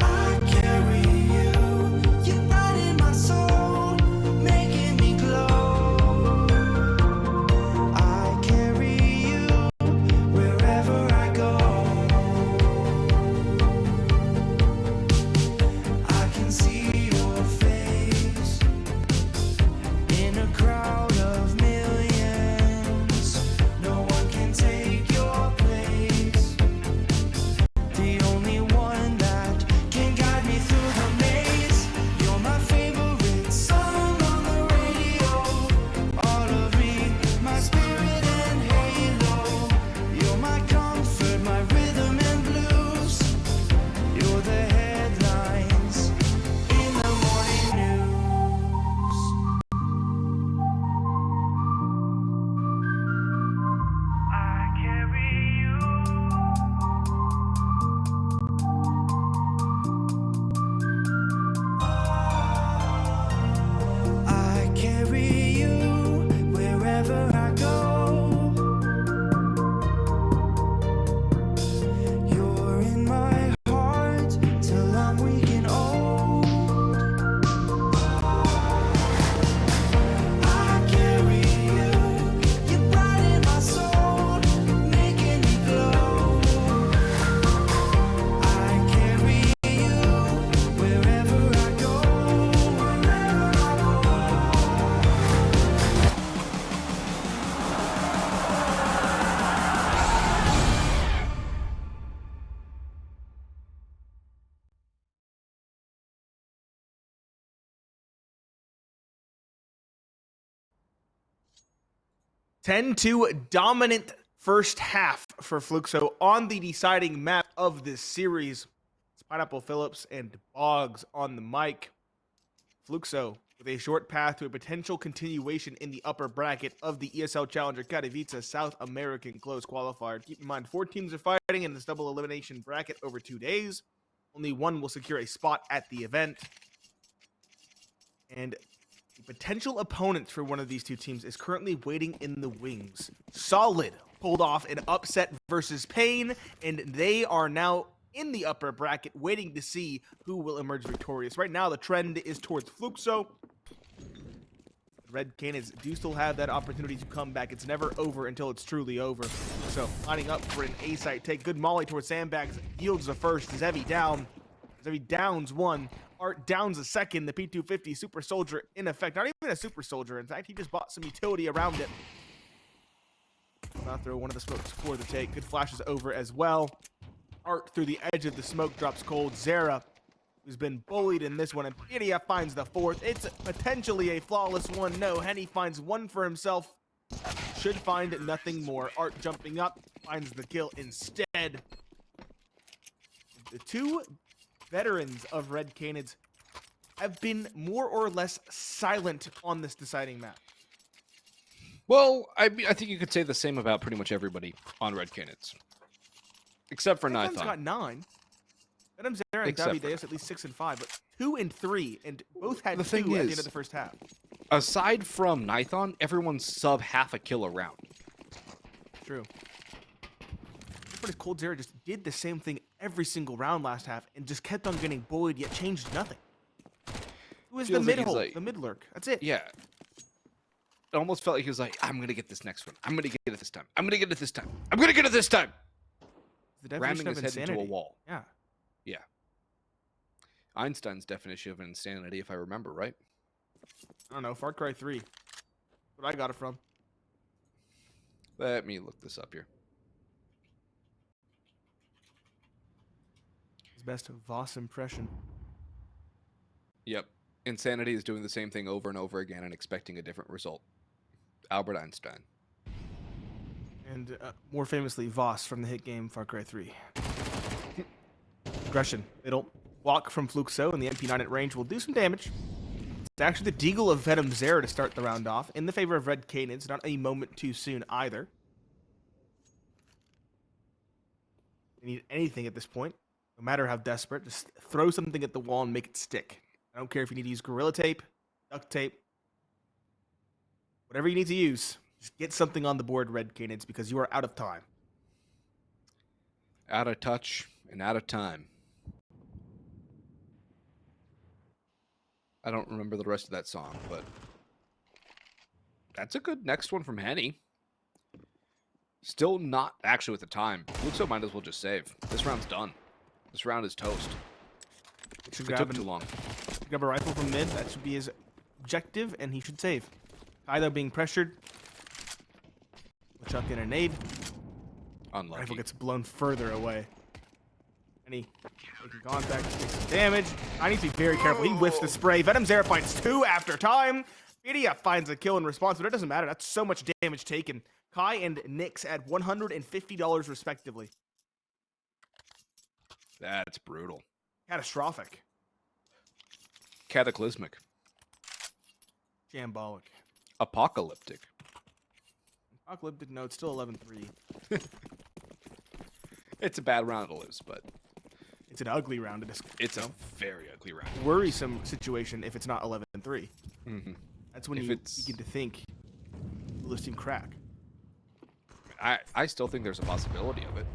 I carry you, you're right in my soul, making me glow. I carry you wherever I go. I can see your face in a crowd of millions. No one can take your place. The only one that can guide me through the maze. You're my favorite song on the radio. All of me, my spirit and halo. You're my comfort, my rhythm and blues. You're the headlines in the morning news. I carry you. I carry you wherever I go. You're in my heart till I'm weak and old. I carry you, you're bright in my soul, making me glow. I carry you wherever I go. Ten-two dominant first half for Fluxo on the deciding map of this series. It's Pineapple Phillips and Boggs on the mic. Fluxo with a short path to a potential continuation in the upper bracket of the ESL Challenger Katowice South American Close Qualifier. Keep in mind, 4 teams are fighting in this double elimination bracket over 2 days. Only one will secure a spot at the event. And the potential opponent for one of these 2 teams is currently waiting in the wings. Solid pulled off an upset versus Pain, and they are now in the upper bracket waiting to see who will emerge victorious. Right now, the trend is towards Fluxo. Red Canids do still have that opportunity to come back. It's never over until it's truly over. So, lining up for an A-site take. Good molly towards Sandbags. Yields the first. Zevi down. Zevi downs 1. Art downs a second. The P250 Super Soldier in effect. Not even a Super Soldier. In fact, he just bought some utility around it. I'll throw one of the smokes for the take. Good flashes over as well. Art through the edge of the smoke drops coldzera, who's been bullied in this one, and Idia finds the fourth. It's potentially a flawless one. No, Henny finds one for himself. Should find nothing more. Art jumping up, finds the kill instead. The two veterans of Red Canids have been more or less silent on this deciding map. Well, I think you could say the same about pretty much everybody on Red Canids. Except for Venom's Nython. got 9. Venom's there and Except Davi for- Deus at least 6 and 5, but 2 and 3, and both had The 2 thing at the end is- of the first half. Aside from Nython, everyone's sub half a kill a round. True. But coldzera just did the same thing every single round last half and just kept on getting bullied, yet changed nothing. Who is the Feels like mid he's hole, like- the mid lurk? That's it. Yeah. It almost felt like he was like, I'm going to get this next one. I'm going to get it this time. I'm going to get it this time. I'm going to get it this time. The definition Ramming of his head into a insanity. wall. Yeah. Yeah. Einstein's definition of insanity, if I remember right. I don't know. Far Cry 3. What I got it from. Let me look this up here. His best Voss impression. Yep. Insanity is doing the same thing over and over again and expecting a different result. Albert Einstein. And more famously, Voss from the hit game Far Cry 3. Aggression. Middle. Walk from Fluxo and the MP9 at range will do some damage. It's actually the Deagle of Venomothera to start the round off in the favor of Red Canids. Not a moment too soon either. They need anything at this point. No matter how desperate, just throw something at the wall and make it stick. I don't care if you need to use Gorilla Tape, duct tape, whatever you need to use. Just get something on the board, Red Canids, because you are out of time. Out of touch and out of time. I don't remember the rest of that song, but that's a good next one from Henny. Still not actually with the time. Fluxo might as well just save. This round's done. This round is toast. Should It took too long. grab a rifle from mid. That should be his objective, and he should save. Kylo being pressured. We'll chuck in a nade. Unlucky. Rifle gets blown further away. And he making contact, takes some damage. I need to be very careful. He whiffs the spray. Venomothera finds 2 after time. Idia finds a kill in response, but it doesn't matter. That's so much damage taken. Kai and Nyx at $150 respectively. That's brutal. Catastrophic. Cataclysmic. Shambolic. Apocalyptic. Apocalyptic, no, it's still 11-3. It's a bad round to lose, but It's an ugly round. it's a very ugly round. Worrisome situation if it's not 11-3. Mm-hmm. That's when If you it's- begin to think, will this team crack? I still think there's a possibility of it.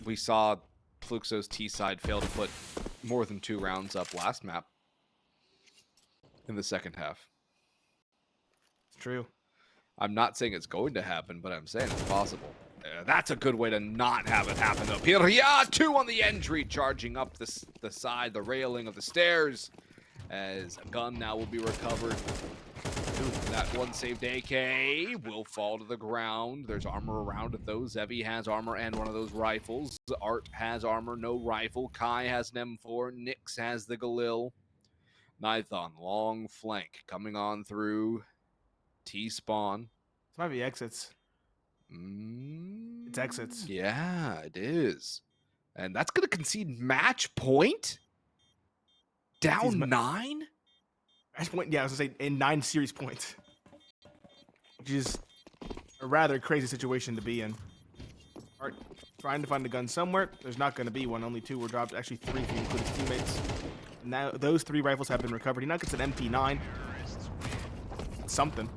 We saw Fluxo's T side fail to put more than 2 rounds up last map in the second half. It's true. I'm not saying it's going to happen, but I'm saying it's possible. That's a good way to not have it happen up here. Yeah, 2 on the entry, charging up the side, the railing of the stairs, as a gun now will be recovered. That one saved AK will fall to the ground. There's armor around it, though. Zevi has armor and one of those rifles. Art has armor, no rifle. Kai has an M4. Nyx has the Galil. Nython, long flank, coming on through T-spawn. This might be exits. It's exits. Yeah, it is. And that's going to concede match point? Down 9? Match point, yeah, I was going to say in 9 series points. Which is a rather crazy situation to be in. Art trying to find a gun somewhere. There's not going to be one. Only 2 were dropped. Actually 3 if you include his teammates. Now those 3 rifles have been recovered. He now gets an MP9. Something.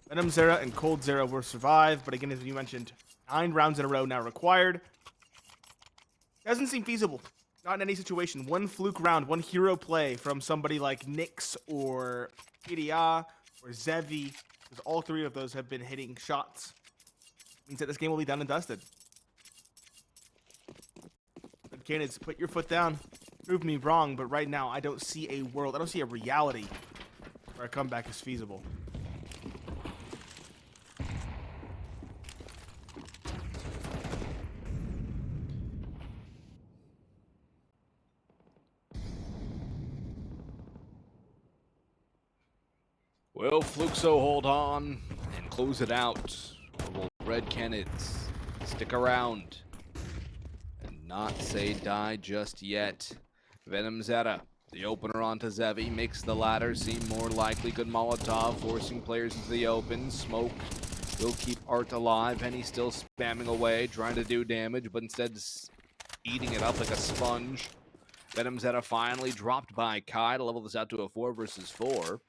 Venomothera and coldzera will survive, but again, as you mentioned, 9 rounds in a row now required. Doesn't seem feasible. Not in any situation. 1 fluke round, 1 hero play from somebody like Nyx or Idia or Zevi, because all 3 of those have been hitting shots. Means that this game will be done and dusted. But Canids, put your foot down. Prove me wrong, but right now I don't see a world, I don't see a reality where a comeback is feasible. Will Fluxo hold on and close it out? Or will Red Canids stick around and not say die just yet? VenomZera, the opener onto Zevi, makes the latter seem more likely. Good Molotov, forcing players into the open. Smoke will keep Art alive, and he's still spamming away, trying to do damage, but instead eating it up like a sponge. VenomZera finally dropped by Kai to level this out to a 4 versus 4.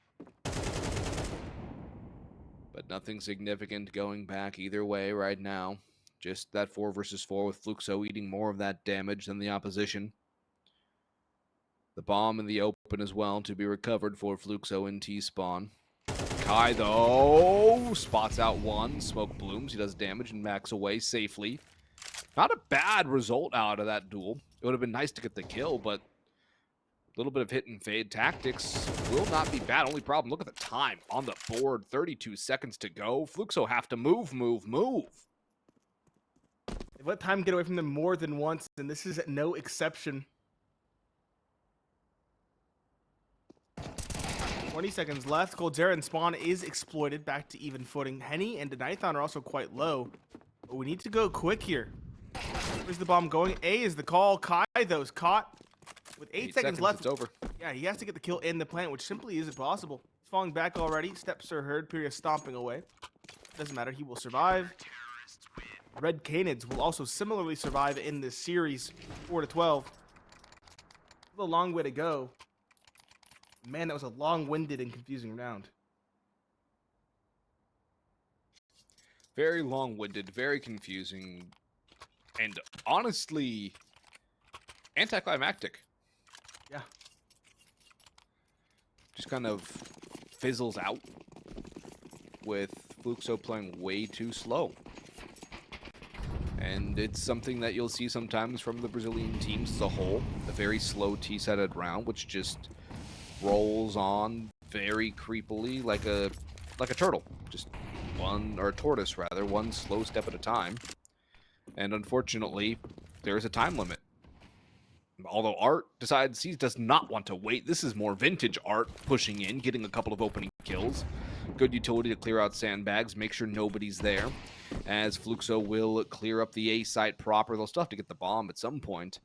But nothing significant going back either way right now. Just that 4 versus 4 with Fluxo eating more of that damage than the opposition. The bomb in the open as well to be recovered for Fluxo in T-spawn. Kai, though, spots out one. Smoke blooms. He does damage and backs away safely. Not a bad result out of that duel. It would have been nice to get the kill, but a little bit of hit and fade tactics will not be bad. Only problem, look at the time on the board. 32 seconds to go. Fluxo have to move. They've let time get away from them more than once, and this is no exception. 20 seconds left. coldzera and Spawn is exploited back to even footing. Henny and Denithon are also quite low, but we need to go quick here. Where's the bomb going? A is the call. Kai, though, is caught. With 8 seconds left, it's over. Yeah, he has to get the kill in the plant, which simply isn't possible. He's falling back already. Steps are heard. Pyria stomping away. Doesn't matter. He will survive. Red Canids will also similarly survive in this series, 4-12. A long way to go. Man, that was a long-winded and confusing round. Very long-winded, very confusing, and honestly, anticlimactic. Yeah. Just kind of fizzles out with Fluxo playing way too slow. And it's something that you'll see sometimes from the Brazilian teams as a whole. A very slow T-sided round, which just rolls on very creepily like a turtle. Just one, or a tortoise rather, one slow step at a time. And unfortunately, there's a time limit. Although Art decides he does not want to wait. This is more vintage Art pushing in, getting a couple of opening kills. Good utility to clear out sandbags, make sure nobody's there. As Fluxo will clear up the A site proper. They'll still have to get the bomb at some point.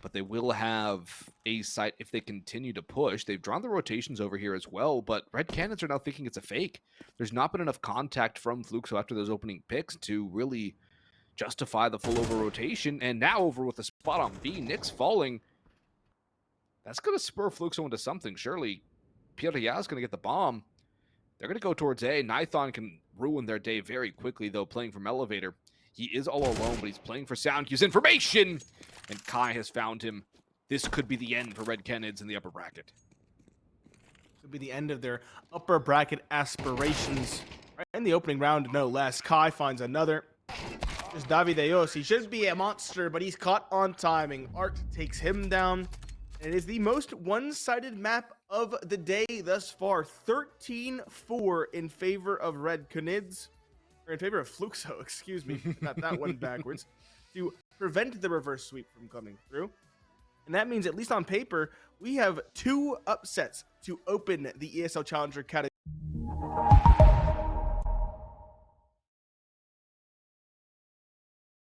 But they will have A site if they continue to push. They've drawn the rotations over here as well, but Red Canids are now thinking it's a fake. There's not been enough contact from Fluxo after those opening picks to really justify the full over rotation. And now over with the spot on B, Nick's falling. That's going to spur Fluxo into something. Surely Pyria is going to get the bomb. They're going to go towards A. Nithon can ruin their day very quickly, though, playing from Elevator. He is all alone, but he's playing for sound cues information. And Kai has found him. This could be the end for Red Canids in the upper bracket. Could be the end of their upper bracket aspirations. Right in the opening round, no less. Kai finds another. There's Davideos. He should be a monster, but he's caught on timing. Art takes him down. And it is the most one-sided map of the day thus far. 13-4 in favor of Red Canids. Or in favor of Fluxo, excuse me. Got that one backwards. To prevent the reverse sweep from coming through. And that means, at least on paper, we have 2 upsets to open the ESL Challenger Katowice.